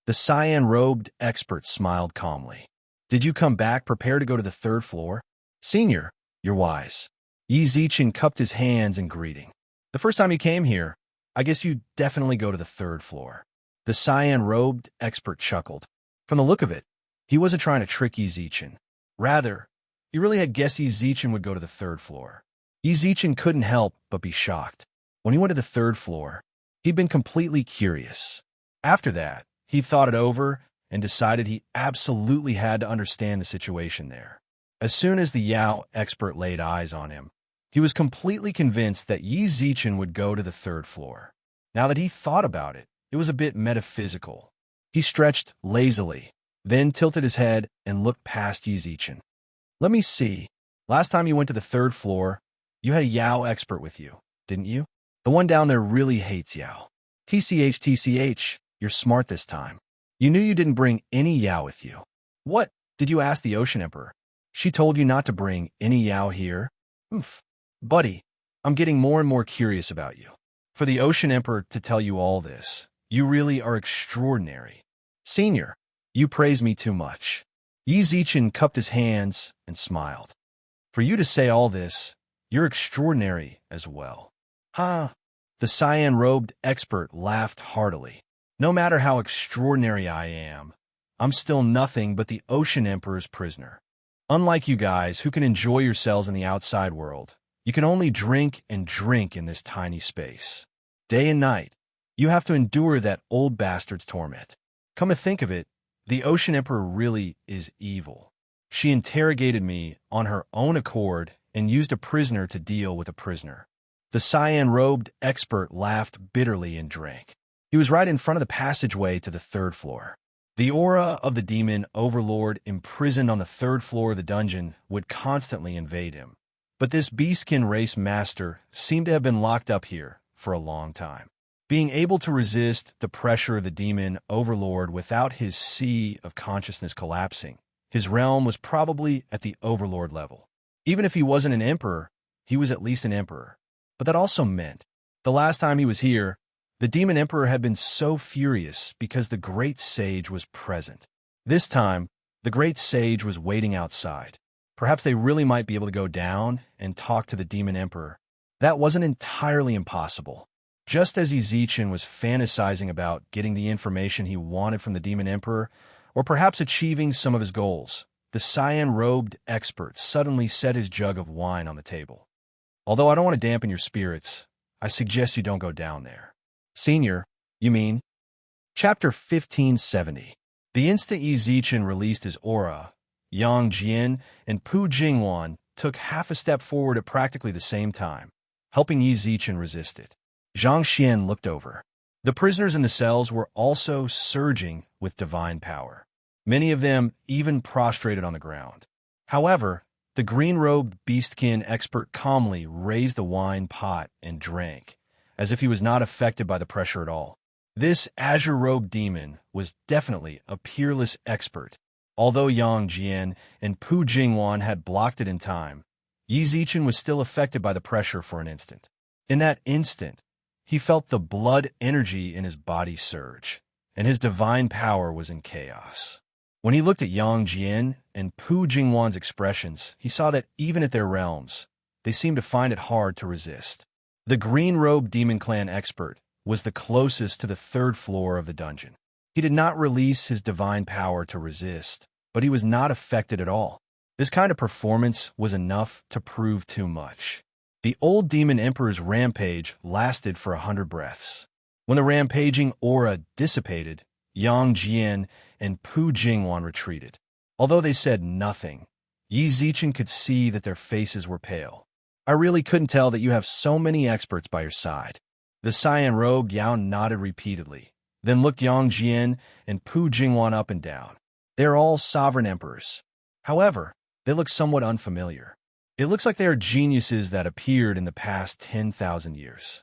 The cyan-robed expert smiled calmly. Did you come back prepared to go to the third floor? Senior, you're wise. Yi Zichen cupped his hands in greeting. The first time you came here, I guess you'd definitely go to the third floor. The cyan-robed expert chuckled. From the look of it, he wasn't trying to trick Yi Zichen. Rather, he really had guessed Yi Zichen would go to the third floor. Yi Zichen couldn't help but be shocked. When he went to the third floor, he'd been completely curious. After that, he thought it over and decided he absolutely had to understand the situation there. As soon as the Yao expert laid eyes on him, he was completely convinced that Yi Zichen would go to the third floor. Now that he thought about it, it was a bit metaphysical. He stretched lazily, then tilted his head and looked past Yi Zichen. Let me see. Last time you went to the third floor, you had a Yao expert with you, didn't you? The one down there really hates Yao. TCH, you're smart this time. You knew you didn't bring any Yao with you. What? Did you ask the Ocean Emperor? She told you not to bring any Yao here? Oof. Buddy, I'm getting more and more curious about you. For the Ocean Emperor to tell you all this, you really are extraordinary. Senior, you praise me too much. Yi Zichen cupped his hands and smiled. For you to say all this, you're extraordinary as well. Huh? The cyan-robed expert laughed heartily. No matter how extraordinary I am, I'm still nothing but the Ocean Emperor's prisoner. Unlike you guys who can enjoy yourselves in the outside world, you can only drink and drink in this tiny space. Day and night, you have to endure that old bastard's torment. Come to think of it, the Ocean Emperor really is evil. She interrogated me on her own accord and used a prisoner to deal with a prisoner. The cyan-robed expert laughed bitterly and drank. He was right in front of the passageway to the third floor. The aura of the demon overlord imprisoned on the third floor of the dungeon would constantly invade him. But this beastkin race master seemed to have been locked up here for a long time. Being able to resist the pressure of the demon overlord without his sea of consciousness collapsing, his realm was probably at the overlord level. Even if he wasn't an emperor, he was at least an emperor. But that also meant, the last time he was here, the demon emperor had been so furious because the great sage was present. This time, the great sage was waiting outside. Perhaps they really might be able to go down and talk to the demon emperor. That wasn't entirely impossible. Just as Yi Zichen was fantasizing about getting the information he wanted from the demon emperor, or perhaps achieving some of his goals, the cyan-robed expert suddenly set his jug of wine on the table. Although I don't want to dampen your spirits, I suggest you don't go down there. Senior, you mean? Chapter 1570. The instant Yi Zichen released his aura, Yang Jian and Pu Jingwan took half a step forward at practically the same time, helping Yi Zichen resist it. Zhang Xian looked over. The prisoners in the cells were also surging with divine power. Many of them even prostrated on the ground. However, the green-robed beastkin expert calmly raised the wine pot and drank, as if he was not affected by the pressure at all. This azure-robed demon was definitely a peerless expert. Although Yang Jian and Pu Jingwan had blocked it in time, Yi Zichen was still affected by the pressure for an instant. In that instant, he felt the blood energy in his body surge, and his divine power was in chaos. When he looked at Yang Jian and Pu Jingwan's expressions, he saw that even at their realms, they seemed to find it hard to resist. The green-robed demon clan expert was the closest to the third floor of the dungeon. He did not release his divine power to resist, but he was not affected at all. This kind of performance was enough to prove too much. The old demon emperor's rampage lasted for 100 breaths. When the rampaging aura dissipated, Yang Jian and Pu Jingwan retreated. Although they said nothing, Yi Zichen could see that their faces were pale. I really couldn't tell that you have so many experts by your side. The cyan-robed Yao nodded repeatedly, then looked Yang Jian and Pu Jingwan up and down. They are all sovereign emperors. However, they look somewhat unfamiliar. It looks like they are geniuses that appeared in the past 10,000 years.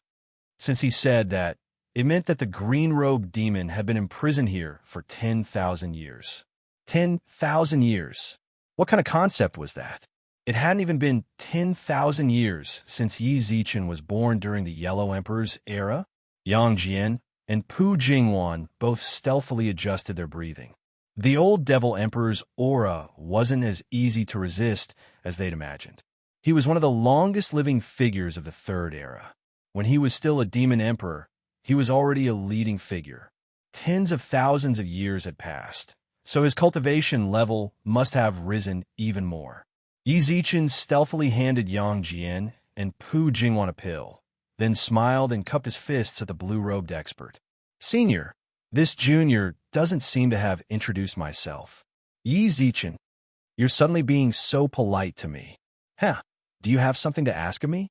Since he said that, it meant that the green-robed demon had been imprisoned here for 10,000 years. 10,000 years. What kind of concept was that? It hadn't even been 10,000 years since Yi Zichen was born during the Yellow Emperor's era. Yang Jian and Pu Jingwan both stealthily adjusted their breathing. The old Devil Emperor's aura wasn't as easy to resist as they'd imagined. He was one of the longest-living figures of the Third Era. When he was still a demon emperor, he was already a leading figure. Tens of thousands of years had passed, so his cultivation level must have risen even more. Yi Zichen stealthily handed Yang Jian and Pu Jingwan a pill, then smiled and cupped his fists at the blue-robed expert. "Senior, this junior doesn't seem to have introduced myself. Yi Zichen, you're suddenly being so polite to me. Huh, do you have something to ask of me?"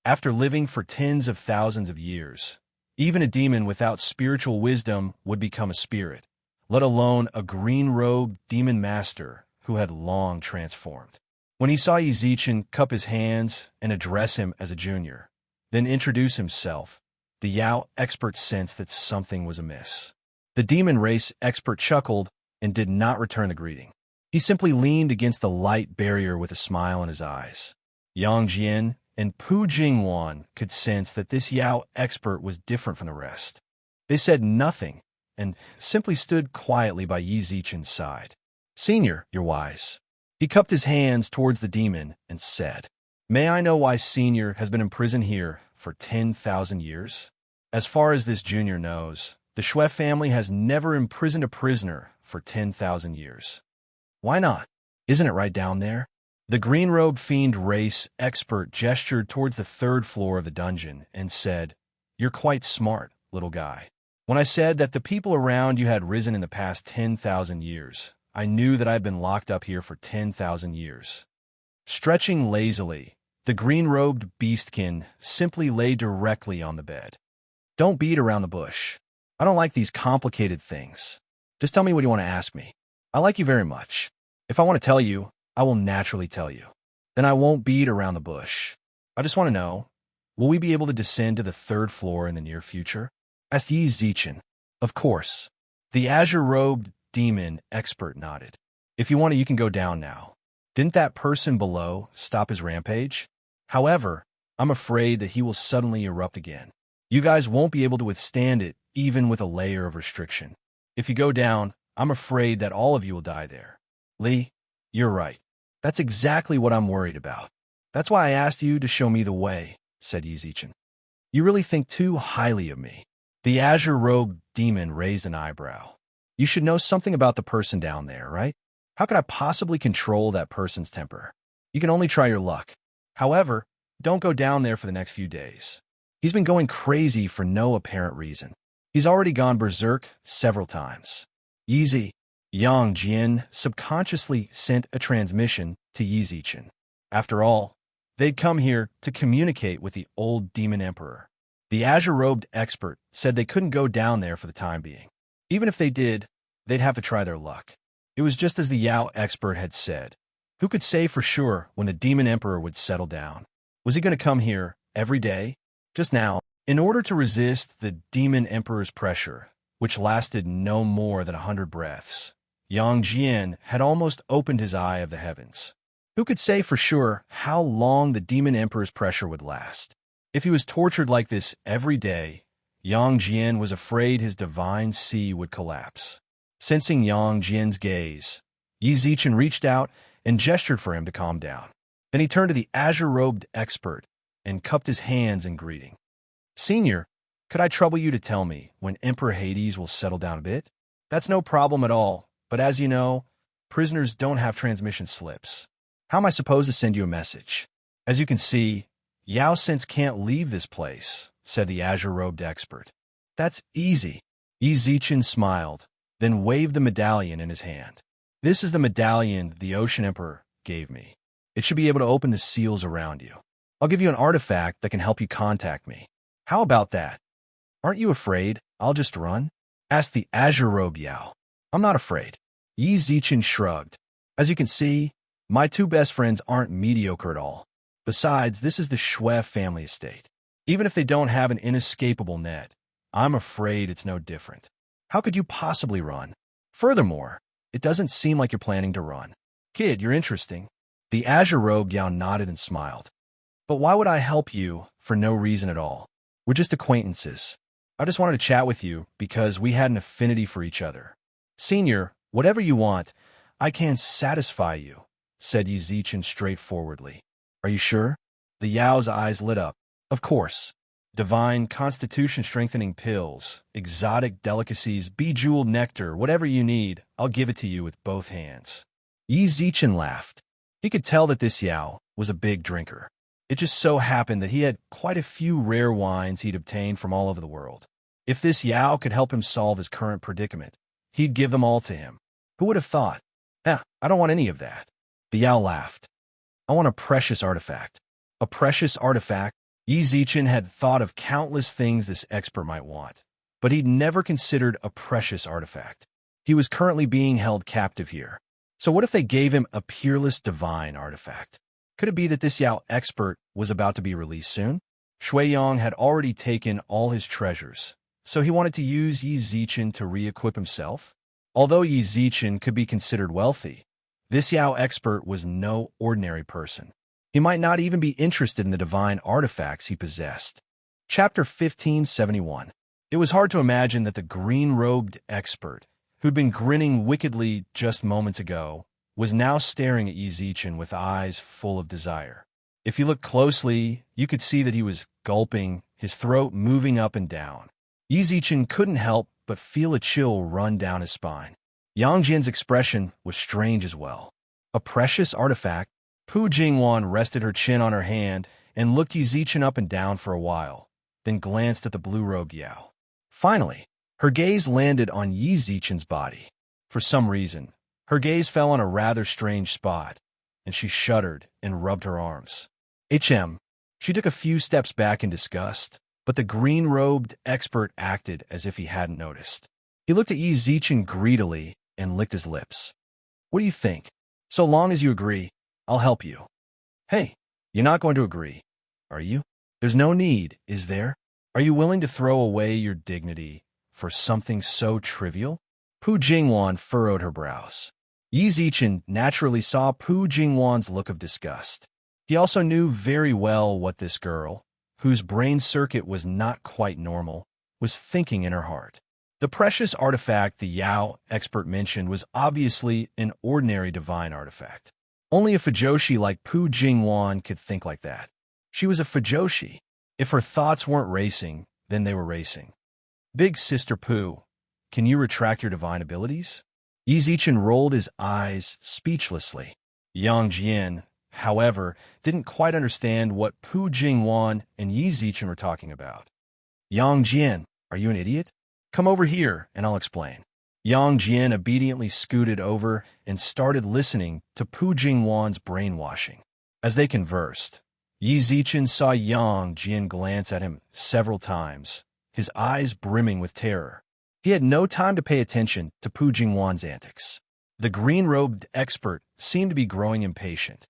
After living for tens of thousands of years, even a demon without spiritual wisdom would become a spirit, let alone a green-robed demon master who had long transformed. When he saw Yi Zichen cup his hands and address him as a junior, then introduce himself, the Yao expert sensed that something was amiss. The demon race expert chuckled and did not return the greeting. He simply leaned against the light barrier with a smile in his eyes. Yang Jian and Pu Jingwan could sense that this Yao expert was different from the rest. They said nothing and simply stood quietly by Yi Zichen's side. "Senior, you're wise." He cupped his hands towards the demon and said, "May I know why Senior has been imprisoned here for 10,000 years? As far as this junior knows, the Shui family has never imprisoned a prisoner for 10,000 years. Why not? Isn't it right down there?" The green-robed fiend race expert gestured towards the third floor of the dungeon and said, "You're quite smart, little guy. When I said that the people around you had risen in the past 10,000 years, I knew that I'd been locked up here for 10,000 years. Stretching lazily, the green-robed beastkin simply lay directly on the bed. "Don't beat around the bush. I don't like these complicated things. Just tell me what you want to ask me. I like you very much. If I want to tell you, I will naturally tell you. Then I won't beat around the bush. I just want to know, will we be able to descend to the third floor in the near future?" asked Yi Zichen. "Of course." The azure-robed demon expert nodded. "If you want to, you can go down now. Didn't that person below stop his rampage? However, I'm afraid that he will suddenly erupt again. You guys won't be able to withstand it, even with a layer of restriction. If you go down, I'm afraid that all of you will die there." "Li, you're right. That's exactly what I'm worried about. That's why I asked you to show me the way," said Yi Zichen. "You really think too highly of me." The azure-robed demon raised an eyebrow. "You should know something about the person down there, right? How could I possibly control that person's temper? You can only try your luck. However, don't go down there for the next few days. He's been going crazy for no apparent reason. He's already gone berserk several times." Yi Yang Jian subconsciously sent a transmission to Yi Zichen. After all, they'd come here to communicate with the old demon emperor. The azure-robed expert said they couldn't go down there for the time being. Even if they did, they'd have to try their luck. It was just as the Yao expert had said. Who could say for sure when the demon emperor would settle down? Was he going to come here every day? Just now, in order to resist the demon emperor's pressure, which lasted no more than 100 breaths, Yang Jian had almost opened his eye of the heavens. Who could say for sure how long the demon emperor's pressure would last? If he was tortured like this every day, Yang Jian was afraid his divine sea would collapse. Sensing Yang Jian's gaze, Yi Zichen reached out and gestured for him to calm down. Then he turned to the azure-robed expert and cupped his hands in greeting. "Senior, could I trouble you to tell me when Emperor Hades will settle down a bit?" "That's no problem at all, but as you know, prisoners don't have transmission slips. How am I supposed to send you a message? As you can see, Yao Sense can't leave this place," said the azure-robed expert. "That's easy." Yi Zichen smiled, then waved the medallion in his hand. "This is the medallion the Ocean Emperor gave me. It should be able to open the seals around you. I'll give you an artifact that can help you contact me. How about that? Aren't you afraid I'll just run? Asked the Azure Robe Yao. I'm not afraid. Yi Zichen shrugged. As you can see, my two best friends aren't mediocre at all. Besides, this is the Shui family estate. Even if they don't have an inescapable net, I'm afraid it's no different. How could you possibly run? Furthermore, it doesn't seem like you're planning to run. Kid, you're interesting. The Azure Rogue Yao nodded and smiled. But why would I help you for no reason at all? We're just acquaintances. I just wanted to chat with you because we had an affinity for each other. Senior, whatever you want, I can satisfy you, said Yi Zichen straightforwardly. Are you sure? The Yao's eyes lit up. Of course. Divine constitution-strengthening pills, exotic delicacies, bejeweled nectar, whatever you need, I'll give it to you with both hands. Yi Zichen laughed. He could tell that this Yao was a big drinker. It just so happened that he had quite a few rare wines he'd obtained from all over the world. If this Yao could help him solve his current predicament, he'd give them all to him. Who would have thought? I don't want any of that. The Yao laughed. I want a precious artifact. A precious artifact? Yi Zichen had thought of countless things this expert might want, but he'd never considered a precious artifact. He was currently being held captive here. So what if they gave him a peerless divine artifact? Could it be that this Yao expert was about to be released soon? Shui Yong had already taken all his treasures, so he wanted to use Yi Zichen to re-equip himself? Although Yi Zichen could be considered wealthy, this Yao expert was no ordinary person. He might not even be interested in the divine artifacts he possessed. Chapter 1571. It was hard to imagine that the green-robed expert, who'd been grinning wickedly just moments ago, was now staring at Yi Zichen with eyes full of desire. If you looked closely, you could see that he was gulping, his throat moving up and down. Yi Zichen couldn't help but feel a chill run down his spine. Yang Jian's expression was strange as well. A precious artifact? Pu Jingwan rested her chin on her hand and looked Yi Zichen up and down for a while, then glanced at the blue rogue Yao. Finally, her gaze landed on Yi Zichen's body. For some reason, her gaze fell on a rather strange spot, and she shuddered and rubbed her arms. She took a few steps back in disgust, but the green-robed expert acted as if he hadn't noticed. He looked at Yi Zichen greedily and licked his lips. What do you think? So long as you agree, I'll help you. Hey, you're not going to agree, are you? There's no need, is there? Are you willing to throw away your dignity for something so trivial? Pu Jingwan furrowed her brows. Yi Zichen naturally saw Pu Jingwan's look of disgust. He also knew very well what this girl, whose brain circuit was not quite normal, was thinking in her heart. The precious artifact the Yao expert mentioned was obviously an ordinary divine artifact. Only a Fujoshi like Pu Jingwan could think like that. She was a Fujoshi. If her thoughts weren't racing, then they were racing. Big Sister Pu, can you retract your divine abilities? Yi Zichen rolled his eyes speechlessly. Yang Jian, however, didn't quite understand what Pu Jingwan and Yi Zichen were talking about. Yang Jian, are you an idiot? Come over here and I'll explain. Yang Jian obediently scooted over and started listening to Pu Jingwan's brainwashing. As they conversed, Yi Zichen saw Yang Jian glance at him several times, his eyes brimming with terror. He had no time to pay attention to Pu Jingwan's antics. The green-robed expert seemed to be growing impatient.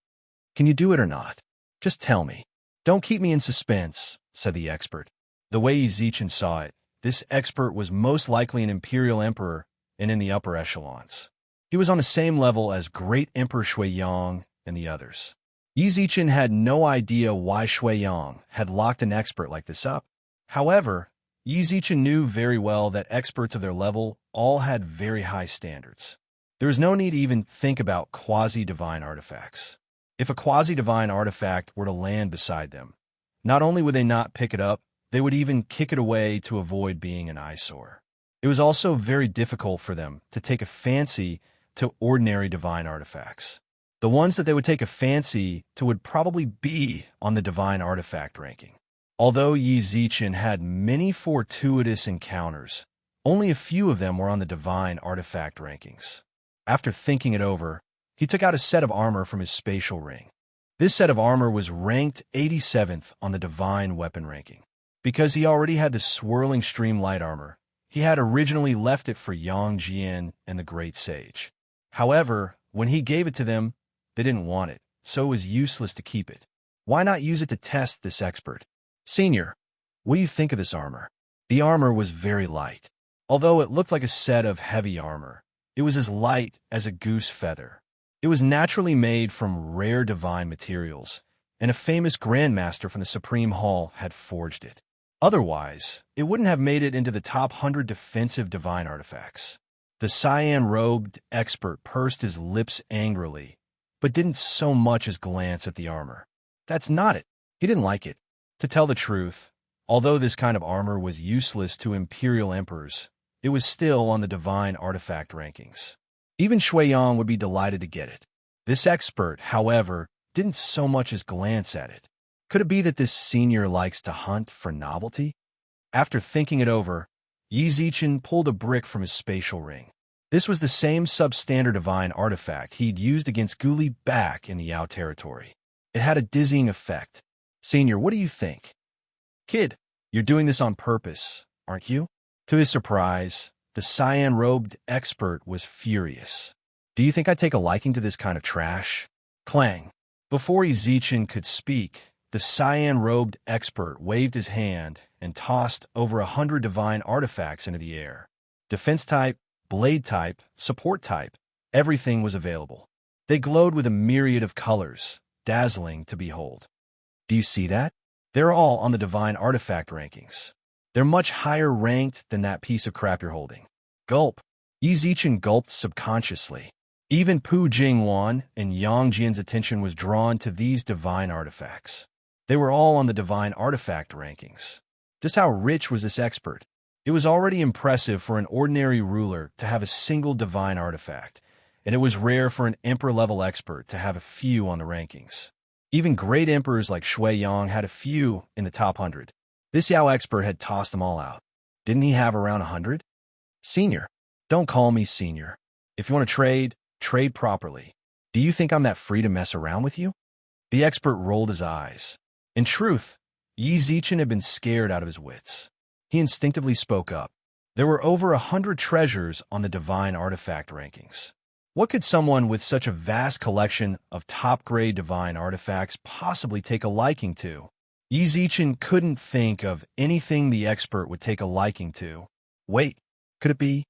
Can you do it or not? Just tell me. Don't keep me in suspense, said the expert. The way Yi Zichen saw it, this expert was most likely an imperial emperor and in the upper echelons. He was on the same level as Great Emperor Shui Yang and the others. Yi Zichen had no idea why Shui Yang had locked an expert like this up. However, Yi Zichen knew very well that experts of their level all had very high standards. There was no need to even think about quasi-divine artifacts. If a quasi-divine artifact were to land beside them, not only would they not pick it up, they would even kick it away to avoid being an eyesore. It was also very difficult for them to take a fancy to ordinary divine artifacts. The ones that they would take a fancy to would probably be on the divine artifact ranking. Although Yi Zichen had many fortuitous encounters, only a few of them were on the divine artifact rankings. After thinking it over, he took out a set of armor from his spatial ring. This set of armor was ranked 87th on the divine weapon ranking. Because he already had the swirling stream light armor, he had originally left it for Yang Jian and the Great Sage. However, when he gave it to them, they didn't want it, so it was useless to keep it. Why not use it to test this expert? Senior, what do you think of this armor? The armor was very light. Although it looked like a set of heavy armor, it was as light as a goose feather. It was naturally made from rare divine materials, and a famous grandmaster from the Supreme Hall had forged it. Otherwise, it wouldn't have made it into the top 100 defensive divine artifacts. The cyan-robed expert pursed his lips angrily, but didn't so much as glance at the armor. That's not it. He didn't like it. To tell the truth, although this kind of armor was useless to imperial emperors, it was still on the divine artifact rankings. Even Shuiyang would be delighted to get it. This expert, however, didn't so much as glance at it. Could it be that this senior likes to hunt for novelty? After thinking it over, Yi Zichen pulled a brick from his spatial ring. This was the same substandard divine artifact he'd used against Guli back in the Yao territory. It had a dizzying effect. Senior, what do you think? Kid, you're doing this on purpose, aren't you? To his surprise, the cyan-robed expert was furious. Do you think I take a liking to this kind of trash? Clang. Before Yi Zichen could speak, the cyan-robed expert waved his hand and tossed over 100 divine artifacts into the air. Defense type, blade type, support type, everything was available. They glowed with a myriad of colors, dazzling to behold. Do you see that? They're all on the divine artifact rankings. They're much higher ranked than that piece of crap you're holding. Gulp. Yi Zichen gulped subconsciously. Even Pu Jingwan and Yang Jian's attention was drawn to these divine artifacts. They were all on the divine artifact rankings. Just how rich was this expert? It was already impressive for an ordinary ruler to have a single divine artifact, and it was rare for an emperor-level expert to have a few on the rankings. Even great emperors like Shuiyang had a few in the top 100. This Yao expert had tossed them all out. Didn't he have around 100? Senior. Don't call me senior. If you want to trade, trade properly. Do you think I'm that free to mess around with you? The expert rolled his eyes. In truth, Yi Zichen had been scared out of his wits. He instinctively spoke up. There were over 100 treasures on the divine artifact rankings. What could someone with such a vast collection of top-grade divine artifacts possibly take a liking to? Yi Zichen couldn't think of anything the expert would take a liking to. Wait, could it be?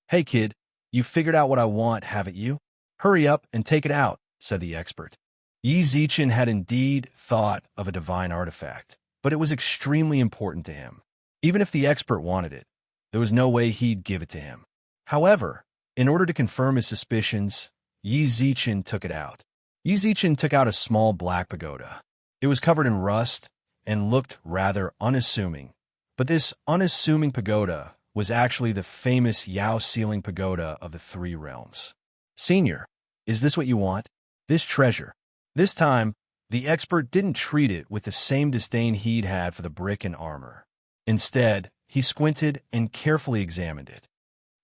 Hey kid, you figured out what I want, haven't you? Hurry up and take it out, said the expert. Yi Zichen had indeed thought of a divine artifact, but it was extremely important to him. Even if the expert wanted it, there was no way he'd give it to him. However, in order to confirm his suspicions, Yi Zichen took it out. Yi Zichen took out a small black pagoda. It was covered in rust and looked rather unassuming, but this unassuming pagoda was actually the famous Yao ceiling pagoda of the Three Realms. Senior, is this what you want? This treasure? This time, the expert didn't treat it with the same disdain he'd had for the brick and armor. Instead, he squinted and carefully examined it.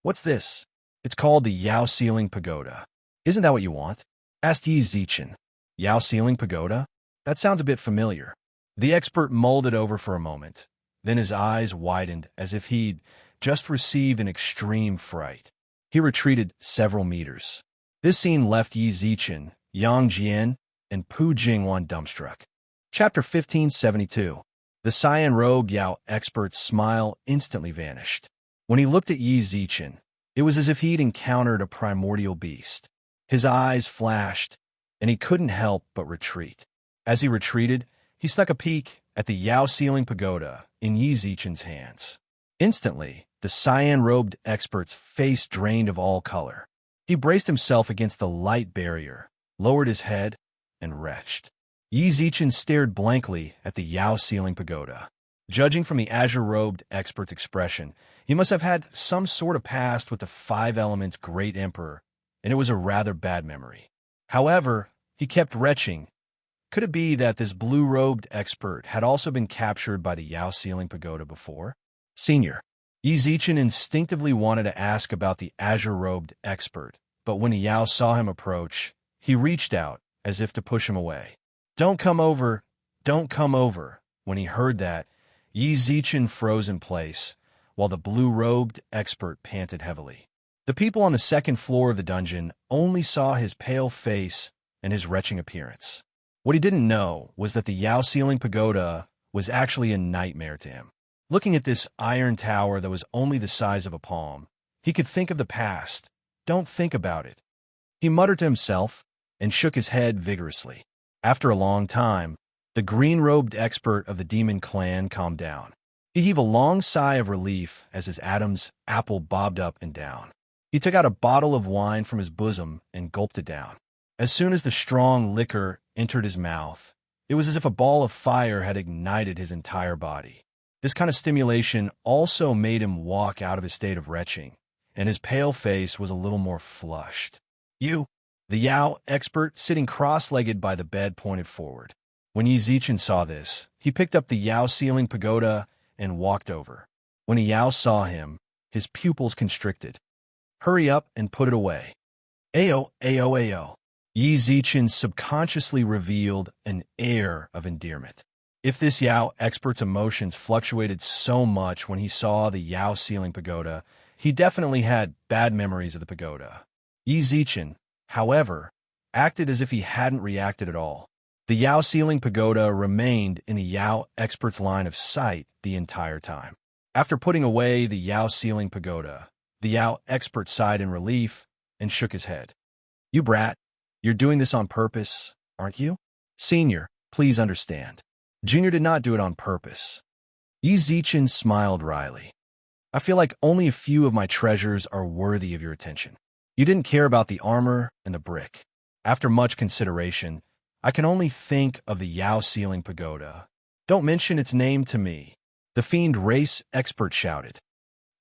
What's this? It's called the Yao ceiling pagoda. Isn't that what you want? Asked Yi Zichen. Yao ceiling pagoda? That sounds a bit familiar. The expert mulled it over for a moment. Then his eyes widened as if he'd just received an extreme fright. He retreated several meters. This scene left Yi Zichen, Yang Jian, and Pu Jingwan dumbstruck. Chapter 1572. The cyan-robed Yao expert's smile instantly vanished. When he looked at Yi Zichen, it was as if he'd encountered a primordial beast. His eyes flashed, and he couldn't help but retreat. As he retreated, he snuck a peek at the Yao ceiling pagoda in Yi Zichen's hands. Instantly, the cyan-robed expert's face drained of all color. He braced himself against the light barrier, lowered his head, and retched. Yi Zichen stared blankly at the Yao ceiling pagoda. Judging from the azure-robed expert's expression, he must have had some sort of past with the Five Elements' great emperor, and it was a rather bad memory. However, he kept retching. Could it be that this blue-robed expert had also been captured by the Yao ceiling pagoda before? Senior. Yi Zichen instinctively wanted to ask about the azure-robed expert, but when Yao saw him approach, he reached out as if to push him away. Don't come over, don't come over. When he heard that, Yi Zichen froze in place, while the blue-robed expert panted heavily. The people on the second floor of the dungeon only saw his pale face and his retching appearance. What he didn't know was that the Yao ceiling pagoda was actually a nightmare to him. Looking at this iron tower that was only the size of a palm, he could think of the past. Don't think about it. He muttered to himself and shook his head vigorously. After a long time, the green-robed expert of the demon clan calmed down. He heaved a long sigh of relief as his Adam's apple bobbed up and down. He took out a bottle of wine from his bosom and gulped it down. As soon as the strong liquor entered his mouth, it was as if a ball of fire had ignited his entire body. This kind of stimulation also made him walk out of his state of retching, and his pale face was a little more flushed. You, the Yao expert sitting cross-legged by the bed, pointed forward. When Yi Zichen saw this, he picked up the Yao ceiling pagoda and walked over. When Yao saw him, his pupils constricted. Hurry up and put it away. Ayo, ayo, ayo. Yi Zichen subconsciously revealed an air of endearment. If this Yao expert's emotions fluctuated so much when he saw the Yao ceiling pagoda, he definitely had bad memories of the pagoda. Yi Zichen, however, acted as if he hadn't reacted at all. The Yao ceiling pagoda remained in the Yao expert's line of sight the entire time. After putting away the Yao ceiling pagoda, the Yao expert sighed in relief and shook his head. You brat, you're doing this on purpose, aren't you? Senior, please understand. Junior did not do it on purpose. Yi Zichen smiled wryly. I feel like only a few of my treasures are worthy of your attention. You didn't care about the armor and the brick. After much consideration, I can only think of the Yao ceiling pagoda. Don't mention its name to me. The fiend race expert shouted.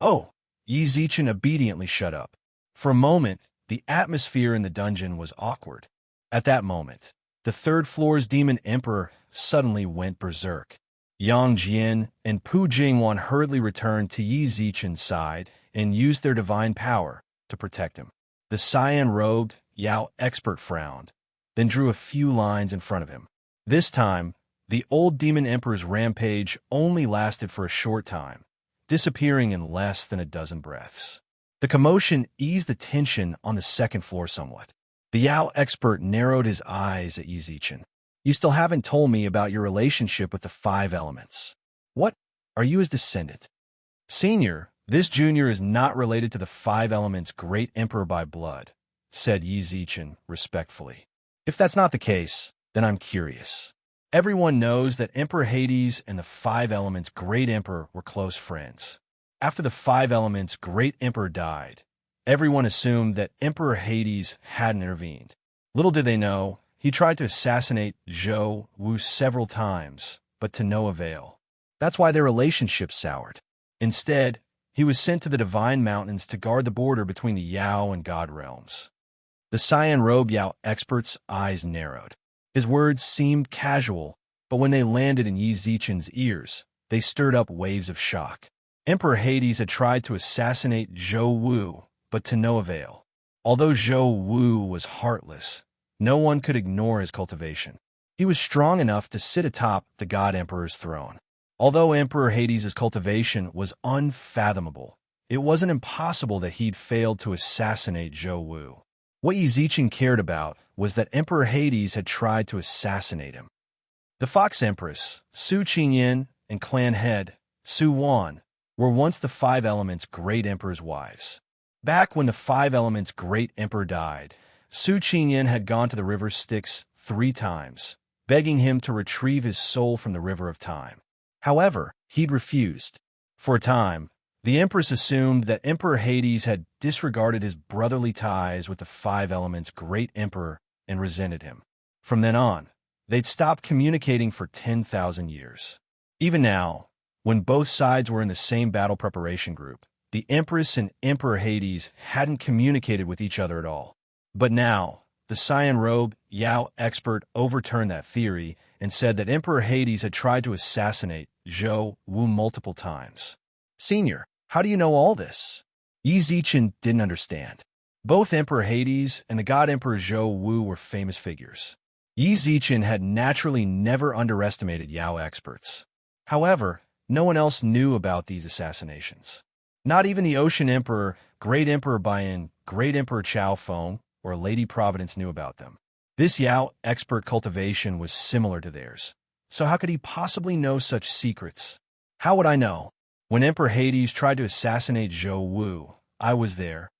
Oh, Yi Zichen obediently shut up. For a moment, the atmosphere in the dungeon was awkward. At that moment, the third floor's demon emperor suddenly went berserk. Yang Jian and Pu Jingwan hurriedly returned to Yi Zichen's side and used their divine power to protect him. The cyan-robed Yao expert frowned, then drew a few lines in front of him. This time, the old demon emperor's rampage only lasted for a short time, disappearing in less than a dozen breaths. The commotion eased the tension on the second floor somewhat. The Yao expert narrowed his eyes at Yi Zichen. You still haven't told me about your relationship with the five elements. What? Are you his descendant? Senior, this junior is not related to the five elements' great emperor by blood, said Yi Zichen respectfully. If that's not the case, then I'm curious. Everyone knows that Emperor Hades and the five elements' great emperor were close friends. After the five elements' great emperor died, everyone assumed that Emperor Hades hadn't intervened. Little did they know, he tried to assassinate Zhou Wu several times, but to no avail. That's why their relationship soured. Instead, he was sent to the Divine Mountains to guard the border between the Yao and God realms. The cyan-robed Yao expert's eyes narrowed. His words seemed casual, but when they landed in Yi Zichen's ears, they stirred up waves of shock. Emperor Hades had tried to assassinate Zhou Wu, but to no avail. Although Zhou Wu was heartless, no one could ignore his cultivation. He was strong enough to sit atop the God Emperor's throne. Although Emperor Hades' cultivation was unfathomable, it wasn't impossible that he'd failed to assassinate Zhou Wu. What Yi Zichen cared about was that Emperor Hades had tried to assassinate him. The Fox Empress, Su Qingyan, and clan head, Su Wan, were once the Five Elements' great emperor's wives. Back when the Five Elements' great emperor died, Su Qingyan had gone to the river Styx 3 times, begging him to retrieve his soul from the river of time. However, he'd refused. For a time, the Empress assumed that Emperor Hades had disregarded his brotherly ties with the Five Elements' great emperor and resented him. From then on, they'd stopped communicating for 10,000 years. Even now, when both sides were in the same battle preparation group, the Empress and Emperor Hades hadn't communicated with each other at all. But now, the cyan-robed Yao expert overturned that theory and said that Emperor Hades had tried to assassinate Zhou Wu multiple times. Senior, how do you know all this? Yi Zichen didn't understand. Both Emperor Hades and the God Emperor Zhou Wu were famous figures. Yi Zichen had naturally never underestimated Yao experts. However, no one else knew about these assassinations. Not even the Ocean Emperor, Great Emperor Bayan, Great Emperor Chao Feng, or Lady Providence knew about them. This Yao expert cultivation was similar to theirs. So how could he possibly know such secrets? How would I know? When Emperor Hades tried to assassinate Zhou Wu, I was there.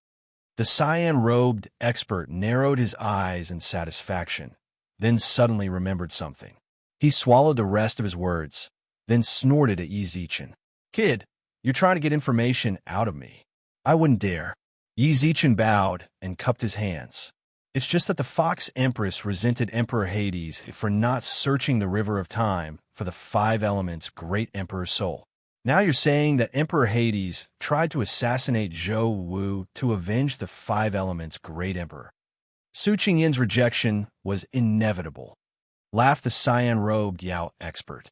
The cyan-robed expert narrowed his eyes in satisfaction, then suddenly remembered something. He swallowed the rest of his words, then snorted at Yi Zichen. "Kid, you're trying to get information out of me. I wouldn't dare." Yi Zichen bowed and cupped his hands. It's just that the Fox Empress resented Emperor Hades for not searching the River of Time for the 5 elements' Great Emperor's soul. Now you're saying that Emperor Hades tried to assassinate Zhou Wu to avenge the 5 elements' Great Emperor. Su Qingyin's rejection was inevitable, laughed the cyan-robed Yao expert.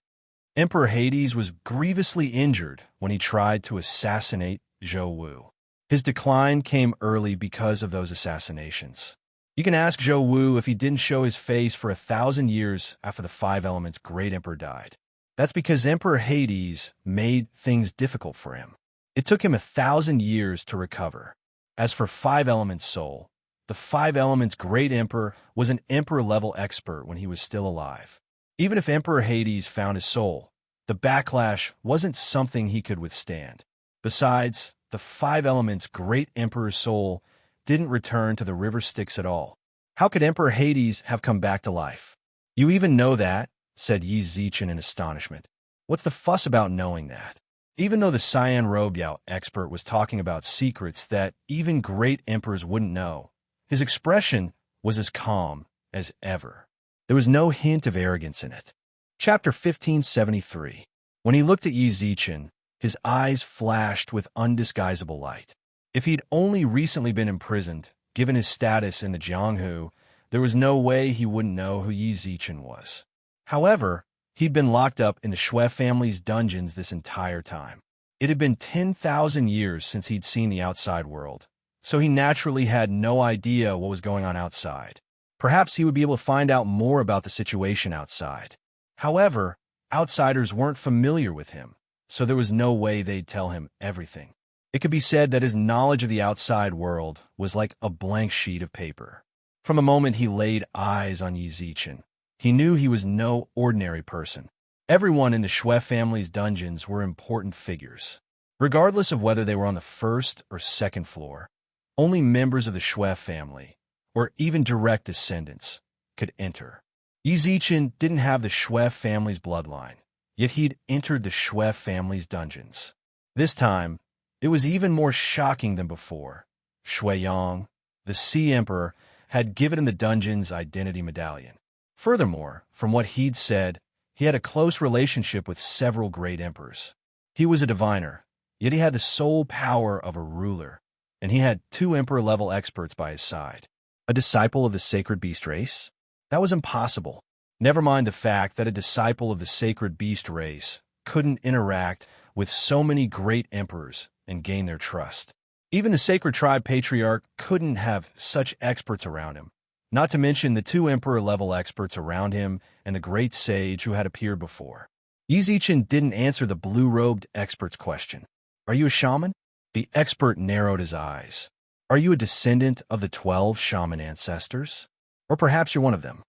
Emperor Hades was grievously injured when he tried to assassinate Zhou Wu. His decline came early because of those assassinations. You can ask Zhou Wu if he didn't show his face for 1,000 years after the 5 elements' Great Emperor died. That's because Emperor Hades made things difficult for him. It took him 1,000 years to recover. As for 5 elements' soul, the 5 elements' Great Emperor was an Emperor-level expert when he was still alive. Even if Emperor Hades found his soul, the backlash wasn't something he could withstand. Besides, the 5 elements' Great Emperor's soul didn't return to the river Styx at all. How could Emperor Hades have come back to life? "You even know that?" said Yi Zichen in astonishment. "What's the fuss about knowing that?" Even though the cyan-robed Yao expert was talking about secrets that even great emperors wouldn't know, his expression was as calm as ever. There was no hint of arrogance in it. Chapter 1573. When he looked at Yi Zichen, his eyes flashed with undisguisable light. If he'd only recently been imprisoned, given his status in the Jianghu, there was no way he wouldn't know who Yi Zichen was. However, he'd been locked up in the Shui family's dungeons this entire time. It had been 10,000 years since he'd seen the outside world, so he naturally had no idea what was going on outside. Perhaps he would be able to find out more about the situation outside. However, outsiders weren't familiar with him, so there was no way they'd tell him everything. It could be said that his knowledge of the outside world was like a blank sheet of paper. From the moment he laid eyes on Yi Zichen, he knew he was no ordinary person. Everyone in the Shui family's dungeons were important figures. Regardless of whether they were on the first or second floor, only members of the Shui family, or even direct descendants, could enter. Yi Zichen didn't have the Shui family's bloodline, yet he'd entered the Shui family's dungeons. This time, it was even more shocking than before. Shui Yang, the Sea Emperor, had given him the dungeon's identity medallion. Furthermore, from what he'd said, he had a close relationship with several great emperors. He was a diviner, yet he had the sole power of a ruler, and he had 2 emperor-level experts by his side. A disciple of the sacred beast race? That was impossible. Never mind the fact that a disciple of the sacred beast race couldn't interact with so many great emperors and gain their trust. Even the Sacred Tribe Patriarch couldn't have such experts around him, not to mention the 2 Emperor-level experts around him and the great sage who had appeared before. Yi Zichen didn't answer the blue-robed expert's question. "Are you a shaman?" The expert narrowed his eyes. "Are you a descendant of the 12 shaman ancestors? Or perhaps you're one of them?"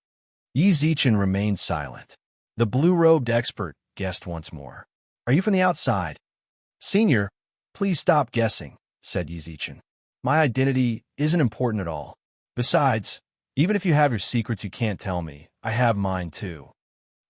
Yi Zichen remained silent. The blue-robed expert guessed once more. "Are you from the outside?" "Senior, please stop guessing," said Yi Zichen. "My identity isn't important at all. Besides, even if you have your secrets you can't tell me, I have mine too."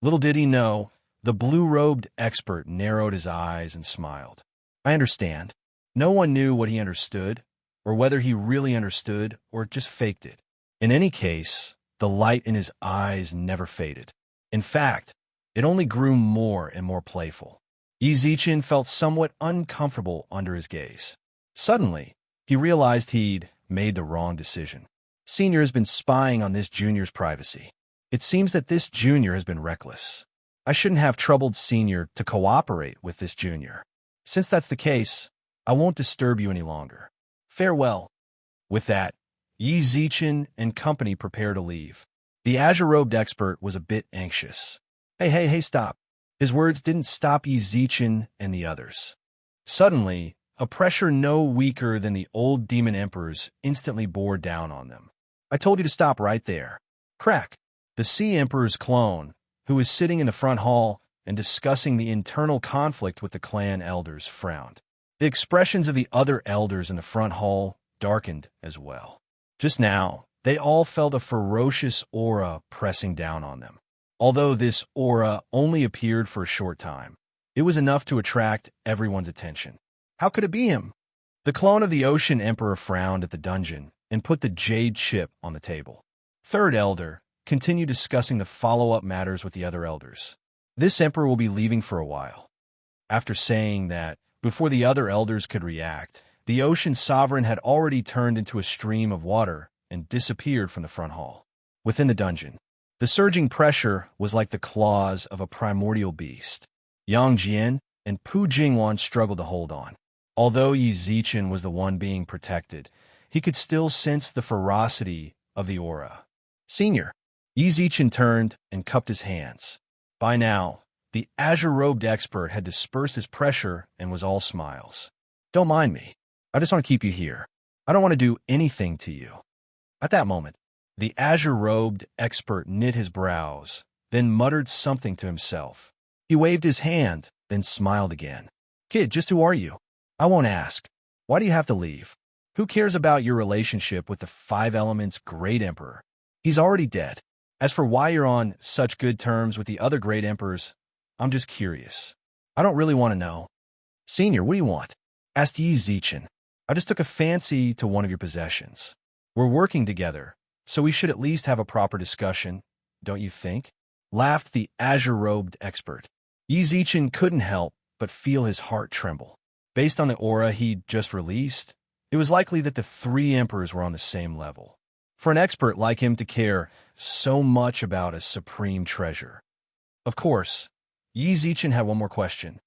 Little did he know, the blue-robed expert narrowed his eyes and smiled. "I understand." No one knew what he understood, or whether he really understood or just faked it. In any case, the light in his eyes never faded. In fact, it only grew more and more playful. Yi Zichen felt somewhat uncomfortable under his gaze. Suddenly, he realized he'd made the wrong decision. Senior has been spying on this junior's privacy. It seems that this junior has been reckless. I shouldn't have troubled Senior to cooperate with this junior. Since that's the case, I won't disturb you any longer. Farewell. With that, Yi Zichen and company prepare to leave. The azure-robed expert was a bit anxious. Hey, stop. His words didn't stop Yizichin and the others. Suddenly, a pressure no weaker than the old demon emperor's instantly bore down on them. I told you to stop right there. Crack. The Sea Emperor's clone, who was sitting in the front hall and discussing the internal conflict with the clan elders, frowned. The expressions of the other elders in the front hall darkened as well. Just now, they all felt a ferocious aura pressing down on them. Although this aura only appeared for a short time, it was enough to attract everyone's attention. How could it be him? The clone of the Ocean Emperor frowned at the dungeon and put the jade chip on the table. Third elder continued discussing the follow-up matters with the other elders. This emperor will be leaving for a while. After saying that, before the other elders could react, the ocean sovereign had already turned into a stream of water and disappeared from the front hall. Within the dungeon, the surging pressure was like the claws of a primordial beast. Yang Jian and Pu Jingwan struggled to hold on. Although Yi Zichen was the one being protected, he could still sense the ferocity of the aura. Senior. Yi Zichen turned and cupped his hands. By now, the azure-robed expert had dispersed his pressure and was all smiles. Don't mind me. I just want to keep you here. I don't want to do anything to you. At that moment, the azure-robed expert knit his brows, then muttered something to himself. He waved his hand, then smiled again. Kid, just who are you? I won't ask. Why do you have to leave? Who cares about your relationship with the Five Elements Great Emperor? He's already dead. As for why you're on such good terms with the other great emperors, I'm just curious. I don't really want to know. Senior, what do you want? Asked Yi Zichen. I just took a fancy to one of your possessions. We're working together, so we should at least have a proper discussion, don't you think? Laughed the azure-robed expert. Yi Zichen couldn't help but feel his heart tremble. Based on the aura he'd just released, it was likely that the three emperors were on the same level. For an expert like him to care so much about a supreme treasure. Of course, Yi Zichen had one more question.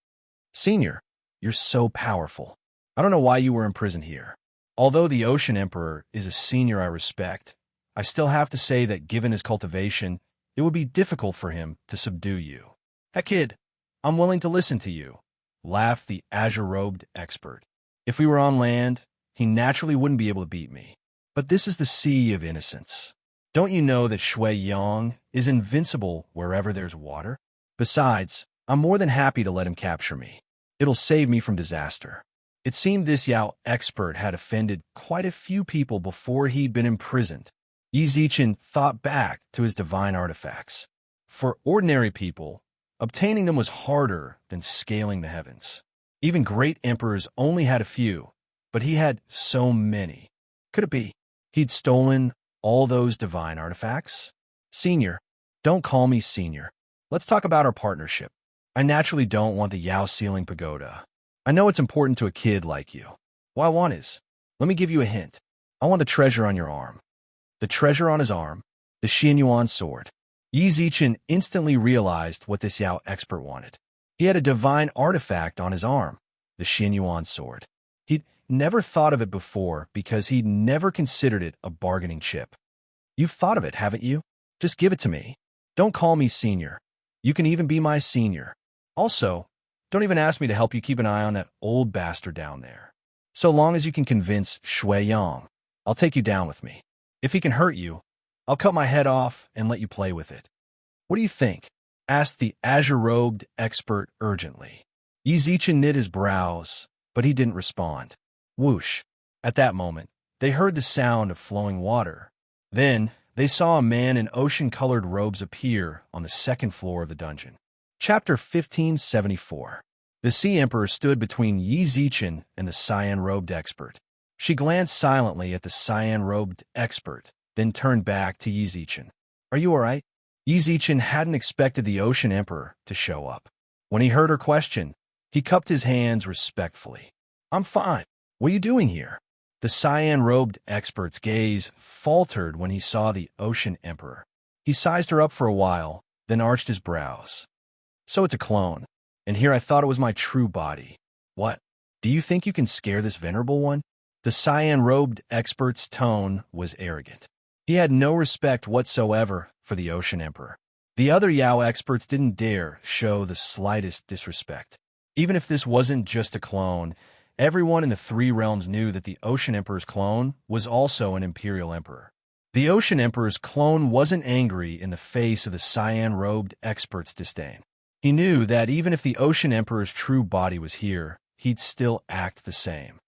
Senior, you're so powerful. I don't know why you were imprisoned here. Although the Ocean Emperor is a senior I respect, I still have to say that given his cultivation, it would be difficult for him to subdue you. Heck, kid, I'm willing to listen to you, laughed the azure-robed expert. If we were on land, he naturally wouldn't be able to beat me. But this is the Sea of Innocence. Don't you know that Shui Yang is invincible wherever there's water? Besides, I'm more than happy to let him capture me. It'll save me from disaster. It seemed this Yao expert had offended quite a few people before he'd been imprisoned. Yi Zichen thought back to his divine artifacts. For ordinary people, obtaining them was harder than scaling the heavens. Even great emperors only had a few, but he had so many. Could it be he'd stolen all those divine artifacts? Senior, don't call me senior. Let's talk about our partnership. I naturally don't want the Yao Ceiling Pagoda. I know it's important to a kid like you. What I want is, let me give you a hint. I want the treasure on your arm. The treasure on his arm, the Xianyuan sword. Yi Zichen instantly realized what this Yao expert wanted. He had a divine artifact on his arm, the Xianyuan sword. He'd never thought of it before because he'd never considered it a bargaining chip. You've thought of it, haven't you? Just give it to me. Don't call me senior. You can even be my senior. Also, don't even ask me to help you keep an eye on that old bastard down there. So long as you can convince Shui Yang, I'll take you down with me. If he can hurt you, I'll cut my head off and let you play with it. What do you think? Asked the azure-robed expert urgently. Yi Zichen knit his brows, but he didn't respond. Whoosh. At that moment, they heard the sound of flowing water. Then, they saw a man in ocean-colored robes appear on the second floor of the dungeon. Chapter 1574. The Sea Emperor stood between Yi Zichen and the cyan-robed expert. She glanced silently at the cyan-robed expert, then turned back to Yi Zichen. Are you all right? Yi Zichen hadn't expected the Ocean Emperor to show up. When he heard her question, he cupped his hands respectfully. I'm fine. What are you doing here? The cyan-robed expert's gaze faltered when he saw the Ocean Emperor. He sized her up for a while, then arched his brows. So it's a clone, and here I thought it was my true body. What? Do you think you can scare this venerable one? The cyan-robed expert's tone was arrogant. He had no respect whatsoever for the Ocean Emperor. The other Yao experts didn't dare show the slightest disrespect. Even if this wasn't just a clone, everyone in the Three Realms knew that the Ocean Emperor's clone was also an Imperial Emperor. The Ocean Emperor's clone wasn't angry in the face of the cyan-robed expert's disdain. He knew that even if the Ocean Emperor's true body was here, he'd still act the same.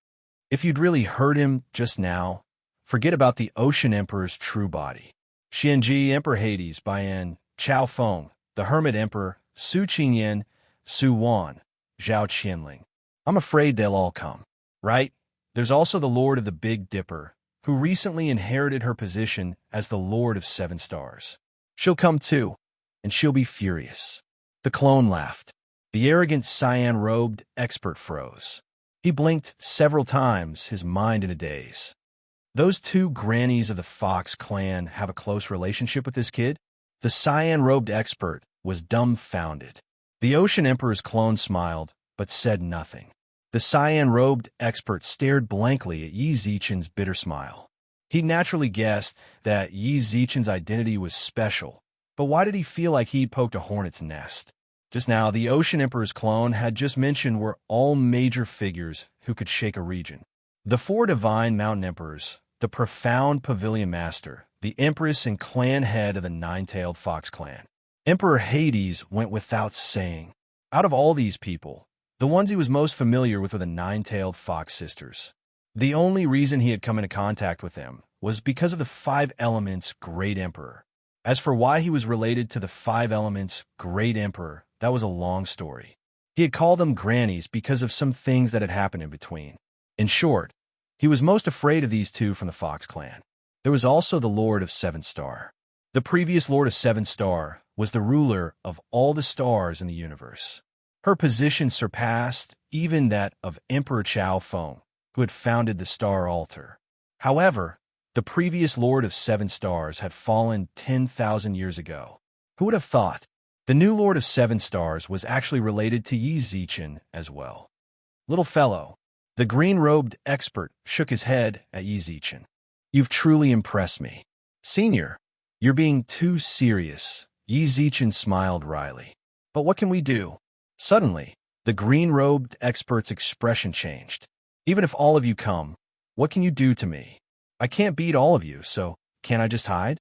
If you'd really heard him just now, forget about the Ocean Emperor's true body. Xianji, Emperor Hades, Baiyan, Chao Feng, the Hermit Emperor, Su Qingyan, Su Wan, Zhao Qianling. I'm afraid they'll all come. Right? There's also the Lord of the Big Dipper, who recently inherited her position as the Lord of Seven Stars. She'll come too, and she'll be furious. The clone laughed. The arrogant cyan-robed expert froze. He blinked several times, his mind in a daze. Those two grannies of the Fox clan have a close relationship with this kid? The cyan-robed expert was dumbfounded. The Ocean Emperor's clone smiled, but said nothing. The cyan-robed expert stared blankly at Yi Zichen's bitter smile. He naturally guessed that Yi Zichen's identity was special, but why did he feel like he'd poked a hornet's nest? Just now, the Ocean Emperor's clone had just mentioned were all major figures who could shake a region. The four divine mountain emperors, the profound pavilion master, the empress and clan head of the nine-tailed fox clan. Emperor Hades went without saying. Out of all these people, the ones he was most familiar with were the nine-tailed fox sisters. The only reason he had come into contact with them was because of the Five Elements Great Emperor. As for why he was related to the Five Elements Great Emperor, that was a long story. He had called them grannies because of some things that had happened in between. In short, he was most afraid of these two from the Fox clan. There was also the Lord of Seven Star. The previous Lord of Seven Star was the ruler of all the stars in the universe. Her position surpassed even that of Emperor Chao Feng, who had founded the Star Altar. However, the previous Lord of Seven Stars had fallen 10,000 years ago. Who would have thought? The new Lord of Seven Stars was actually related to Yi Zichen as well. Little fellow, the green-robed expert shook his head at Yi Zichen. You've truly impressed me. Senior, you're being too serious. Yi Zichen smiled wryly. But what can we do? Suddenly, the green-robed expert's expression changed. Even if all of you come, what can you do to me? I can't beat all of you, so can't I just hide?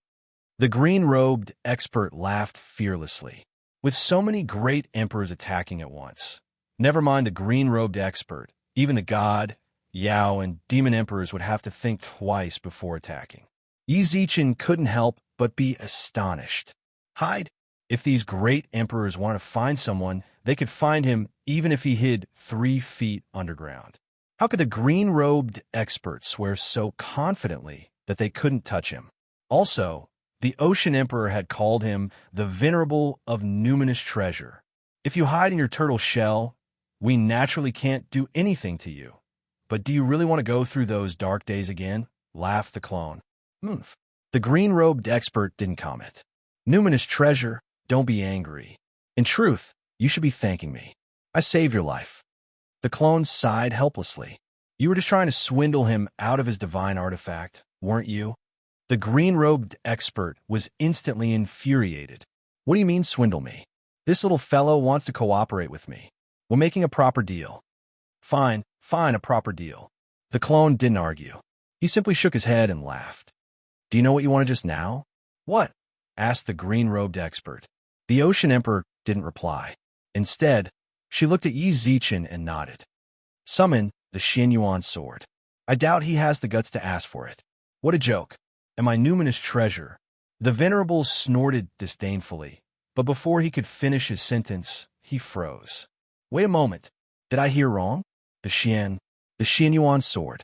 The green-robed expert laughed fearlessly. With so many great emperors attacking at once, never mind the green-robed expert, even the god, Yao, and demon emperors would have to think twice before attacking. Yi Zichen couldn't help but be astonished. Hide? If these great emperors wanted to find someone, they could find him even if he hid 3 feet underground. How could the green-robed expert swear so confidently that they couldn't touch him? Also, the Ocean Emperor had called him the Venerable of Numinous Treasure. If you hide in your turtle shell, we naturally can't do anything to you. But do you really want to go through those dark days again? Laughed the clone. The green-robed expert didn't comment. Numinous Treasure, don't be angry. In truth, you should be thanking me. I saved your life. The clone sighed helplessly. You were just trying to swindle him out of his divine artifact, weren't you? The green-robed expert was instantly infuriated. What do you mean, swindle me? This little fellow wants to cooperate with me. We're making a proper deal. Fine, a proper deal. The clone didn't argue. He simply shook his head and laughed. Do you know what you wanted just now? What? Asked the green-robed expert. The Ocean Emperor didn't reply. Instead, she looked at Yi Zichen and nodded. Summon the Xianyuan sword. I doubt he has the guts to ask for it. What a joke. And my numinous treasure. The Venerable snorted disdainfully, but before he could finish his sentence, he froze. Wait a moment. Did I hear wrong? The Xianyuan sword.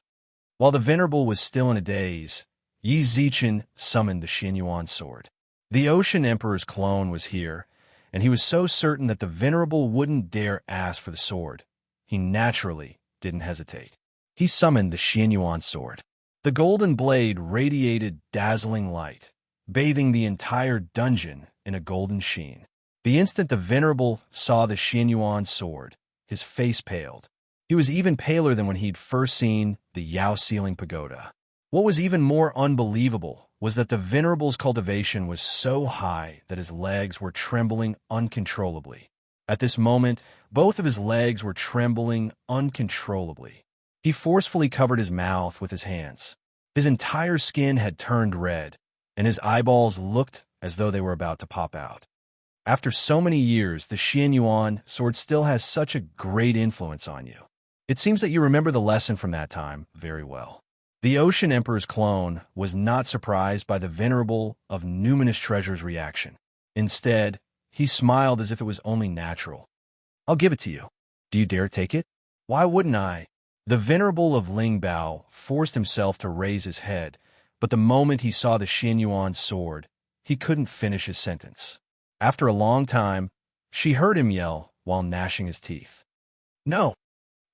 While the Venerable was still in a daze, Yi Zichen summoned the Xianyuan sword. The Ocean Emperor's clone was here, and he was so certain that the Venerable wouldn't dare ask for the sword. He naturally didn't hesitate. He summoned the Xianyuan sword. The golden blade radiated dazzling light, bathing the entire dungeon in a golden sheen. The instant the Venerable saw the Xianyuan sword, his face paled. He was even paler than when he'd first seen the Yao Ceiling Pagoda. What was even more unbelievable was that the venerable's cultivation was so high that his legs were trembling uncontrollably. At this moment, both of his legs were trembling uncontrollably. He forcefully covered his mouth with his hands. His entire skin had turned red, and his eyeballs looked as though they were about to pop out. After so many years, the Xianyuan sword still has such a great influence on you. It seems that you remember the lesson from that time very well. The Ocean Emperor's clone was not surprised by the venerable of numinous treasure's reaction. Instead, he smiled as if it was only natural. I'll give it to you. Do you dare take it? Why wouldn't I? The venerable of Lingbao forced himself to raise his head, but the moment he saw the Xianyuan sword, he couldn't finish his sentence. After a long time, she heard him yell while gnashing his teeth. No,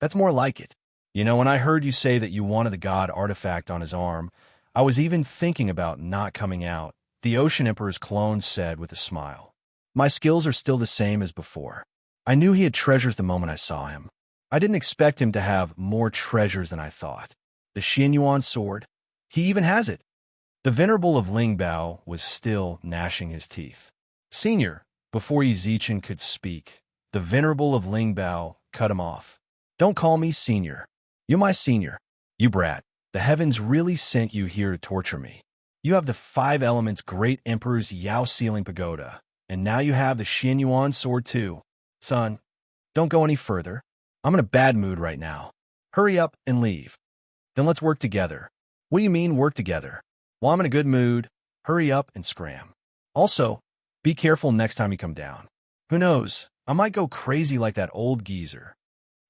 that's more like it. You know, when I heard you say that you wanted the god artifact on his arm, I was even thinking about not coming out, the Ocean Emperor's clone said with a smile. My skills are still the same as before. I knew he had treasures the moment I saw him. I didn't expect him to have more treasures than I thought. The Xianyuan sword, he even has it. The venerable of Lingbao was still gnashing his teeth. Senior, before Yi Zichen could speak, the venerable of Lingbao cut him off. Don't call me senior. You're my senior. You brat. The heavens really sent you here to torture me. You have the 5 elements great emperor's Yao Sealing Pagoda, and now you have the Xianyuan sword too. Son, don't go any further. I'm in a bad mood right now. Hurry up and leave. Then let's work together. What do you mean work together? Well, I'm in a good mood. Hurry up and scram. Also, be careful next time you come down. Who knows? I might go crazy like that old geezer.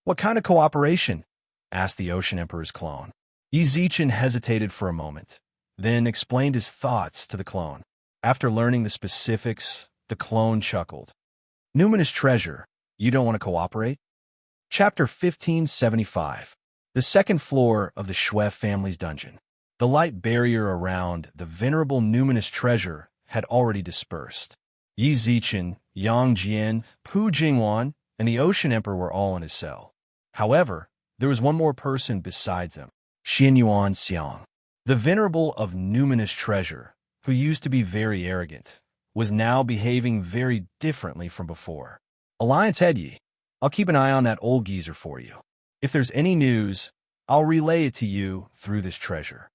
What kind of cooperation? Asked the Ocean Emperor's clone. Yi Zichen hesitated for a moment, then explained his thoughts to the clone. After learning the specifics, the clone chuckled. Numinous treasure, you don't want to cooperate? Chapter 1575. The second floor of the Shui family's dungeon. The light barrier around the venerable numinous treasure had already dispersed. Yi Zichen, Yang Jian, Pu Jingwan, and the Ocean Emperor were all in his cell. However, there was one more person besides them, Xianyuan Xiang. The venerable of numinous treasure, who used to be very arrogant, was now behaving very differently from before. Alliance Head Yi, I'll keep an eye on that old geezer for you. If there's any news, I'll relay it to you through this treasure.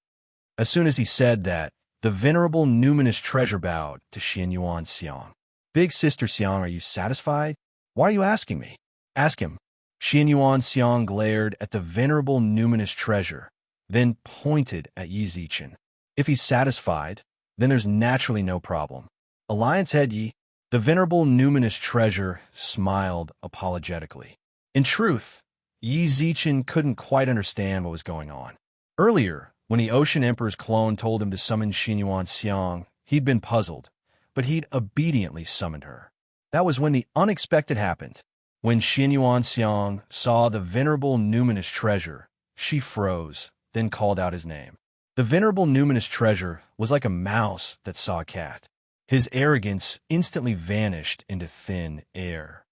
As soon as he said that, the venerable numinous treasure bowed to Xianyuan Xiang. Big Sister Xiang, are you satisfied? Why are you asking me? Ask him. Xianyuan Xiang glared at the venerable numinous treasure, then pointed at Yi Zichen. If he's satisfied, then there's naturally no problem. Alliance Head Yi, the venerable numinous treasure, smiled apologetically. In truth, Yi Zichen couldn't quite understand what was going on. Earlier, when the Ocean Emperor's clone told him to summon Xianyuan Xiang, he'd been puzzled, but he'd obediently summoned her. That was when the unexpected happened. When Xianyuan Xiang saw the venerable numinous treasure, she froze, then called out his name. The venerable numinous treasure was like a mouse that saw a cat. His arrogance instantly vanished into thin air.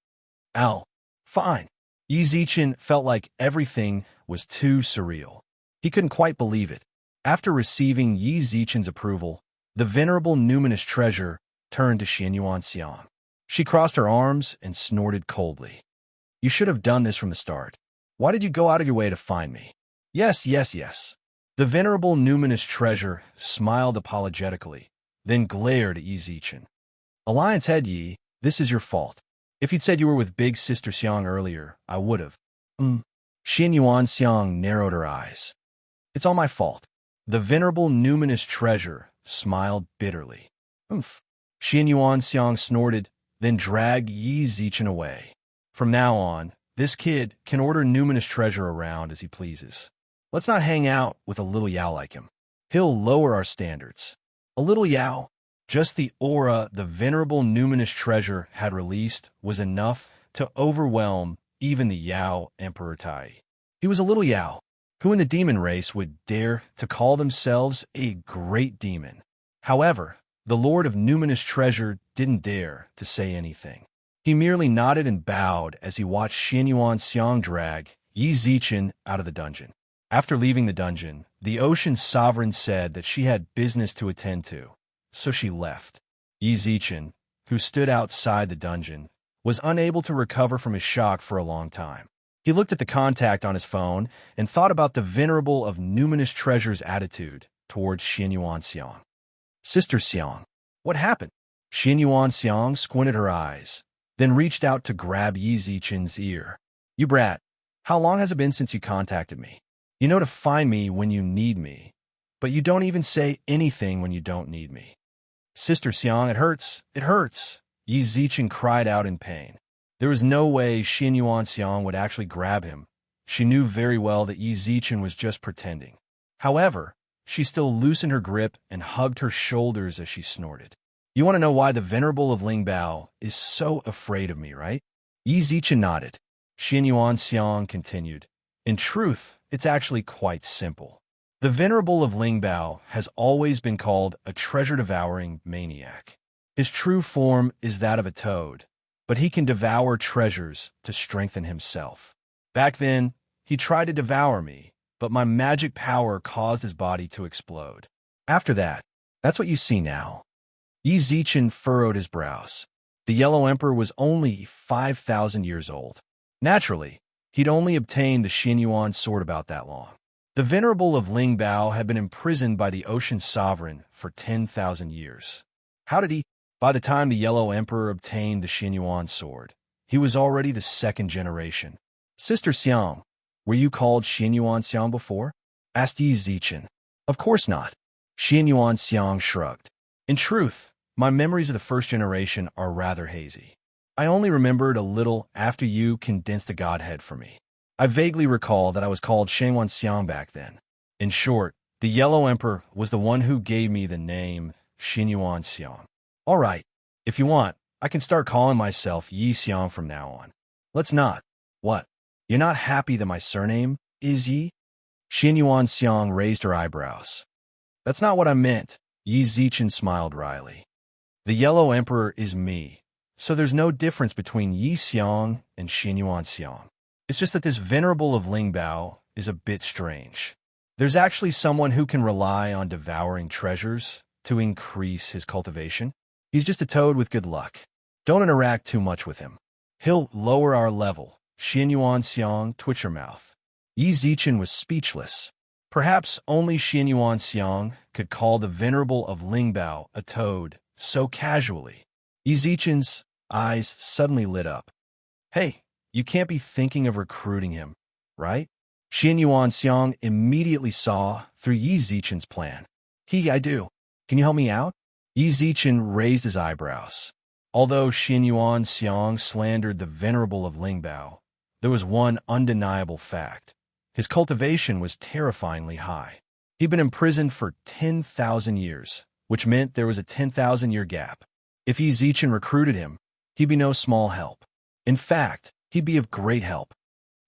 Ow. Fine. Yi Zichen felt like everything was too surreal. He couldn't quite believe it. After receiving Yi Zichen's approval, the venerable numinous treasure turned to Xianyuan Xiang. She crossed her arms and snorted coldly. You should have done this from the start. Why did you go out of your way to find me? Yes, yes, yes. The venerable numinous treasure smiled apologetically, then glared at Yi Zichen. Alliance Head Yi, this is your fault. If you'd said you were with Big Sister Xiang earlier, I would have. Xianyuan Xiang narrowed her eyes. It's all my fault. The venerable numinous treasure smiled bitterly. Xianyuan Xiang snorted, then dragged Yi Zichen away. From now on, this kid can order numinous treasure around as he pleases. Let's not hang out with a little Yao like him. He'll lower our standards. A little Yao? Just the aura the venerable numinous treasure had released was enough to overwhelm even the Yao Emperor Tai. He was a little Yao. Who in the demon race would dare to call themselves a great demon? However, the Lord of Numinous Treasure didn't dare to say anything. He merely nodded and bowed as he watched Xianyuan Xiang drag Yi Zichen out of the dungeon. After leaving the dungeon, the ocean's sovereign said that she had business to attend to, so she left. Yi Zichen, who stood outside the dungeon, was unable to recover from his shock for a long time. He looked at the contact on his phone and thought about the venerable of numinous treasure's attitude towards Xianyuan Xiang. Sister Xiang, what happened? Xianyuan Xiang squinted her eyes, then reached out to grab Yi Zichen's ear. You brat, how long has it been since you contacted me? You know to find me when you need me, but you don't even say anything when you don't need me. Sister Xiang, it hurts, it hurts. Yi Zichen cried out in pain. There was no way Xianyuan Xiang would actually grab him. She knew very well that Yi Zichen was just pretending. However, she still loosened her grip and hugged her shoulders as she snorted. You want to know why the Venerable of Lingbao is so afraid of me, right? Yi Zichen nodded. Xianyuan Xiang continued. In truth, it's actually quite simple. The Venerable of Lingbao has always been called a treasure-devouring maniac. His true form is that of a toad, but he can devour treasures to strengthen himself. Back then, he tried to devour me, but my magic power caused his body to explode. After that, that's what you see now. Yi Zichen furrowed his brows. The Yellow Emperor was only 5,000 years old. Naturally, he'd only obtained the Xianyuan sword about that long. The Venerable of Lingbao had been imprisoned by the Ocean Sovereign for 10,000 years. How did he? By the time the Yellow Emperor obtained the Xianyuan sword, he was already the second generation. Sister Xiang, were you called Xianyuan Xiang before? Asked Yi Zichen. Of course not. Xianyuan Xiang shrugged. In truth, my memories of the first generation are rather hazy. I only remembered a little after you condensed the Godhead for me. I vaguely recall that I was called Xianyuan Xiang back then. In short, the Yellow Emperor was the one who gave me the name Xianyuan Xiang. All right, if you want, I can start calling myself Yi Xiang from now on. Let's not. What? You're not happy that my surname is Yi? Xianyuan Xiang raised her eyebrows. That's not what I meant. Yi Zichen smiled wryly. The Yellow Emperor is me, so there's no difference between Yi Xiang and Xianyuan Xiang. It's just that this Venerable of Lingbao is a bit strange. There's actually someone who can rely on devouring treasures to increase his cultivation. He's just a toad with good luck. Don't interact too much with him. He'll lower our level. Xianyuan Xiang twitched her mouth. Yi Zichen was speechless. Perhaps only Xianyuan Xiang could call the Venerable of Lingbao a toad so casually. Yi Zichen's eyes suddenly lit up. Hey, you can't be thinking of recruiting him, right? Xianyuan Xiang immediately saw through Yi Zichen's plan. I do. Can you help me out? Yi Zichen raised his eyebrows. Although Xianyuan Xiang slandered the Venerable of Lingbao, there was one undeniable fact. His cultivation was terrifyingly high. He'd been imprisoned for 10,000 years, which meant there was a 10,000-year gap. If Yi Zichen recruited him, he'd be no small help. In fact, he'd be of great help.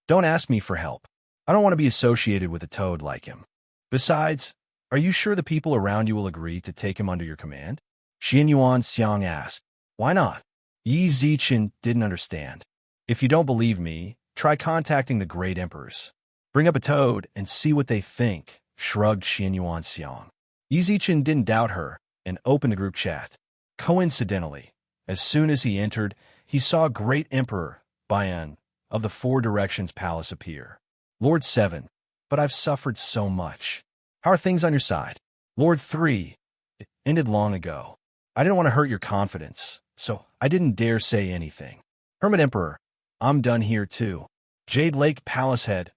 Don't ask me for help. I don't want to be associated with a toad like him. Besides, are you sure the people around you will agree to take him under your command? Xianyuan Xiang asked. Why not? Yi Zichen didn't understand. If you don't believe me, try contacting the great emperors. Bring up a toad and see what they think, shrugged Xianyuan Xiang. Yi Zichen didn't doubt her and opened the group chat. Coincidentally, as soon as he entered, he saw a great emperor, Bayan, of the Four Directions Palace appear. Lord 7, but I've suffered so much. How are things on your side? Lord 3, it ended long ago. I didn't want to hurt your confidence, so I didn't dare say anything. Hermit Emperor, I'm done here too. Jade Lake Palace Head,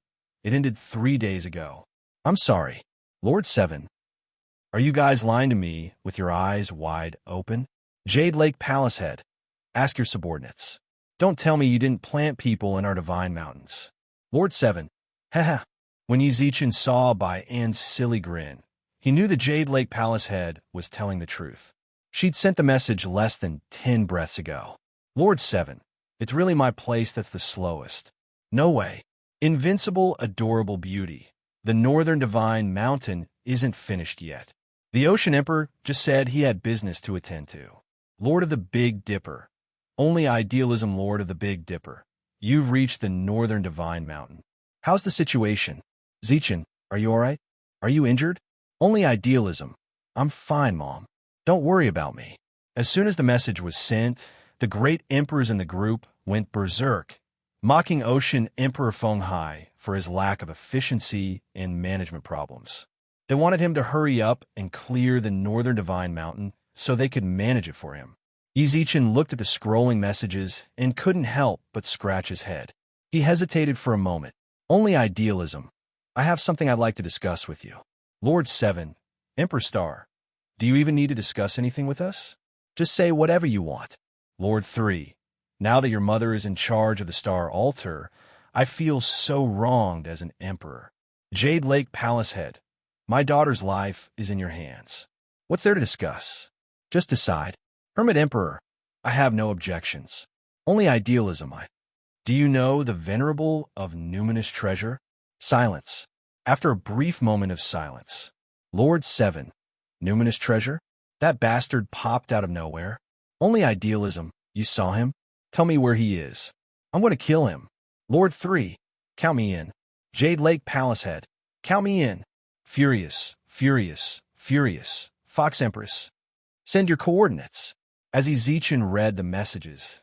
it ended 3 days ago. I'm sorry. Lord 7, are you guys lying to me with your eyes wide open? Jade Lake Palace Head, ask your subordinates. Don't tell me you didn't plant people in our divine mountains. Lord 7, haha. When Yi Zichen saw by Anne's silly grin, he knew the Jade Lake Palace Head was telling the truth. She'd sent the message less than 10 breaths ago. Lord 7, it's really my place that's the slowest. No way. Invincible, adorable beauty. The Northern Divine Mountain isn't finished yet. The Ocean Emperor just said he had business to attend to. Lord of the Big Dipper. Only idealism, Lord of the Big Dipper. You've reached the Northern Divine Mountain. How's the situation? Zichen, Are you all right? Are you injured? Only idealism. I'm fine, Mom. Don't worry about me. As soon as the message was sent, the great emperors in the group went berserk, mocking Ocean Emperor Fenghai for his lack of efficiency in management problems. They wanted him to hurry up and clear the northern Divine Mountain so they could manage it for him. Yi looked at the scrolling messages and couldn't help but scratch his head. He hesitated for a moment. Only idealism. I have something I'd like to discuss with you. Lord 7, Emperor Star, do you even need to discuss anything with us? Just say whatever you want. Lord 3, now that your mother is in charge of the Star Altar, I feel so wronged as an emperor. Jade Lake Palace Head, my daughter's life is in your hands. What's there to discuss? Just decide. Hermit Emperor, I have no objections. Only idealism. Do you know the Venerable of Numinous Treasure? Silence. After a brief moment of silence, Lord 7, Numinous Treasure? That bastard popped out of nowhere. Only idealism. You saw him? Tell me where he is. I'm going to kill him. Lord 3, count me in. Jade Lake Palace Head, count me in. Furious, furious, furious. Fox Empress, send your coordinates. As Ezechin read the messages.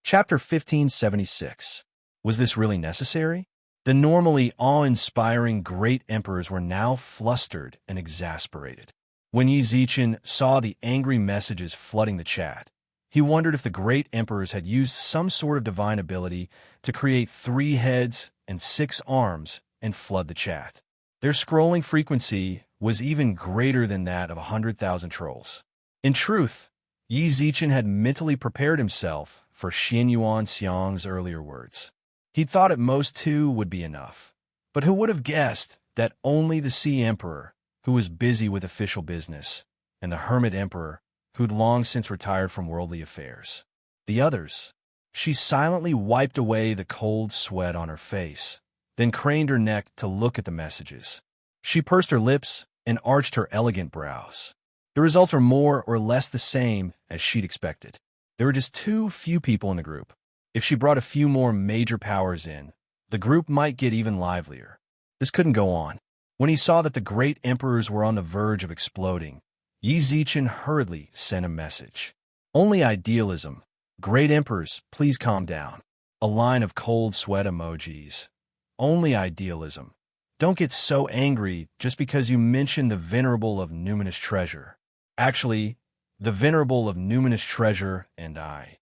Chapter 1576. Was this really necessary? The normally awe-inspiring great emperors were now flustered and exasperated. When Ezechin saw the angry messages flooding the chat, he wondered if the great emperors had used some sort of divine ability to create 3 heads and 6 arms and flood the chat. Their scrolling frequency was even greater than that of 100,000 trolls. In truth, Ezechin had mentally prepared himself for Xianyuan Xiang's earlier words. He'd thought at most 2 would be enough. But who would have guessed that only the Sea Emperor, who was busy with official business, and the Hermit Emperor, who'd long since retired from worldly affairs. The others. She silently wiped away the cold sweat on her face, then craned her neck to look at the messages. She pursed her lips and arched her elegant brows. The results were more or less the same as she'd expected. There were just too few people in the group. If she brought a few more major powers in, the group might get even livelier. This couldn't go on. When he saw that the great emperors were on the verge of exploding, Ezechin hurriedly sent a message. Only idealism. Great emperors, please calm down. A line of cold sweat emojis. Only idealism. Don't get so angry just because you mentioned the Venerable of Numinous Treasure. Actually, the Venerable of Numinous Treasure and I.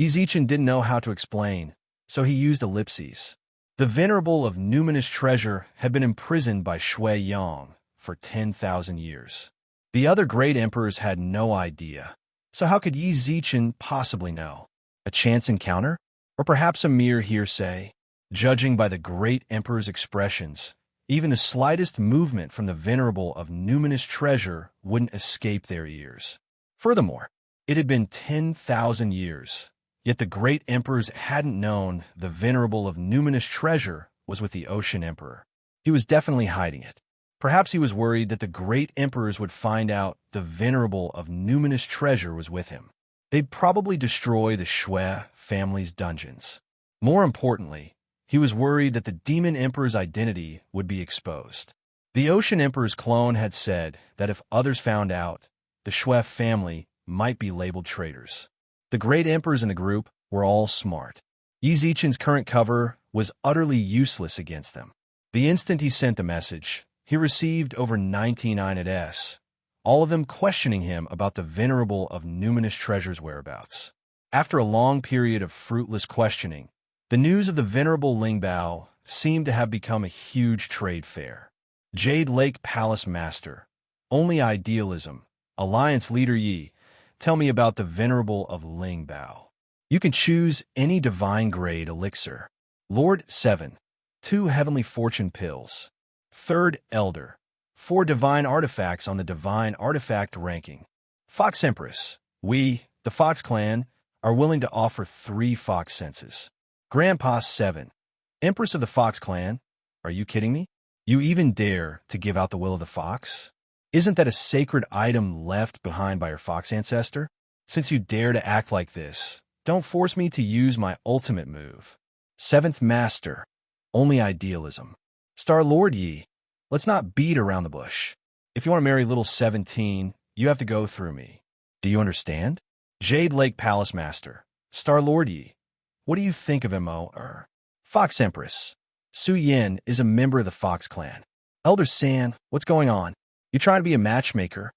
Ezechin didn't know how to explain, so he used ellipses. The Venerable of Numinous Treasure had been imprisoned by Shui Yang for 10,000 years. The other great emperors had no idea. So how could Ezechin possibly know? A chance encounter? Or perhaps a mere hearsay? Judging by the great emperor's expressions, even the slightest movement from the Venerable of Numinous Treasure wouldn't escape their ears. Furthermore, it had been 10,000 years, yet the great emperors hadn't known the Venerable of Numinous Treasure was with the Ocean Emperor. He was definitely hiding it. Perhaps he was worried that the great emperors would find out the Venerable of Numinous Treasure was with him. They'd probably destroy the Shui family's dungeons. More importantly, he was worried that the Demon Emperor's identity would be exposed. The Ocean Emperor's clone had said that if others found out, the Shui family might be labeled traitors. The great emperors in the group were all smart. Ezechin's current cover was utterly useless against them. The instant he sent the message, he received over 99 ads, all of them questioning him about the Venerable of Numinous Treasure's whereabouts. After a long period of fruitless questioning, the news of the Venerable Lingbao seemed to have become a huge trade fair. Jade Lake Palace Master, only idealism. Alliance Leader Yi, tell me about the Venerable of Lingbao. You can choose any divine grade elixir. Lord 7, 2 heavenly fortune pills. Third Elder, 4 divine artifacts on the divine artifact ranking. Fox Empress, we, the Fox Clan, are willing to offer 3 Fox senses. Grandpa 7, Empress of the Fox Clan, are you kidding me? You even dare to give out the will of the fox? Isn't that a sacred item left behind by your fox ancestor? Since you dare to act like this, don't force me to use my ultimate move. 7th Master, only idealism. Star-Lord Yi, let's not beat around the bush. If you want to marry little 17, you have to go through me. Do you understand? Jade Lake Palace Master, Star-Lord Yi, what do you think of Mo? Fox Empress. Su Yin is a member of the Fox clan. Elder San, what's going on? You trying to be a matchmaker,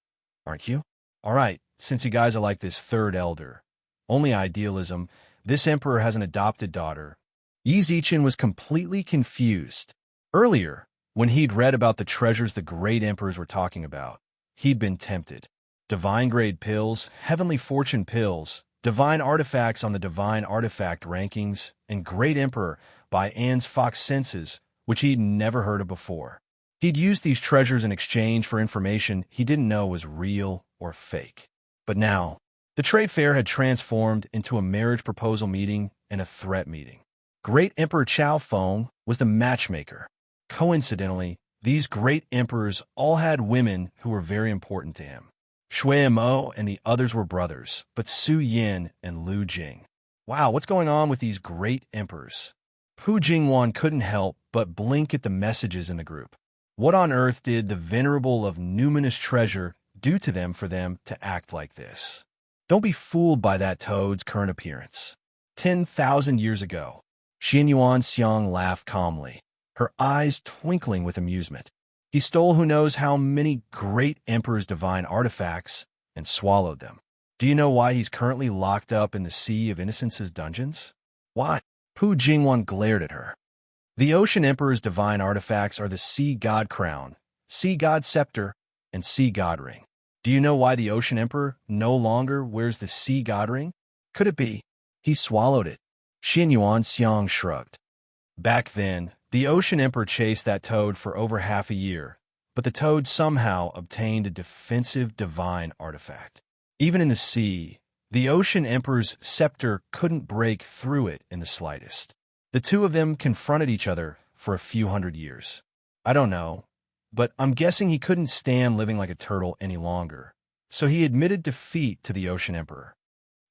aren't you? All right, since you guys are like this third elder. Only idealism. This emperor has an adopted daughter. Yi Zichen was completely confused. Earlier, when he'd read about the treasures the great emperors were talking about, he'd been tempted. Divine-grade pills, heavenly fortune pills, divine artifacts on the divine artifact rankings, and great emperor by Anne's Fox senses, which he'd never heard of before. He'd used these treasures in exchange for information he didn't know was real or fake. But now, the trade fair had transformed into a marriage proposal meeting and a threat meeting. Great Emperor Chao Feng was the matchmaker. Coincidentally, these great emperors all had women who were very important to him. Shui Mo and the others were brothers, but Su Yin and Lu Jing. Wow, what's going on with these great emperors? Pu Jingwan couldn't help but blink at the messages in the group. What on earth did the venerable of numinous treasure do to them for them to act like this? Don't be fooled by that toad's current appearance. 10,000 years ago, Xin Yuan Xiang laughed calmly, her eyes twinkling with amusement. He stole who knows how many great emperors' divine artifacts and swallowed them. Do you know why he's currently locked up in the Sea of Innocence's dungeons? Why? Pu Jingwan glared at her. The Ocean Emperor's divine artifacts are the Sea God Crown, Sea God Scepter, and Sea God Ring. Do you know why the Ocean Emperor no longer wears the Sea God Ring? Could it be he swallowed it? Xin Yuan Xiang shrugged. Back then, the Ocean Emperor chased that toad for over half a year, but the toad somehow obtained a defensive divine artifact. Even in the sea, the Ocean Emperor's scepter couldn't break through it in the slightest. The two of them confronted each other for a few hundred years. I don't know, but I'm guessing he couldn't stand living like a turtle any longer, so he admitted defeat to the Ocean Emperor.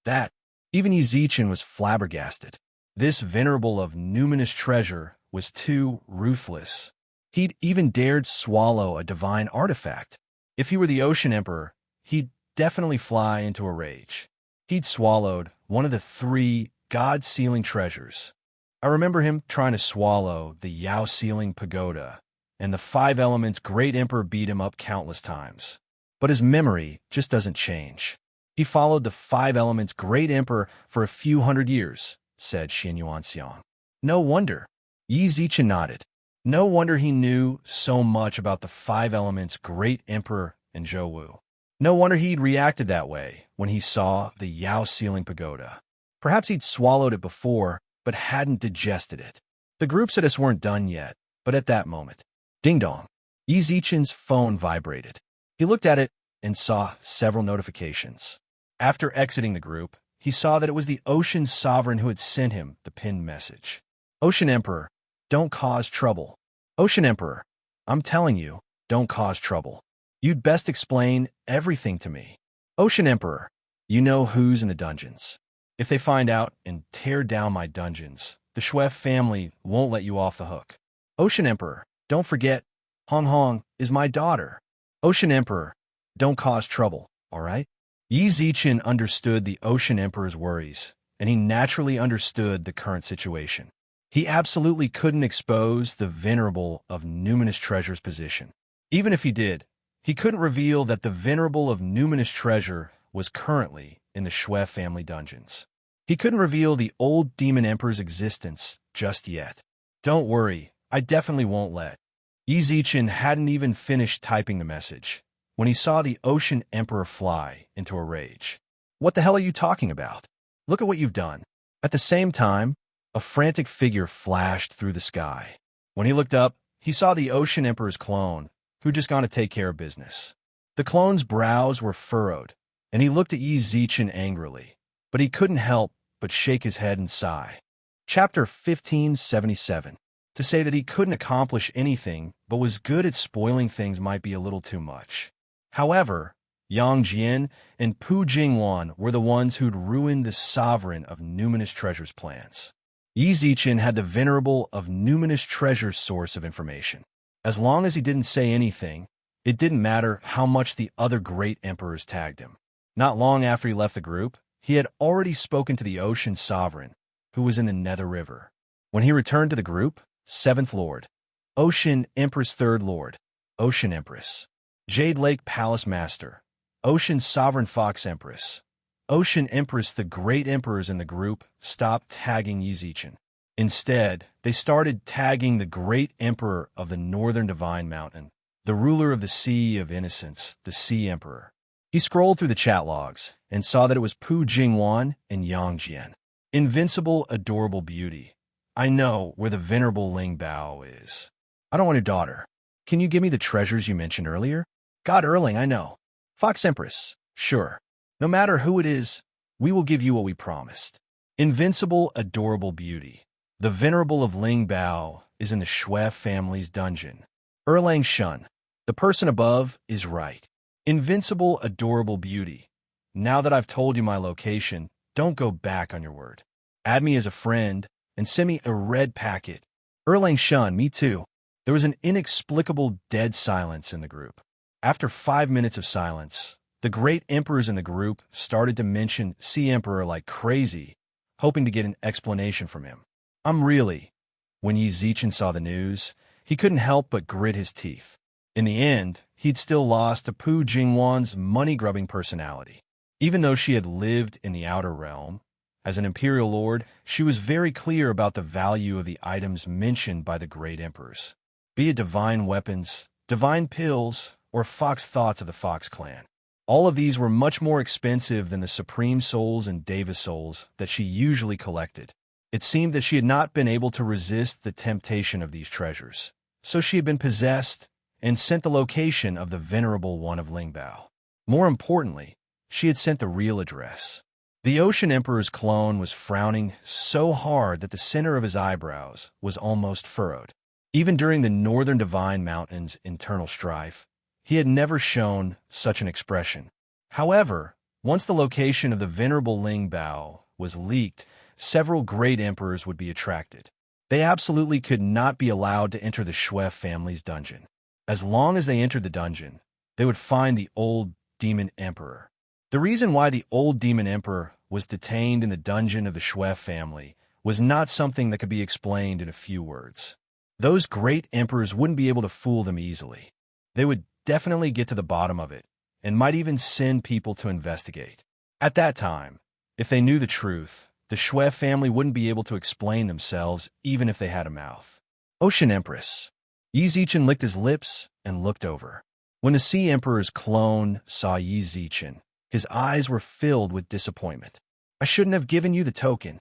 That, even Yi Zichen was flabbergasted. This venerable of numinous treasure was too ruthless. He'd even dared swallow a divine artifact. If he were the Ocean Emperor, he'd definitely fly into a rage. He'd swallowed one of the 3 god-sealing treasures. I remember him trying to swallow the Yao-sealing pagoda, and the 5 elements great emperor beat him up countless times. But his memory just doesn't change. He followed the 5 elements great emperor for a few hundred years, said Xin Yuan Xiang. No wonder. Yi Zichen nodded. No wonder he knew so much about the 5 elements great emperor and Zhou Wu. No wonder he'd reacted that way when he saw the Yao-sealing pagoda. Perhaps he'd swallowed it before, but hadn't digested it. The group said us weren't done yet, but at that moment, ding-dong, Yi Zichen's phone vibrated. He looked at it and saw several notifications. After exiting the group, he saw that it was the Ocean Sovereign who had sent him the pinned message. Ocean Emperor, don't cause trouble. Ocean Emperor, I'm telling you, don't cause trouble. You'd best explain everything to me. Ocean Emperor, you know who's in the dungeons. If they find out and tear down my dungeons, the Shui family won't let you off the hook. Ocean Emperor, don't forget, Hong Hong is my daughter. Ocean Emperor, don't cause trouble, all right? Yi Zichen understood the Ocean Emperor's worries, and he naturally understood the current situation. He absolutely couldn't expose the venerable of numinous treasure's position. Even if he did, he couldn't reveal that the venerable of numinous treasure was currently in the Shui family dungeons. He couldn't reveal the old demon emperor's existence just yet. Don't worry, I definitely won't let. Yi Zichen hadn't even finished typing the message when he saw the Ocean Emperor fly into a rage. What the hell are you talking about? Look at what you've done. At the same time, a frantic figure flashed through the sky. When he looked up, he saw the Ocean Emperor's clone, who'd just gone to take care of business. The clone's brows were furrowed, and he looked at Yi Zichen angrily, but he couldn't help but shake his head and sigh. Chapter 1577. To say that he couldn't accomplish anything but was good at spoiling things might be a little too much. However, Yang Jian and Pu Jingwan were the ones who'd ruined the sovereign of numinous treasures plans. Yi Zichen had the venerable of numinous treasure source of information. As long as he didn't say anything, it didn't matter how much the other great emperors tagged him. Not long after he left the group, he had already spoken to the ocean sovereign, who was in the Nether River. When he returned to the group, 7th Lord, Ocean Empress 3rd Lord, Ocean Empress, Jade Lake Palace Master, Ocean Sovereign Fox Empress, Ocean Empress, the great emperors in the group stopped tagging Yi Zichen. Instead, they started tagging the great emperor of the Northern Divine Mountain, the ruler of the Sea of Innocence, the Sea Emperor. He scrolled through the chat logs and saw that it was Pu Jingwan and Yang Jian. Invincible, adorable beauty. I know where the venerable Ling Bao is. I don't want your daughter. Can you give me the treasures you mentioned earlier? God Erling, I know. Fox Empress, sure. No matter who it is, we will give you what we promised. Invincible, adorable beauty. The venerable of Ling Bao is in the Shui family's dungeon. Erlang Shun, the person above is right. Invincible, adorable beauty. Now that I've told you my location, don't go back on your word. Add me as a friend and send me a red packet. Erlang Shun, me too. There was an inexplicable dead silence in the group. After 5 minutes of silence, the great emperors in the group started to mention Sea Emperor like crazy, hoping to get an explanation from him. When Yi Zichen saw the news, he couldn't help but grit his teeth. In the end, he'd still lost to Pu Jingwan's money-grubbing personality. Even though she had lived in the Outer Realm, as an Imperial Lord, she was very clear about the value of the items mentioned by the great emperors. Be it divine weapons, divine pills, or fox thoughts of the Fox clan. All of these were much more expensive than the Supreme Souls and Deva Souls that she usually collected. It seemed that she had not been able to resist the temptation of these treasures, so she had been possessed and sent the location of the venerable one of Lingbao. More importantly, she had sent the real address. The Ocean Emperor's clone was frowning so hard that the center of his eyebrows was almost furrowed. Even during the Northern Divine Mountain's internal strife, he had never shown such an expression. However, once the location of the venerable Ling Bao was leaked, several great emperors would be attracted. They absolutely could not be allowed to enter the Shui family's dungeon. As long as they entered the dungeon, they would find the old demon emperor. The reason why the old demon emperor was detained in the dungeon of the Shui family was not something that could be explained in a few words. Those great emperors wouldn't be able to fool them easily. They would definitely get to the bottom of it, and might even send people to investigate. At that time, if they knew the truth, the Shui family wouldn't be able to explain themselves even if they had a mouth. Ocean Empress. Yi Zichen licked his lips and looked over. When the Sea Emperor's clone saw Yi Zichen, his eyes were filled with disappointment. I shouldn't have given you the token.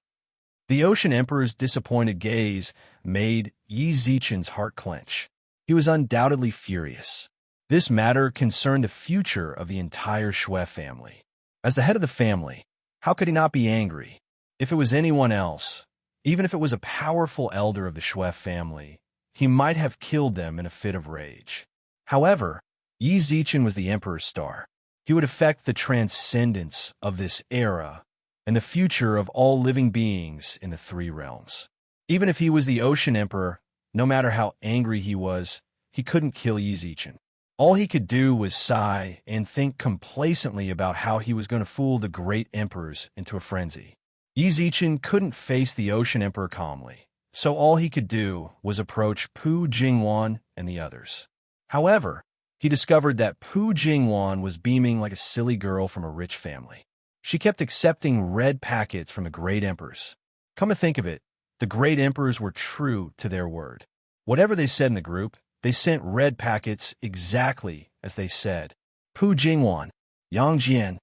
The Ocean Emperor's disappointed gaze made Yi Zichen's heart clench. He was undoubtedly furious. This matter concerned the future of the entire Shui family. As the head of the family, how could he not be angry? If it was anyone else, even if it was a powerful elder of the Shui family, he might have killed them in a fit of rage. However, Yi Zichen was the Emperor's star. He would affect the transcendence of this era and the future of all living beings in the three realms. Even if he was the Ocean Emperor, no matter how angry he was, he couldn't kill Yi Zichen. All he could do was sigh and think complacently about how he was going to fool the great emperors into a frenzy. Yi Zichen couldn't face the Ocean Emperor calmly, so all he could do was approach Pu Jingwan and the others. However, he discovered that Pu Jingwan was beaming like a silly girl from a rich family. She kept accepting red packets from the great emperors. Come to think of it, the great emperors were true to their word. Whatever they said in the group, they sent red packets exactly as they said. Pu Jingwan, Yang Jian,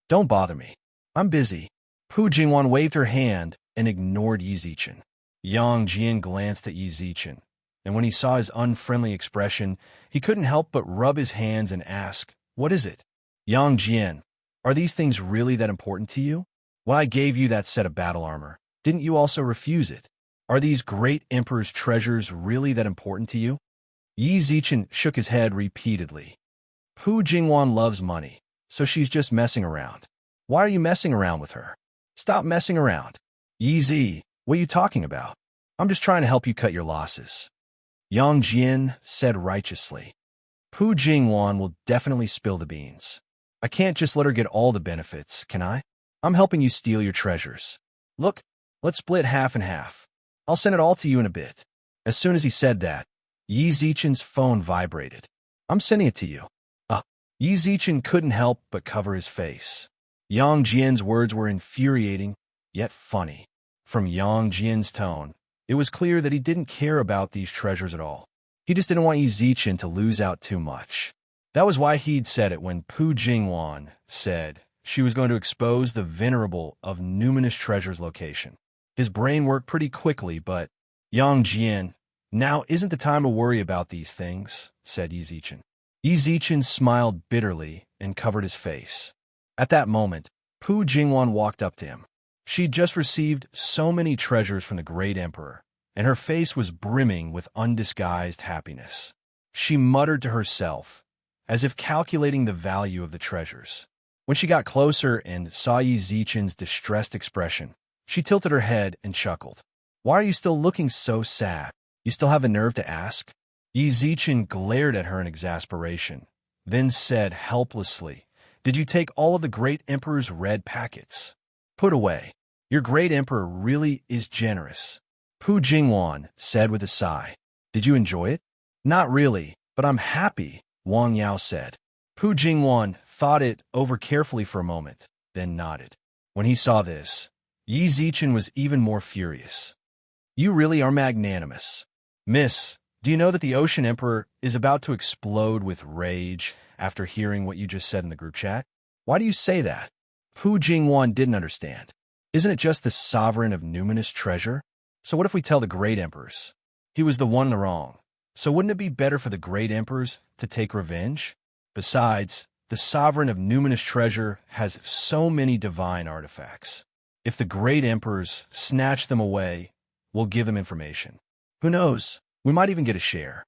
don't bother me. I'm busy. Pu Jingwan waved her hand and ignored Yi Zichen. Yang Jian glanced at Yi Zichen, and when he saw his unfriendly expression, he couldn't help but rub his hands and ask, "What is it?" Yang Jian, are these things really that important to you? When I gave you that set of battle armor, didn't you also refuse it? Are these great emperor's treasures really that important to you? Yi Zichen shook his head repeatedly. Pu Jingwan loves money, so she's just messing around. Why are you messing around with her? Stop messing around. Yi Zi, What are you talking about? I'm just trying to help you cut your losses. Yang Jian said righteously. Pu Jingwan will definitely spill the beans. I can't just let her get all the benefits, can I? I'm helping you steal your treasures. Look, let's split half and half. I'll send it all to you in a bit. As soon as he said that, Yi Zichen's phone vibrated. I'm sending it to you. Yi Zichen couldn't help but cover his face. Yang Jian's words were infuriating, yet funny. From Yang Jian's tone, it was clear that he didn't care about these treasures at all. He just didn't want Yi Zichen to lose out too much. That was why he'd said it when Pu Jingwan said she was going to expose the venerable of numinous treasure's location. His brain worked pretty quickly, but Yang Jian, now isn't the time to worry about these things, said Yi Zichen. Yi Zichen smiled bitterly and covered his face. At that moment, Pu Jingwan walked up to him. She'd just received so many treasures from the great emperor, and her face was brimming with undisguised happiness. She muttered to herself, as if calculating the value of the treasures. When she got closer and saw Yi Zichen's distressed expression, she tilted her head and chuckled. Why are you still looking so sad? You still have the nerve to ask? Yi Zichen glared at her in exasperation, then said helplessly, Did you take all of the great emperor's red packets? Put away. Your great emperor really is generous. Pu Jingwan said with a sigh. Did you enjoy it? Not really, but I'm happy, Wang Yao said. Pu Jingwan thought it over carefully for a moment, then nodded. When he saw this, Yi Zichen was even more furious. You really are magnanimous. Miss, do you know that the Ocean Emperor is about to explode with rage after hearing what you just said in the group chat? Why do you say that? Pu Jingwan didn't understand. Isn't it just the sovereign of numinous treasure? So what if we tell the great emperors? He was the one in the wrong. So wouldn't it be better for the great emperors to take revenge? Besides, the sovereign of numinous treasure has so many divine artifacts. If the great emperors snatch them away, we'll give them information. Who knows? We might even get a share.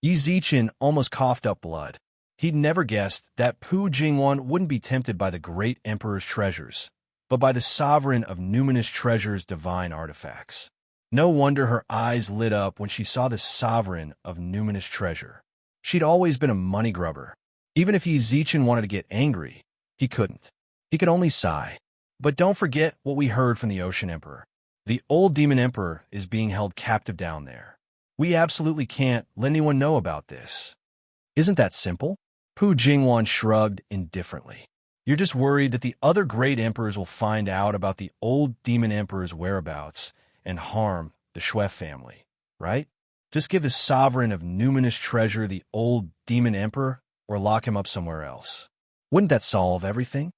Yi Zichen almost coughed up blood. He'd never guessed that Pu Jingwan wouldn't be tempted by the great emperor's treasures, but by the sovereign of numinous treasure's divine artifacts. No wonder her eyes lit up when she saw the sovereign of numinous treasure. She'd always been a money grubber. Even if Yi Zichen wanted to get angry, he couldn't. He could only sigh. But don't forget what we heard from the Ocean Emperor. The old demon emperor is being held captive down there. We absolutely can't let anyone know about this. Isn't that simple? Pu Jingwan shrugged indifferently. You're just worried that the other great emperors will find out about the old demon emperor's whereabouts and harm the Shui family, right? Just give the sovereign of numinous treasure the old demon emperor or lock him up somewhere else. Wouldn't that solve everything?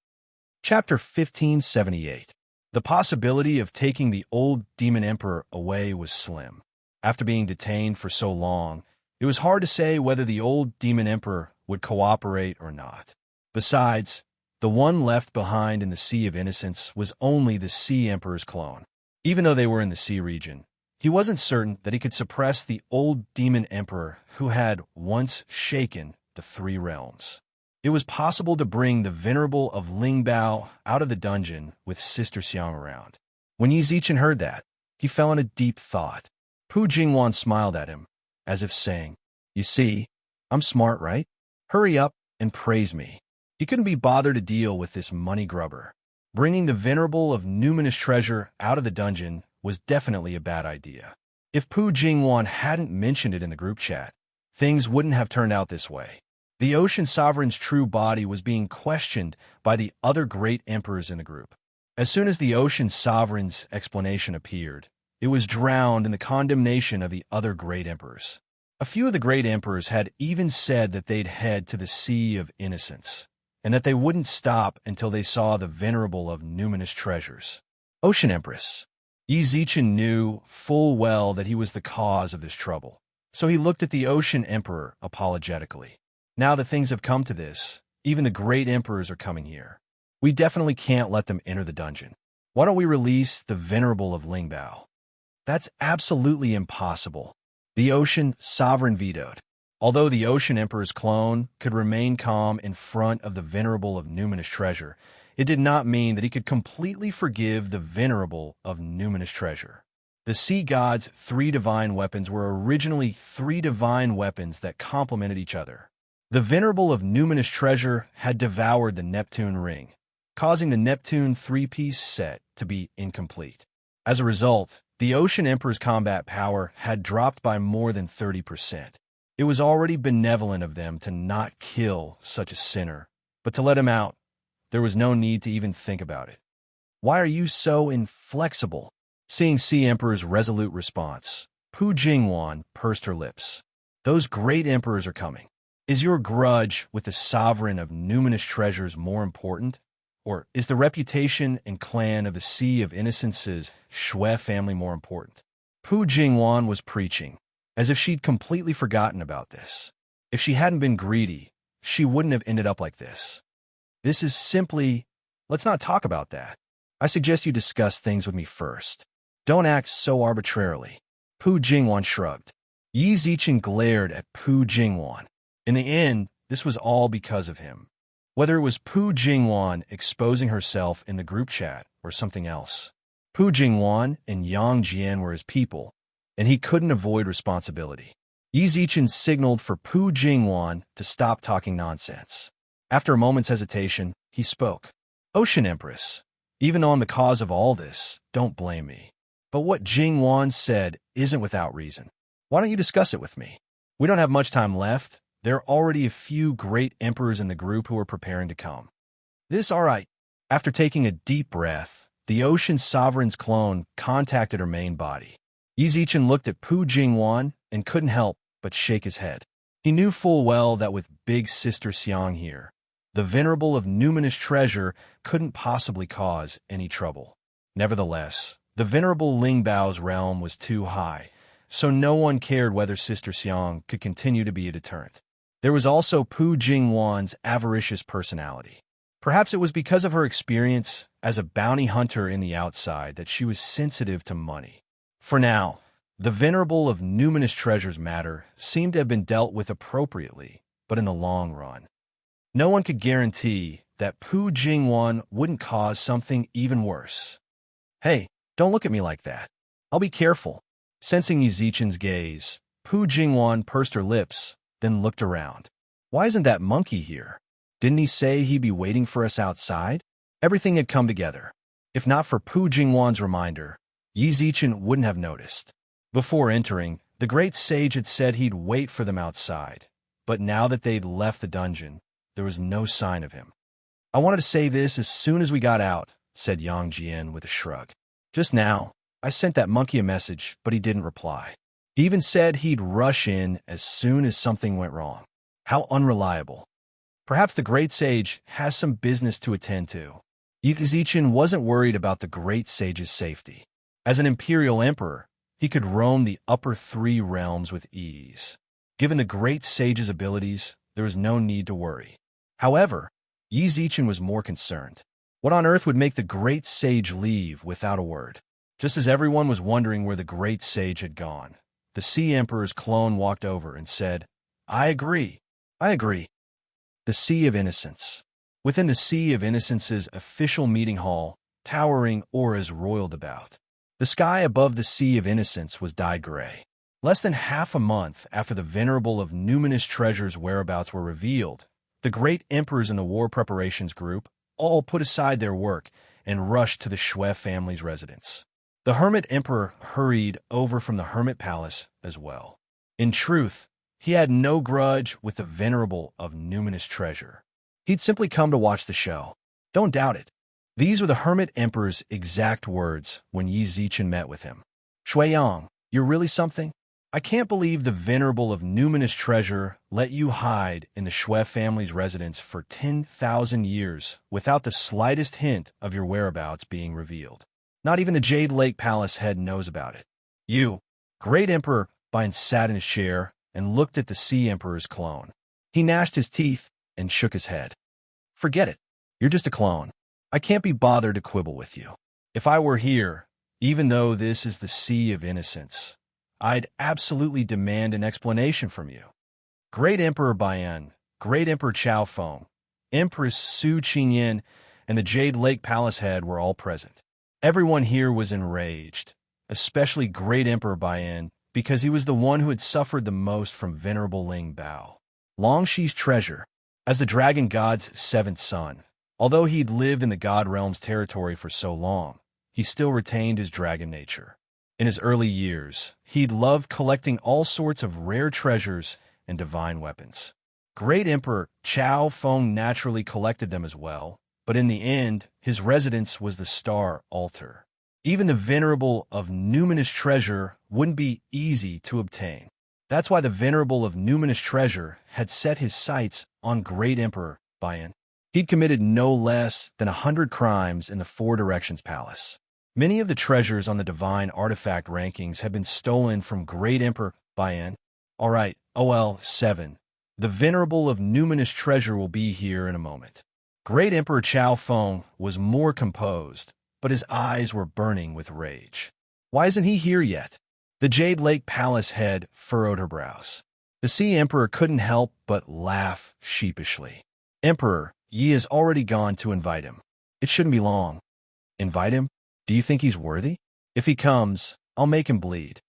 Chapter 1578. The possibility of taking the old demon emperor away was slim. After being detained for so long, it was hard to say whether the old demon emperor would cooperate or not. Besides, the one left behind in the Sea of Innocence was only the Sea Emperor's clone. Even though they were in the Sea region, he wasn't certain that he could suppress the old demon emperor who had once shaken the three realms. It was possible to bring the venerable of Lingbao out of the dungeon with Sister Xiang around. When Yi Zichen heard that, he fell in a deep thought. Pu Jingwan smiled at him, as if saying, You see, I'm smart, right? Hurry up and praise me. He couldn't be bothered to deal with this money grubber. Bringing the venerable of numinous treasure out of the dungeon was definitely a bad idea. If Pu Jingwan hadn't mentioned it in the group chat, things wouldn't have turned out this way. The Ocean Sovereign's true body was being questioned by the other great emperors in the group. As soon as the Ocean Sovereign's explanation appeared, it was drowned in the condemnation of the other great emperors. A few of the great emperors had even said that they'd head to the Sea of Innocence, and that they wouldn't stop until they saw the venerable of numinous treasures. Ocean Empress. Yi Zichen knew full well that he was the cause of this trouble, so he looked at the Ocean Emperor apologetically. Now that things have come to this, even the great emperors are coming here. We definitely can't let them enter the dungeon. Why don't we release the venerable of Lingbao? That's absolutely impossible. The Ocean Sovereign vetoed. Although the Ocean Emperor's clone could remain calm in front of the venerable of numinous treasure, it did not mean that he could completely forgive the venerable of numinous treasure. The sea gods' three divine weapons were originally three divine weapons that complemented each other. The venerable of numinous treasure had devoured the Neptune ring, causing the Neptune three-piece set to be incomplete. As a result, the Ocean Emperor's combat power had dropped by more than 30%. It was already benevolent of them to not kill such a sinner, but to let him out, there was no need to even think about it. Why are you so inflexible? Seeing Sea Emperor's resolute response, Pu Jingwan pursed her lips. Those great emperors are coming. Is your grudge with the sovereign of numinous treasures more important? Or is the reputation and clan of the Sea of Innocence's Shui family more important? Pu Jingwan was preaching, as if she'd completely forgotten about this. If she hadn't been greedy, she wouldn't have ended up like this. This is simply, let's not talk about that. I suggest you discuss things with me first. Don't act so arbitrarily. Pu Jingwan shrugged. Yi Zichen glared at Pu Jingwan. In the end, this was all because of him. Whether it was Pu Jingwan exposing herself in the group chat or something else. Pu Jingwan and Yang Jian were his people, and he couldn't avoid responsibility. Yi Zichen signaled for Pu Jingwan to stop talking nonsense. After a moment's hesitation, he spoke. Ocean Empress, even on the cause of all this, don't blame me. But what Jingwan said isn't without reason. Why don't you discuss it with me? We don't have much time left. There are already a few great emperors in the group who are preparing to come. All right. After taking a deep breath, the Ocean Sovereign's clone contacted her main body. Yi Zichen looked at Pu Jingwan and couldn't help but shake his head. He knew full well that with Big Sister Xiang here, the venerable of numinous treasure couldn't possibly cause any trouble. Nevertheless, the venerable Lingbao's realm was too high, so no one cared whether Sister Xiang could continue to be a deterrent. There was also Pu Jingwan's avaricious personality. Perhaps it was because of her experience as a bounty hunter in the outside that she was sensitive to money. For now, the venerable of numinous treasures matter seemed to have been dealt with appropriately, but in the long run, no one could guarantee that Pu Jingwan wouldn't cause something even worse. Hey, don't look at me like that. I'll be careful. Sensing Yi Zichen's gaze, Pu Jingwan pursed her lips, then looked around. Why isn't that monkey here? Didn't he say he'd be waiting for us outside? Everything had come together. If not for Pu Jingwan's reminder, Yi Zichen wouldn't have noticed. Before entering, the great sage had said he'd wait for them outside, but now that they'd left the dungeon, there was no sign of him. I wanted to say this as soon as we got out, said Yang Jian with a shrug. Just now, I sent that monkey a message, but he didn't reply. He even said he'd rush in as soon as something went wrong. How unreliable. Perhaps the great sage has some business to attend to. Yi Zichen wasn't worried about the great sage's safety. As an imperial emperor, he could roam the upper three realms with ease. Given the great sage's abilities, there was no need to worry. However, Yi Zichen was more concerned. What on earth would make the great sage leave without a word? Just as everyone was wondering where the great sage had gone, the Sea Emperor's clone walked over and said, I agree. The Sea of Innocence. Within the Sea of Innocence's official meeting hall, towering auras roiled about. The sky above the Sea of Innocence was dyed gray. Less than half a month after the venerable of numinous treasures' whereabouts were revealed, the great emperors in the war preparations group all put aside their work and rushed to the Shui family's residence. The Hermit Emperor hurried over from the Hermit Palace as well. In truth, he had no grudge with the venerable of numinous treasure. He'd simply come to watch the show. Don't doubt it. These were the Hermit Emperor's exact words when Yi Zichen met with him. Shuiyang, you're really something? I can't believe the venerable of numinous treasure let you hide in the Shui family's residence for 10,000 years without the slightest hint of your whereabouts being revealed. Not even the Jade Lake Palace head knows about it. You, great emperor, Bian sat in his chair and looked at the Sea Emperor's clone. He gnashed his teeth and shook his head. Forget it. You're just a clone. I can't be bothered to quibble with you. If I were here, even though this is the Sea of Innocence, I'd absolutely demand an explanation from you. Great Emperor Bian, Great Emperor Chao Feng, Empress Su Qingyan, and the Jade Lake Palace head were all present. Everyone here was enraged. especially Great Emperor Baian, because he was the one who had suffered the most from Venerable Ling Bao. Longshi's treasure. As the dragon god's seventh son, although he'd lived in the god realm's territory for so long, he still retained his dragon nature. In his early years, he'd loved collecting all sorts of rare treasures and divine weapons. Great Emperor Chao Feng naturally collected them as well, but in the end, his residence was the Star Altar. Even the Venerable of Numinous Treasure wouldn't be easy to obtain. That's why the Venerable of Numinous Treasure had set his sights on Great Emperor Baian. He'd committed no less than 100 crimes in the Four Directions Palace. Many of the treasures on the divine artifact rankings had been stolen from Great Emperor Baian. All right, OL 7. The Venerable of Numinous Treasure will be here in a moment. Great Emperor Chao Feng was more composed, but his eyes were burning with rage. Why isn't he here yet? The Jade Lake Palace head furrowed her brows. The Sea Emperor couldn't help but laugh sheepishly. Emperor, Yi has already gone to invite him. It shouldn't be long. Invite him? Do you think he's worthy? If he comes, I'll make him bleed.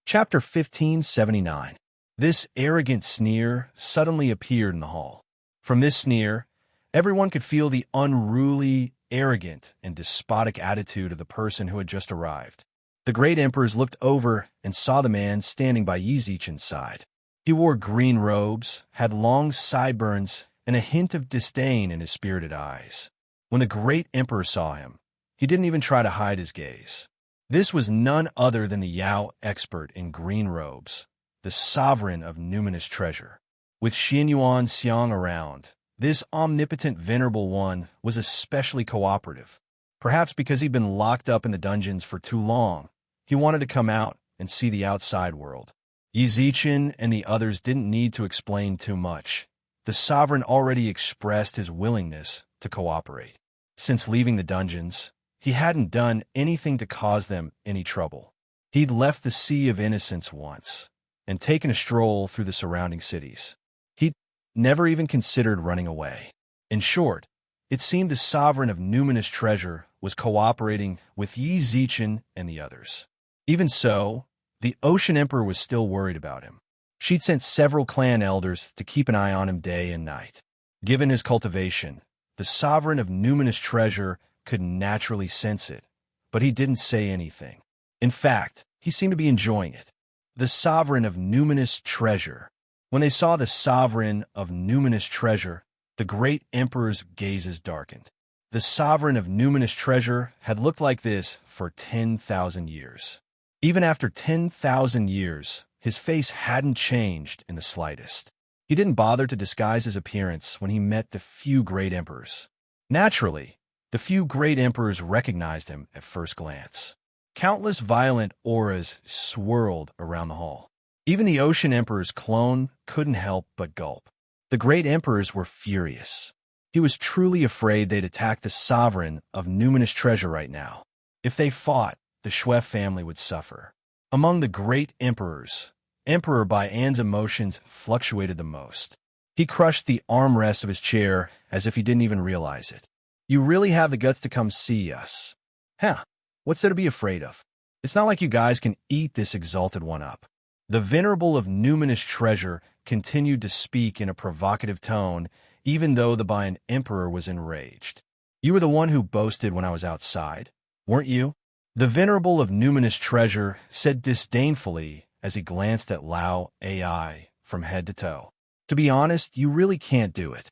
Chapter 1579. This arrogant sneer suddenly appeared in the hall. From this sneer, everyone could feel the unruly, arrogant, and despotic attitude of the person who had just arrived. The great emperors looked over and saw the man standing by Yi Zichen's side. He wore green robes, had long sideburns, and a hint of disdain in his spirited eyes. When the great emperor saw him, he didn't even try to hide his gaze. This was none other than the Yao expert in green robes, the sovereign of numinous treasure. With Xin Yuan Xiang around, this omnipotent venerable one was especially cooperative. Perhaps because he'd been locked up in the dungeons for too long, he wanted to come out and see the outside world. Yi Zichen and the others didn't need to explain too much. The sovereign already expressed his willingness to cooperate. Since leaving the dungeons, he hadn't done anything to cause them any trouble. He'd left the Sea of Innocence once and taken a stroll through the surrounding cities. He'd never even considered running away. In short, it seemed the sovereign of numinous treasure was cooperating with Yi Zichen and the others. Even so, the Ocean Emperor was still worried about him. She'd sent several clan elders to keep an eye on him day and night. Given his cultivation, the sovereign of numinous treasure could naturally sense it, but he didn't say anything. In fact, he seemed to be enjoying it. The sovereign of numinous treasure. When they saw the sovereign of numinous treasure, the great emperor's gazes darkened. The sovereign of numinous treasure had looked like this for 10,000 years. Even after 10,000 years, his face hadn't changed in the slightest. He didn't bother to disguise his appearance when he met the few great emperors. Naturally, the few great emperors recognized him at first glance. Countless violent auras swirled around the hall. Even the Ocean Emperor's clone couldn't help but gulp. The great emperors were furious. He was truly afraid they'd attack the sovereign of numinous treasure right now. If they fought, the Shui family would suffer. Among the great emperors, Emperor Baian's emotions fluctuated the most. He crushed the armrest of his chair as if he didn't even realize it. You really have the guts to come see us. Huh, what's there to be afraid of? It's not like you guys can eat this exalted one up. The Venerable of Numinous Treasure continued to speak in a provocative tone, even though the Baian Emperor was enraged. You were the one who boasted when I was outside, weren't you? The Venerable of Numinous Treasure said disdainfully as he glanced at Lao AI from head to toe. To be honest, you really can't do it.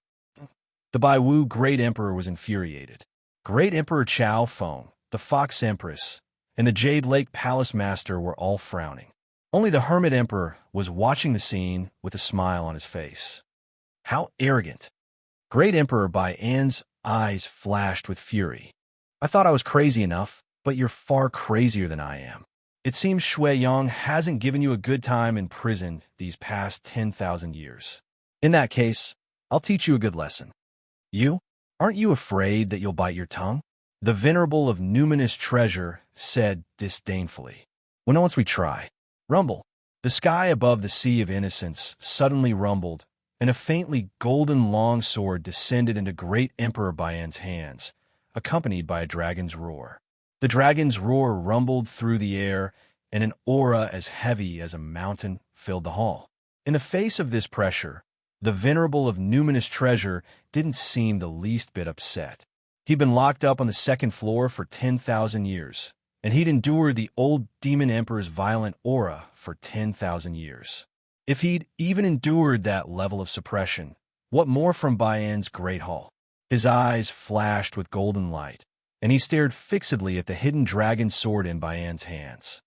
The Baiwu Great Emperor was infuriated. Great Emperor Chao Feng, the Fox Empress, and the Jade Lake Palace Master were all frowning. Only the Hermit Emperor was watching the scene with a smile on his face. How arrogant! Great Emperor Baian's eyes flashed with fury. I thought I was crazy enough, but you're far crazier than I am. It seems Shui Yang hasn't given you a good time in prison these past 10,000 years. In that case, I'll teach you a good lesson. You? Aren't you afraid that you'll bite your tongue? The Venerable of Numinous Treasure said disdainfully. When once we try. Rumble. The sky above the Sea of Innocence suddenly rumbled, and a faintly golden longsword descended into Great Emperor Baian's hands, accompanied by a dragon's roar. The dragon's roar rumbled through the air, and an aura as heavy as a mountain filled the hall. In the face of this pressure, the venerable of numinous treasure didn't seem the least bit upset. He'd been locked up on the second floor for 10,000 years, and he'd endured the old demon emperor's violent aura for 10,000 years. If he'd even endured that level of suppression, what more from Bayan's great hall? His eyes flashed with golden light, and he stared fixedly at the hidden dragon sword in Bayan's hands.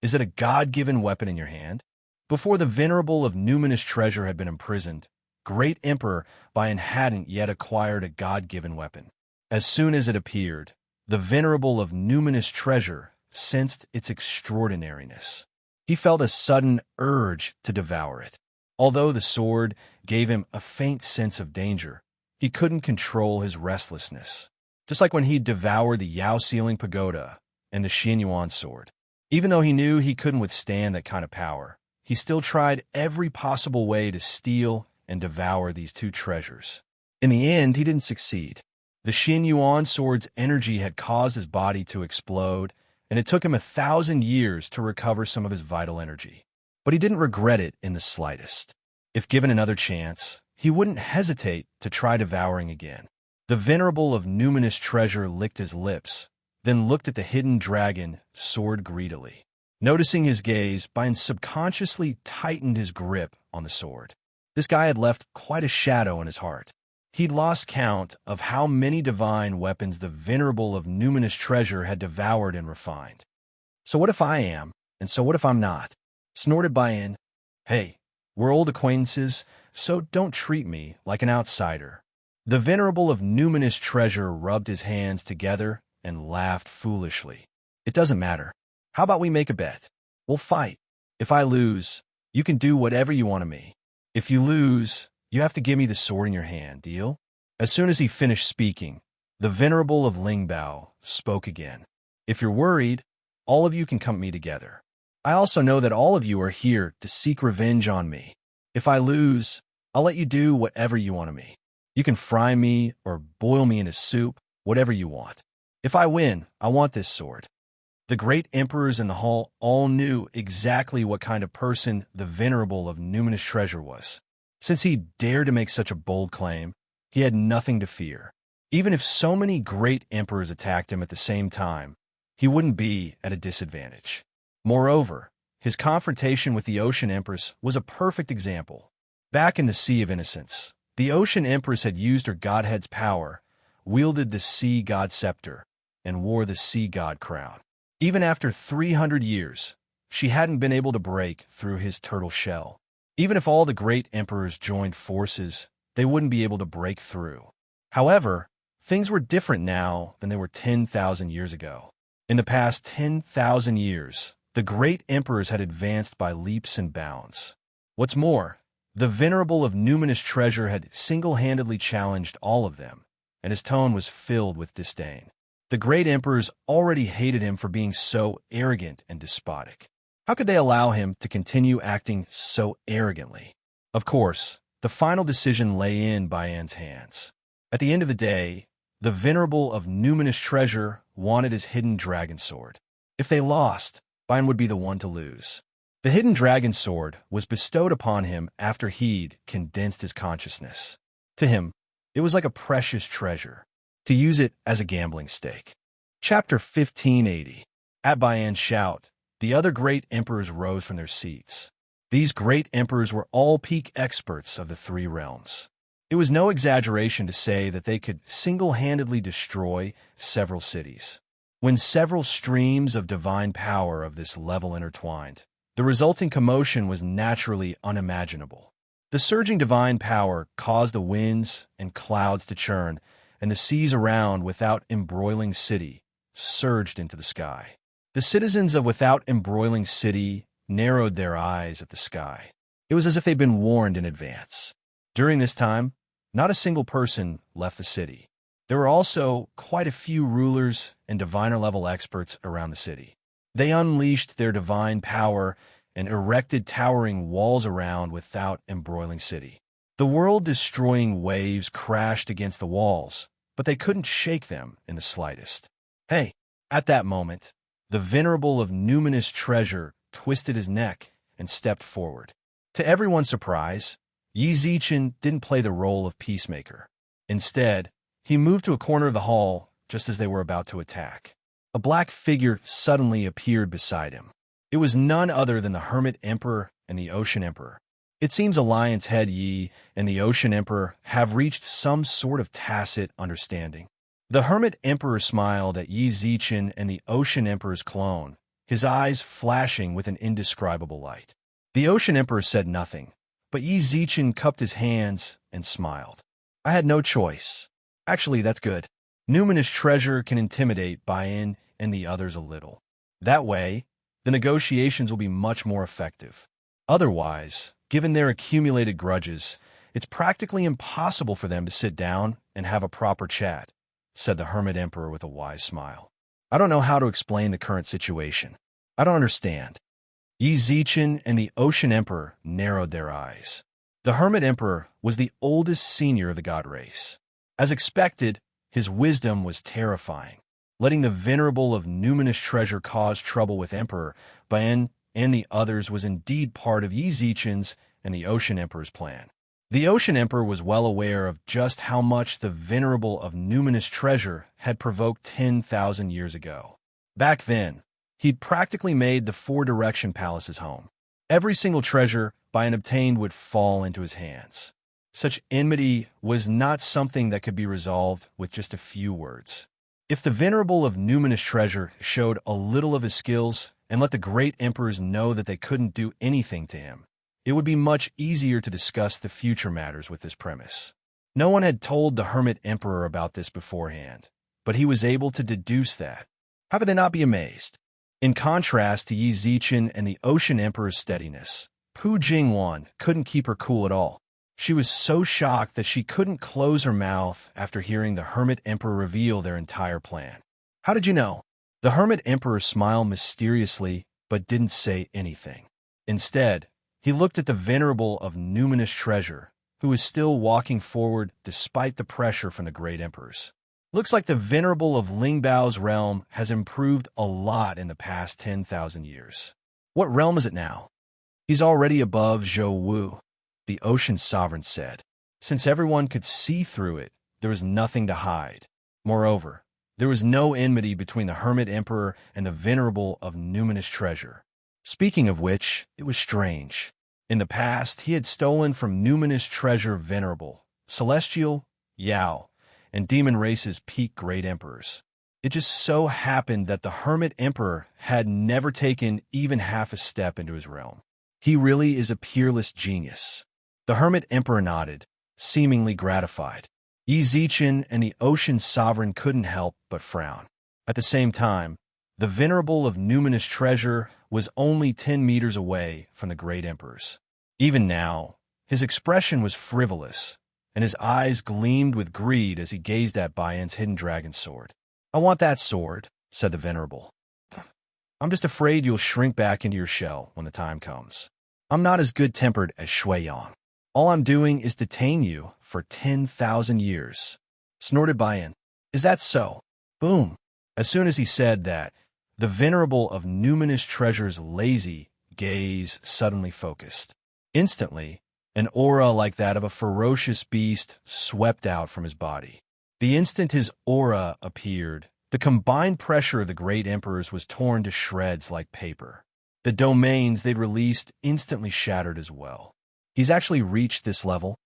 Is it a God-given weapon in your hand? Before the venerable of numinous treasure had been imprisoned, great Emperor Bayan hadn't yet acquired a God-given weapon. As soon as it appeared, the venerable of numinous treasure sensed its extraordinariness. He felt a sudden urge to devour it. Although the sword gave him a faint sense of danger, he couldn't control his restlessness. Just like when he devoured the Yao Ceiling Pagoda and the Xianyuan sword. Even though he knew he couldn't withstand that kind of power, he still tried every possible way to steal and devour these two treasures. In the end, he didn't succeed. The Xianyuan sword's energy had caused his body to explode, and it took him 1,000 years to recover some of his vital energy. But he didn't regret it in the slightest. If given another chance, he wouldn't hesitate to try devouring again. The venerable of numinous treasure licked his lips, then looked at the hidden dragon sword greedily. Noticing his gaze, Bayan subconsciously tightened his grip on the sword. This guy had left quite a shadow in his heart. He'd lost count of how many divine weapons the venerable of numinous treasure had devoured and refined. So what if I am, and so what if I'm not? Snorted Bayan. Hey, we're old acquaintances, so don't treat me like an outsider. The venerable of numinous treasure rubbed his hands together and laughed foolishly. It doesn't matter. How about we make a bet? We'll fight. If I lose, you can do whatever you want to me. If you lose, you have to give me the sword in your hand, deal? As soon as he finished speaking, the venerable of Lingbao spoke again. If you're worried, all of you can come meet me together. I also know that all of you are here to seek revenge on me. If I lose, I'll let you do whatever you want of me. You can fry me or boil me in a soup, whatever you want. If I win, I want this sword. The great emperors in the hall all knew exactly what kind of person the venerable of numinous treasure was. Since he dared to make such a bold claim, he had nothing to fear. Even if so many great emperors attacked him at the same time, he wouldn't be at a disadvantage. Moreover, his confrontation with the Ocean Empress was a perfect example. Back in the Sea of Innocence, the Ocean Empress had used her godhead's power, wielded the Sea God Scepter, and wore the Sea God crown. Even after 300 years, she hadn't been able to break through his turtle shell. Even if all the great emperors joined forces, they wouldn't be able to break through. However, things were different now than they were 10,000 years ago. In the past 10,000 years, the great emperors had advanced by leaps and bounds. What's more, the venerable of numinous treasure had single-handedly challenged all of them, and his tone was filled with disdain. The great emperors already hated him for being so arrogant and despotic. How could they allow him to continue acting so arrogantly? Of course, the final decision lay in Bayan's hands. At the end of the day, the venerable of numinous treasure wanted his hidden dragon sword. If they lost, Bayan would be the one to lose. The hidden dragon sword was bestowed upon him after he'd condensed his consciousness. To him, it was like a precious treasure, to use it as a gambling stake. Chapter 1580. At Bayan's shout, the other great emperors rose from their seats. These great emperors were all peak experts of the three realms. It was no exaggeration to say that they could single-handedly destroy several cities. When several streams of divine power of this level intertwined, the resulting commotion was naturally unimaginable. The surging divine power caused the winds and clouds to churn, and the seas around Without Embroiling City surged into the sky. The citizens of Without Embroiling City narrowed their eyes at the sky. It was as if they'd been warned in advance. During this time, not a single person left the city. There were also quite a few rulers and diviner-level experts around the city. They unleashed their divine power and erected towering walls around Without Embroiling City. The world-destroying waves crashed against the walls, but they couldn't shake them in the slightest. Hey, At that moment, the venerable of numinous treasure twisted his neck and stepped forward. To everyone's surprise, Yi Zichen didn't play the role of peacemaker. Instead, he moved to a corner of the hall just as they were about to attack. A black figure suddenly appeared beside him. It was none other than the Hermit Emperor and the Ocean Emperor. It seems Alliance Head Yi and the Ocean Emperor have reached some sort of tacit understanding. The Hermit Emperor smiled at Yi Zichen and the Ocean Emperor's clone, his eyes flashing with an indescribable light. The Ocean Emperor said nothing, but Yi Zichen cupped his hands and smiled. I had no choice. Actually, that's good. Numinous treasure can intimidate Bayan and the others a little. That way, the negotiations will be much more effective. Otherwise, given their accumulated grudges, it's practically impossible for them to sit down and have a proper chat, said the Hermit Emperor with a wise smile. I don't know how to explain the current situation. I don't understand. Yi Zichen and the Ocean Emperor narrowed their eyes. The Hermit Emperor was the oldest senior of the god race. As expected, his wisdom was terrifying. Letting the venerable of numinous treasure cause trouble with Emperor Bayan and the others was indeed part of Yi Zichen's and the Ocean Emperor's plan. The Ocean Emperor was well aware of just how much the venerable of numinous treasure had provoked 10,000 years ago. Back then, he'd practically made the Four-Direction Palace his home. Every single treasure Bayan obtained would fall into his hands. Such enmity was not something that could be resolved with just a few words. If the venerable of numinous treasure showed a little of his skills and let the great emperors know that they couldn't do anything to him, it would be much easier to discuss the future matters with this premise. No one had told the Hermit Emperor about this beforehand, but he was able to deduce that. How could they not be amazed? In contrast to Yi Zichen and the Ocean Emperor's steadiness, Pu Jingwan couldn't keep her cool at all. She was so shocked that she couldn't close her mouth after hearing the Hermit Emperor reveal their entire plan. How did you know? The Hermit Emperor smiled mysteriously but didn't say anything. Instead, he looked at the venerable of numinous treasure, who was still walking forward despite the pressure from the great emperors. Looks like the venerable of Lingbao's realm has improved a lot in the past 10,000 years. What realm is it now? He's already above Zhou Wu, the Ocean Sovereign said. Since everyone could see through it, there was nothing to hide. Moreover, there was no enmity between the Hermit Emperor and the venerable of numinous treasure. Speaking of which, it was strange. In the past, he had stolen from numinous treasure venerable, celestial, Yao, and demon race's peak great emperors. It just so happened that the Hermit Emperor had never taken even half a step into his realm. He really is a peerless genius. The Hermit Emperor nodded, seemingly gratified. Yi Zichen and the Ocean Sovereign couldn't help but frown. At the same time, the venerable of numinous treasure was only 10 meters away from the great emperors. Even now, his expression was frivolous, and his eyes gleamed with greed as he gazed at Bayan's hidden dragon sword. I want that sword, said the venerable. I'm just afraid you'll shrink back into your shell when the time comes. I'm not as good-tempered as Shui Yang. All I'm doing is detain you for 10,000 years, snorted Bayan. Is that so? Boom. As soon as he said that, the venerable of numinous treasure's lazy gaze suddenly focused. Instantly, an aura like that of a ferocious beast swept out from his body. The instant his aura appeared, the combined pressure of the great emperors was torn to shreds like paper. The domains they'd released instantly shattered as well. He's actually reached this level.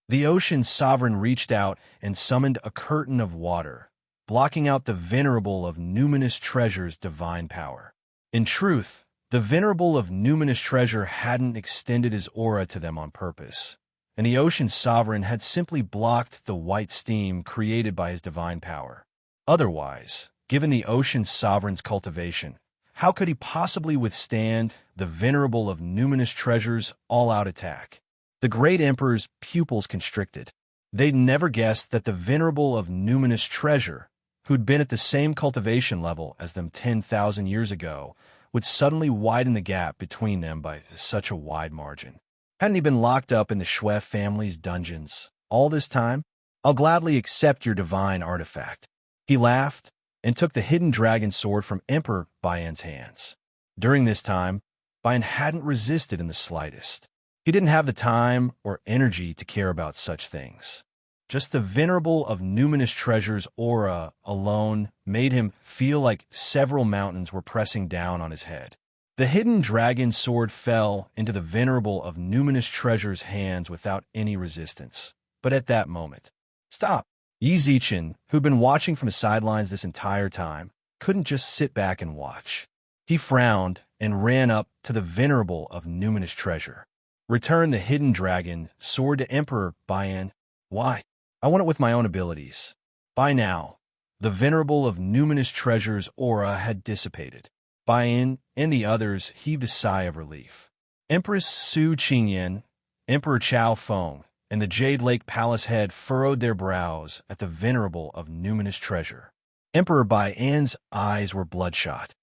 The Ocean Sovereign reached out and summoned a curtain of water, blocking out the venerable of numinous treasure's divine power. In truth, the venerable of numinous treasure hadn't extended his aura to them on purpose, and the Ocean Sovereign had simply blocked the white steam created by his divine power. Otherwise, given the Ocean Sovereign's cultivation, how could he possibly withstand the venerable of numinous treasure's all-out attack? The great emperor's pupils constricted. They'd never guessed that the venerable of numinous treasure, who'd been at the same cultivation level as them 10,000 years ago, would suddenly widen the gap between them by such a wide margin. Hadn't he been locked up in the Shui family's dungeons all this time? I'll gladly accept your divine artifact. He laughed, and took the hidden dragon sword from Emperor Baian's hands. During this time, Baian hadn't resisted in the slightest. He didn't have the time or energy to care about such things. Just the venerable of numinous treasures aura alone made him feel like several mountains were pressing down on his head. The hidden dragon sword fell into the venerable of numinous treasures' hands without any resistance. But at that moment, stop! Yi Zichen, who'd been watching from the sidelines this entire time, couldn't just sit back and watch. He frowned and ran up to the venerable of numinous treasure. Return the hidden dragon sword to Emperor Baian. Why? I want it with my own abilities. By now, the venerable of numinous treasures aura had dissipated. Baian and the others heaved a sigh of relief. Empress Su Qingyan, Emperor Chao Feng, and the Jade Lake Palace head furrowed their brows at the venerable of numinous treasure. Emperor Baian's eyes were bloodshot.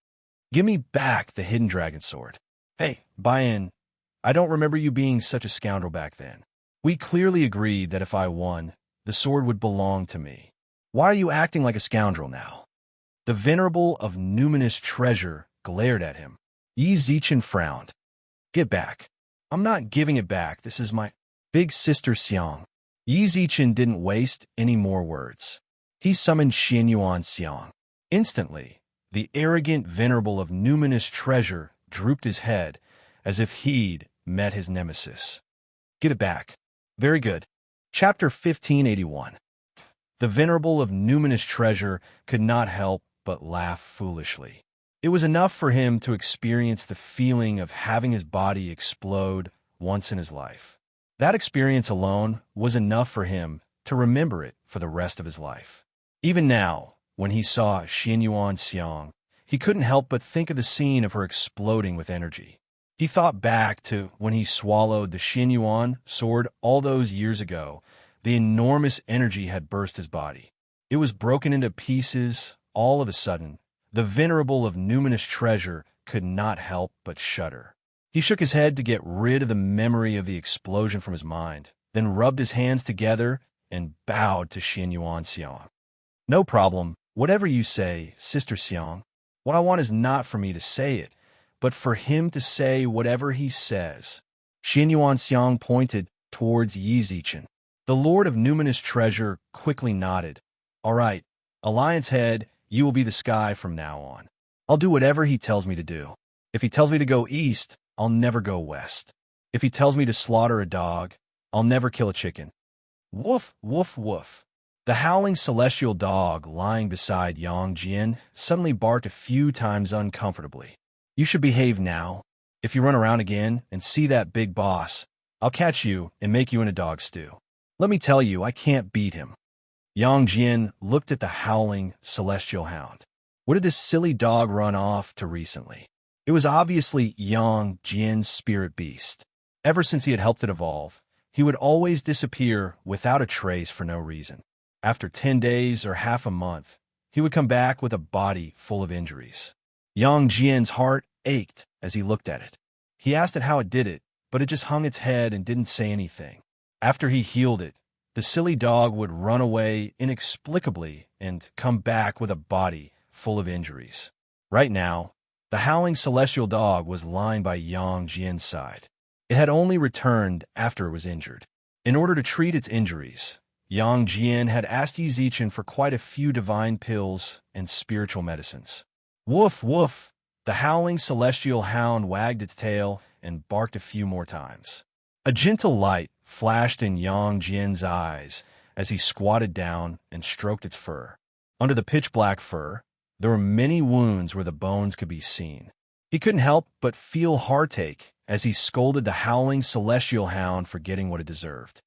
Give me back the hidden dragon sword. Hey, Baian, I don't remember you being such a scoundrel back then. We clearly agreed that if I won, the sword would belong to me. Why are you acting like a scoundrel now? The venerable of numinous treasure glared at him. Yi Zichen frowned. Get back. I'm not giving it back. This is my big sister Xiang. Yi Zichen didn't waste any more words. He summoned Xianyuan Xiang. Instantly, the arrogant venerable of numinous treasure drooped his head as if he'd met his nemesis. Get it back. Very good. Chapter 1581. The venerable of numinous treasure could not help but laugh foolishly. It was enough for him to experience the feeling of having his body explode once in his life. That experience alone was enough for him to remember it for the rest of his life. Even now, when he saw Xianyuan Xiang, he couldn't help but think of the scene of her exploding with energy. He thought back to when he swallowed the Xianyuan sword all those years ago. The enormous energy had burst his body. It was broken into pieces all of a sudden. The venerable of numinous treasure could not help but shudder. He shook his head to get rid of the memory of the explosion from his mind, then rubbed his hands together and bowed to Xianyuan Xiang. No problem. Whatever you say, Sister Xiang. What I want is not for me to say it, but for him to say whatever he says. Xianyuan Xiang pointed towards Yi Zichen. The Lord of Numinous Treasure quickly nodded. All right, Alliance Head, you will be the sky from now on. I'll do whatever he tells me to do. If he tells me to go east, I'll never go west. If he tells me to slaughter a dog, I'll never kill a chicken. Woof, woof, woof. The howling celestial dog lying beside Yang Jian suddenly barked a few times uncomfortably. You should behave now. If you run around again and see that big boss, I'll catch you and make you in a dog stew. Let me tell you, I can't beat him. Yang Jian looked at the howling celestial hound. What did this silly dog run off to recently? It was obviously Yang Jian's spirit beast. Ever since he had helped it evolve, he would always disappear without a trace for no reason. After 10 days or half a month, he would come back with a body full of injuries. Yang Jian's heart ached as he looked at it. He asked it how it did it, but it just hung its head and didn't say anything. After he healed it, the silly dog would run away inexplicably and come back with a body full of injuries. Right now, the howling celestial dog was lying by Yang Jian's side. It had only returned after it was injured. In order to treat its injuries, Yang Jian had asked Yi Zichen for quite a few divine pills and spiritual medicines. Woof, woof! The howling celestial hound wagged its tail and barked a few more times. A gentle light flashed in Yang Jian's eyes as he squatted down and stroked its fur. Under the pitch-black fur, there were many wounds where the bones could be seen. He couldn't help but feel heartache as he scolded the howling celestial hound for getting what it deserved.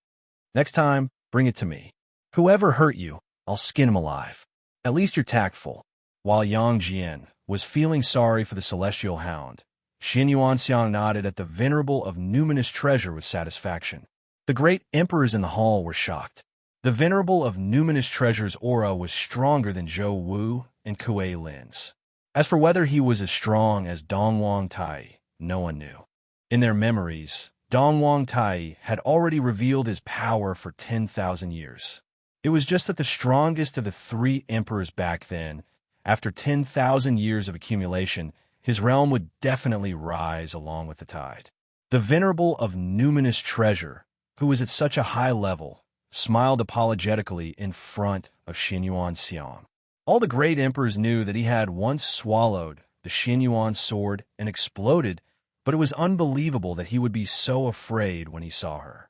Next time, bring it to me. Whoever hurt you, I'll skin him alive. At least you're tactful. While Yang Jian was feeling sorry for the celestial hound, Xianyuan Xiang nodded at the venerable of numinous treasure with satisfaction. The great emperors in the hall were shocked. The venerable of numinous treasure's aura was stronger than Zhou Wu and Kuei Lin's. As for whether he was as strong as Dongwang Tai, no one knew. In their memories, Dongwang Tai had already revealed his power for 10,000 years. It was just that the strongest of the three emperors back then After 10,000 years of accumulation, his realm would definitely rise along with the tide. The venerable of numinous treasure, who was at such a high level, smiled apologetically in front of Xinyuan Xiang. All the great emperors knew that he had once swallowed the Xinyuan sword and exploded, but it was unbelievable that he would be so afraid when he saw her.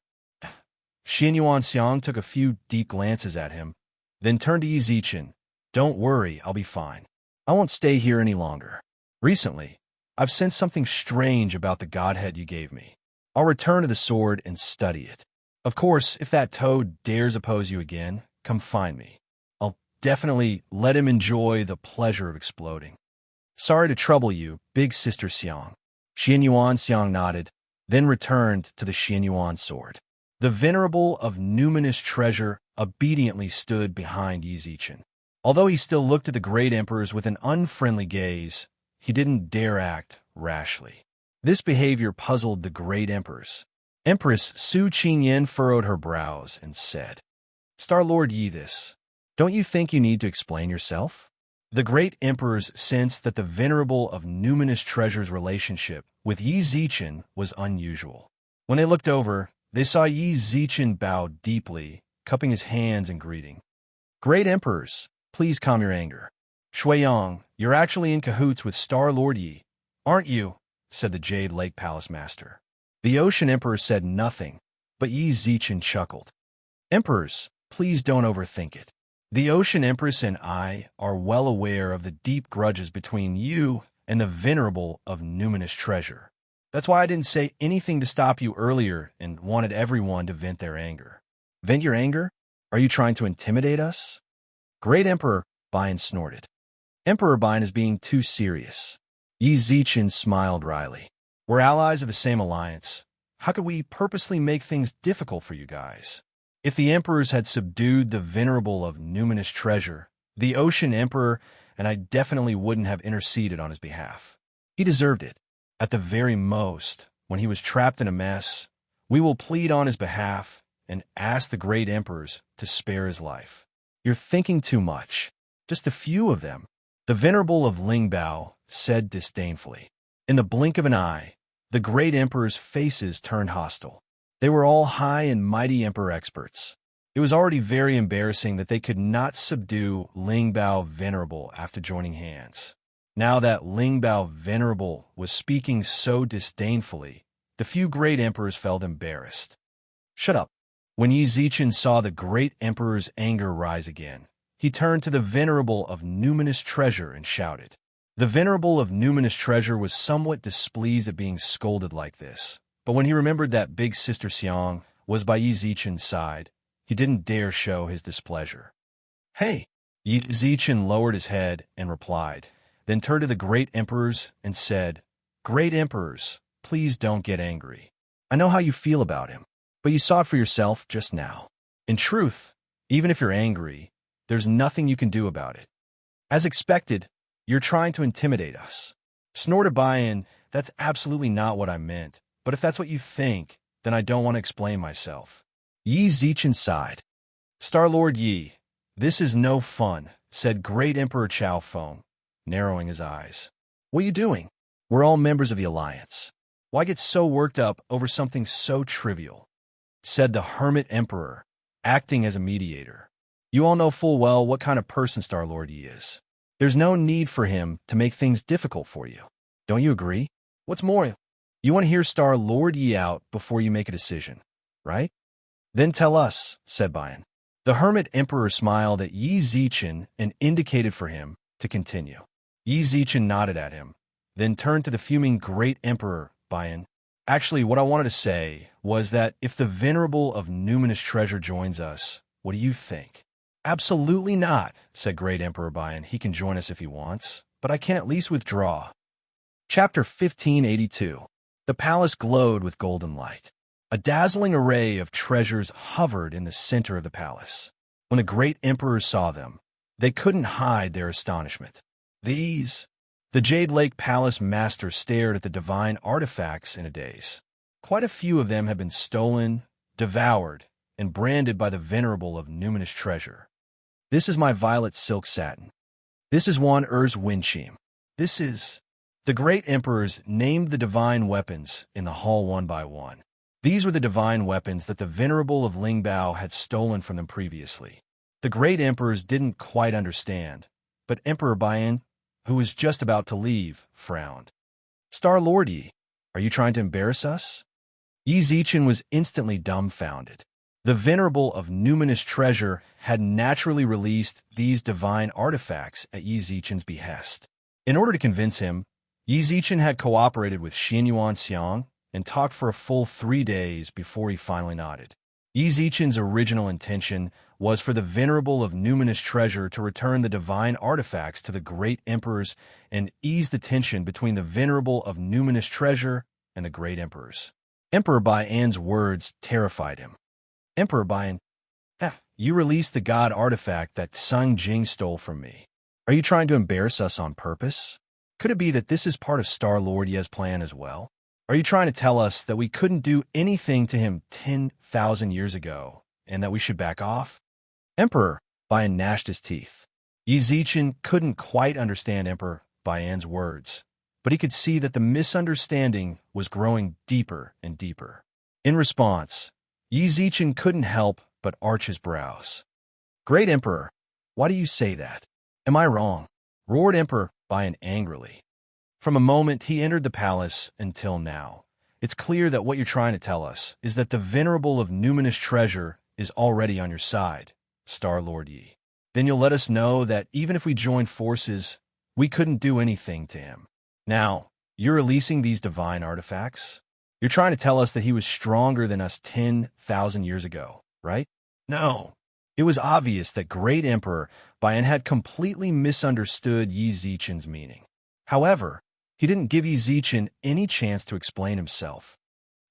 Xinyuan Xiang took a few deep glances at him, then turned to Yi Zichen. "Don't worry, I'll be fine. I won't stay here any longer. Recently, I've sensed something strange about the godhead you gave me. I'll return to the sword and study it. Of course, if that toad dares oppose you again, come find me. I'll definitely let him enjoy the pleasure of exploding." "Sorry to trouble you, big sister Xiang." Xinyuan Xiang nodded, then returned to the Xinyuan sword. The venerable of numinous treasure obediently stood behind Yi Zichen. Although he still looked at the great emperors with an unfriendly gaze, he didn't dare act rashly. This behavior puzzled the great emperors. Empress Su Qinyan furrowed her brows and said, "Star-Lord Yi, don't you think you need to explain yourself?" The great emperors sensed that the venerable of numinous treasure's relationship with Yi Zichen was unusual. When they looked over, they saw Yi Zichen bow deeply, cupping his hands in greeting. "Great emperors, please calm your anger. Shuiyang, you're actually in cahoots with Star-Lord Yi, aren't you?" said the Jade Lake Palace Master. The Ocean Emperor said nothing, but Yi Zichen chuckled. "Emperors, please don't overthink it. The Ocean Empress and I are well aware of the deep grudges between you and the venerable of numinous treasure. That's why I didn't say anything to stop you earlier and wanted everyone to vent their anger." "Vent your anger? Are you trying to intimidate us?" Great Emperor Bian snorted. "Emperor Bian is being too serious." Yi Zichen smiled wryly. "We're allies of the same alliance. How could we purposely make things difficult for you guys? If the emperors had subdued the venerable of numinous treasure, the Ocean Emperor and I definitely wouldn't have interceded on his behalf. He deserved it. At the very most, when he was trapped in a mess, we will plead on his behalf and ask the great emperors to spare his life." "You're thinking too much. Just a few of them," the venerable of Lingbao said disdainfully. In the blink of an eye, the great emperors' faces turned hostile. They were all high and mighty emperor experts. It was already very embarrassing that they could not subdue Lingbao Venerable after joining hands. Now that Lingbao Venerable was speaking so disdainfully, the few great emperors felt embarrassed. "Shut up." When Yi Zichen saw the great emperor's anger rise again, he turned to the venerable of numinous treasure and shouted. The venerable of numinous treasure was somewhat displeased at being scolded like this, but when he remembered that big sister Xiang was by Yi Zichen's side, he didn't dare show his displeasure. "Hey!" Yi Zichen lowered his head and replied, then turned to the great emperors and said, "Great emperors, please don't get angry. I know how you feel about him, but you saw it for yourself just now. In truth, even if you're angry, there's nothing you can do about it. As expected, you're trying to intimidate us." Snorted Bian, "That's absolutely not what I meant, but if that's what you think, then I don't want to explain myself." Yi Zichen sighed. "Star-Lord Yi, this is no fun," said Great Emperor Chao Feng, narrowing his eyes. "What are you doing? We're all members of the Alliance. Why get so worked up over something so trivial?" said the Hermit Emperor, acting as a mediator. "You all know full well what kind of person Star-Lord Yi is. There's no need for him to make things difficult for you. Don't you agree? What's more, you want to hear Star-Lord Yi out before you make a decision, right? Then tell us," said Bian. The Hermit Emperor smiled at Yi Zichen and indicated for him to continue. Yi Zichen nodded at him, then turned to the fuming Great Emperor Bian. "Actually, what I wanted to say was that if the venerable of numinous treasure joins us, what do you think?" "Absolutely not," said Great Emperor Bian. "He can join us if he wants, but I can at least withdraw." Chapter 1582. The palace glowed with golden light. A dazzling array of treasures hovered in the center of the palace. When the great emperors saw them, they couldn't hide their astonishment. "These?" The Jade Lake Palace Master stared at the divine artifacts in a daze. Quite a few of them had been stolen, devoured, and branded by the venerable of numinous treasure. "This is my violet silk satin." This is one Ur's Winchim. This is... The great emperors named the divine weapons in the hall one by one. These were the divine weapons that the venerable of Lingbao had stolen from them previously. The great emperors didn't quite understand, but Emperor Bian, who was just about to leave, frowned. Star-Lord Yi, are you trying to embarrass us? Yi Zichen was instantly dumbfounded. The venerable of numinous treasure had naturally released these divine artifacts at Yi Zichen's behest. In order to convince him, Yi Zichen had cooperated with Xinyuan Xiang and talked for a full 3 days before he finally nodded. Yi Zichen's original intention was for the venerable of numinous treasure to return the divine artifacts to the great emperors and ease the tension between the venerable of numinous treasure and the great emperors. Emperor Bian's words terrified him. Emperor Bian, you released the god artifact that Sung Jing stole from me. Are you trying to embarrass us on purpose? Could it be that this is part of Star-Lord Ye's plan as well? Are you trying to tell us that we couldn't do anything to him 10,000 years ago, and that we should back off? Emperor Bian gnashed his teeth. Yi Zichen couldn't quite understand Emperor Bian's words, but he could see that the misunderstanding was growing deeper and deeper. In response, Yi Zichen couldn't help but arch his brows. Great Emperor, why do you say that? Am I wrong? Roared Emperor Bian angrily. From a moment he entered the palace until now, it's clear that what you're trying to tell us is that the venerable of numinous treasure is already on your side, Star-Lord Yi. Then you'll let us know that even if we joined forces, we couldn't do anything to him. Now, you're releasing these divine artifacts? You're trying to tell us that he was stronger than us 10,000 years ago, right? No. It was obvious that Great Emperor Bian had completely misunderstood Yi Zichen's meaning. However, he didn't give Yi Zichen any chance to explain himself.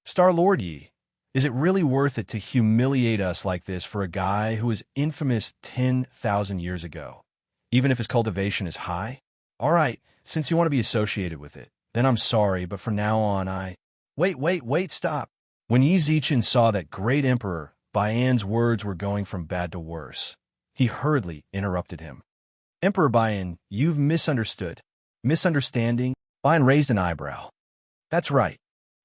Star-Lord Yi, is it really worth it to humiliate us like this for a guy who was infamous 10,000 years ago, even if his cultivation is high? All right, since you want to be associated with it, then I'm sorry, but from now on Wait, stop. When Yi Zichen saw that Great Emperor Bian's words were going from bad to worse, he hurriedly interrupted him. Emperor Bian, you've misunderstood. Misunderstanding? Bian raised an eyebrow. That's right.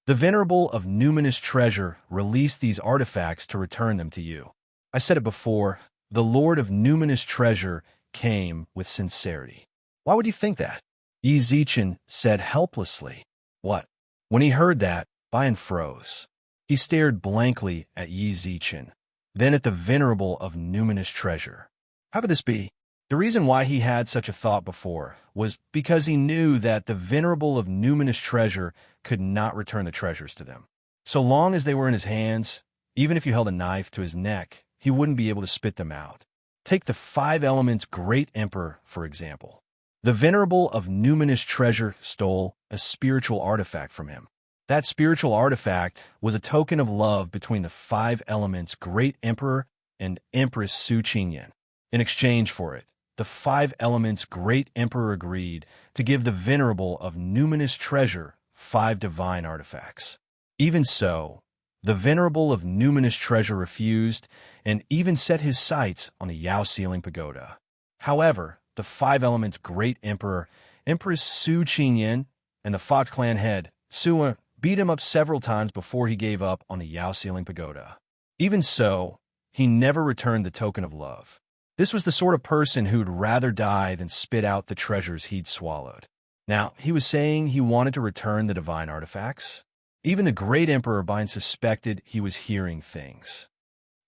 The venerable of numinous treasure released these artifacts to return them to you. I said it before, the Lord of numinous treasure came with sincerity. Why would you think that? Yi Zichen said helplessly. What? When he heard that, Bian froze. He stared blankly at Yi Zichen, then at the venerable of numinous treasure. How could this be? The reason why he had such a thought before was because he knew that the venerable of numinous treasure could not return the treasures to them. So long as they were in his hands, even if you held a knife to his neck, he wouldn't be able to spit them out. Take the 5 elements Great Emperor, for example. The venerable of numinous treasure stole a spiritual artifact from him. That spiritual artifact was a token of love between the 5 elements Great Emperor and Empress Su Qingyan. In exchange for it, the 5 elements Great Emperor agreed to give the venerable of numinous treasure 5 divine artifacts. Even so, the venerable of numinous treasure refused and even set his sights on the Yao Ceiling Pagoda. However, the 5 elements Great Emperor, Empress Su Qingyan, and the Fox Clan head, Sua, beat him up several times before he gave up on the Yao Ceiling Pagoda. Even so, he never returned the token of love. This was the sort of person who'd rather die than spit out the treasures he'd swallowed. Now, he was saying he wanted to return the divine artifacts. Even the Great Emperor Bian suspected he was hearing things.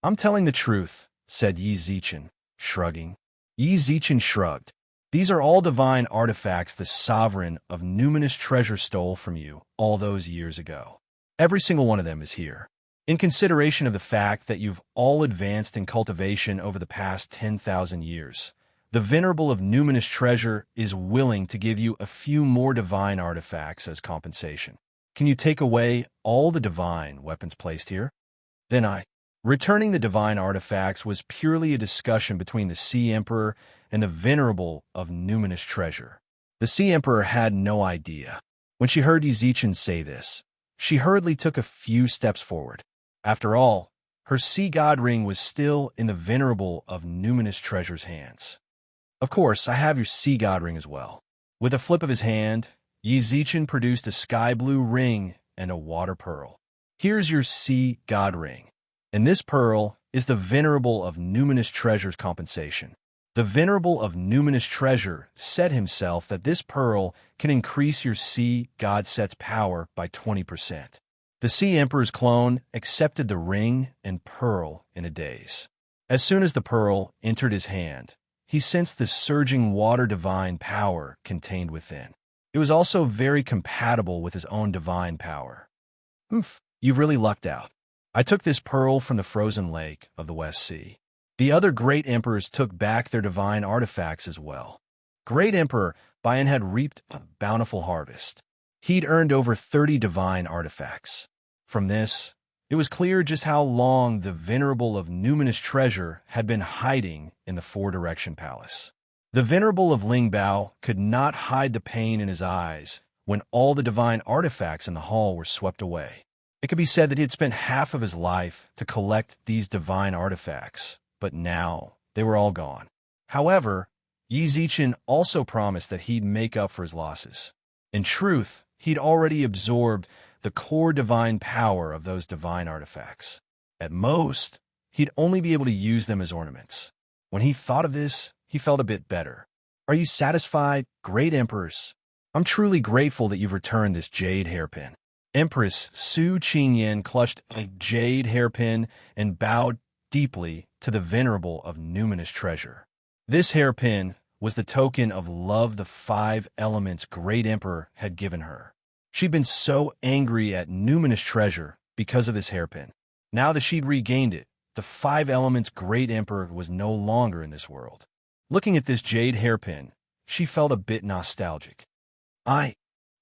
I'm telling the truth, said Yi Zichen, shrugging. Yi Zichen shrugged. These are all divine artifacts the sovereign of numinous treasure stole from you all those years ago. Every single one of them is here. In consideration of the fact that you've all advanced in cultivation over the past 10,000 years, the venerable of numinous treasure is willing to give you a few more divine artifacts as compensation. Can you take away all the divine weapons placed here? Then returning the divine artifacts was purely a discussion between the Sea Emperor and the venerable of numinous treasure. The Sea Emperor had no idea. When she heard Yi Zichen say this, she hurriedly took a few steps forward. After all, her sea god ring was still in the venerable of numinous treasure's hands. Of course, I have your sea god ring as well. With a flip of his hand, Yi Zichen produced a sky blue ring and a water pearl. Here's your sea god ring. And this pearl is the Venerable of Numinous Treasure's compensation. The Venerable of Numinous Treasure said himself that this pearl can increase your sea god set's power by 20%. The Sea Emperor's clone accepted the ring and pearl in a daze. As soon as the pearl entered his hand, he sensed the surging water divine power contained within. It was also very compatible with his own divine power. You've really lucked out. I took this pearl from the frozen lake of the West Sea. The other great emperors took back their divine artifacts as well. Great Emperor Bayan had reaped a bountiful harvest. He'd earned over 30 divine artifacts. From this, it was clear just how long the Venerable of Numinous Treasure had been hiding in the Four-Direction Palace. The Venerable of Lingbao could not hide the pain in his eyes when all the divine artifacts in the hall were swept away. It could be said that he had spent half of his life to collect these divine artifacts, but now they were all gone. However, Yi Zichen also promised that he'd make up for his losses. In truth, he'd already absorbed the core divine power of those divine artifacts. At most, he'd only be able to use them as ornaments. When he thought of this, he felt a bit better. Are you satisfied, great emperors? I'm truly grateful that you've returned this jade hairpin. Empress Su Qingyan clutched a jade hairpin and bowed deeply to the Venerable of Numinous Treasure. This hairpin was the token of love the 5 elements Great Emperor had given her. She'd been so angry at Numinous Treasure because of this hairpin. Now that she'd regained it, the 5 elements Great Emperor was no longer in this world. Looking at this jade hairpin, she felt a bit nostalgic. I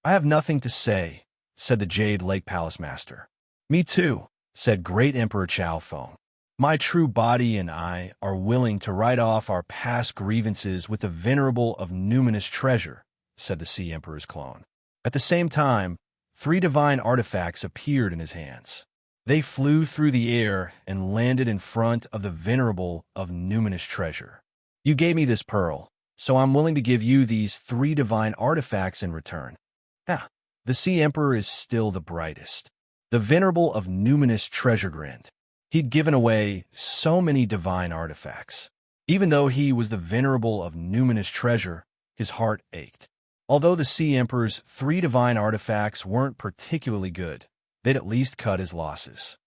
have nothing to say, said the Jade Lake Palace Master. Me too, said Great Emperor Chao Feng. My true body and I are willing to write off our past grievances with the Venerable of Numinous Treasure, said the Sea Emperor's clone. At the same time, 3 divine artifacts appeared in his hands. They flew through the air and landed in front of the Venerable of Numinous Treasure. You gave me this pearl, so I'm willing to give you these 3 divine artifacts in return. The Sea Emperor is still the brightest. The Venerable of Numinous Treasure grinned. He'd given away so many divine artifacts. Even though he was the Venerable of Numinous Treasure, his heart ached. Although the Sea Emperor's 3 divine artifacts weren't particularly good, they'd at least cut his losses.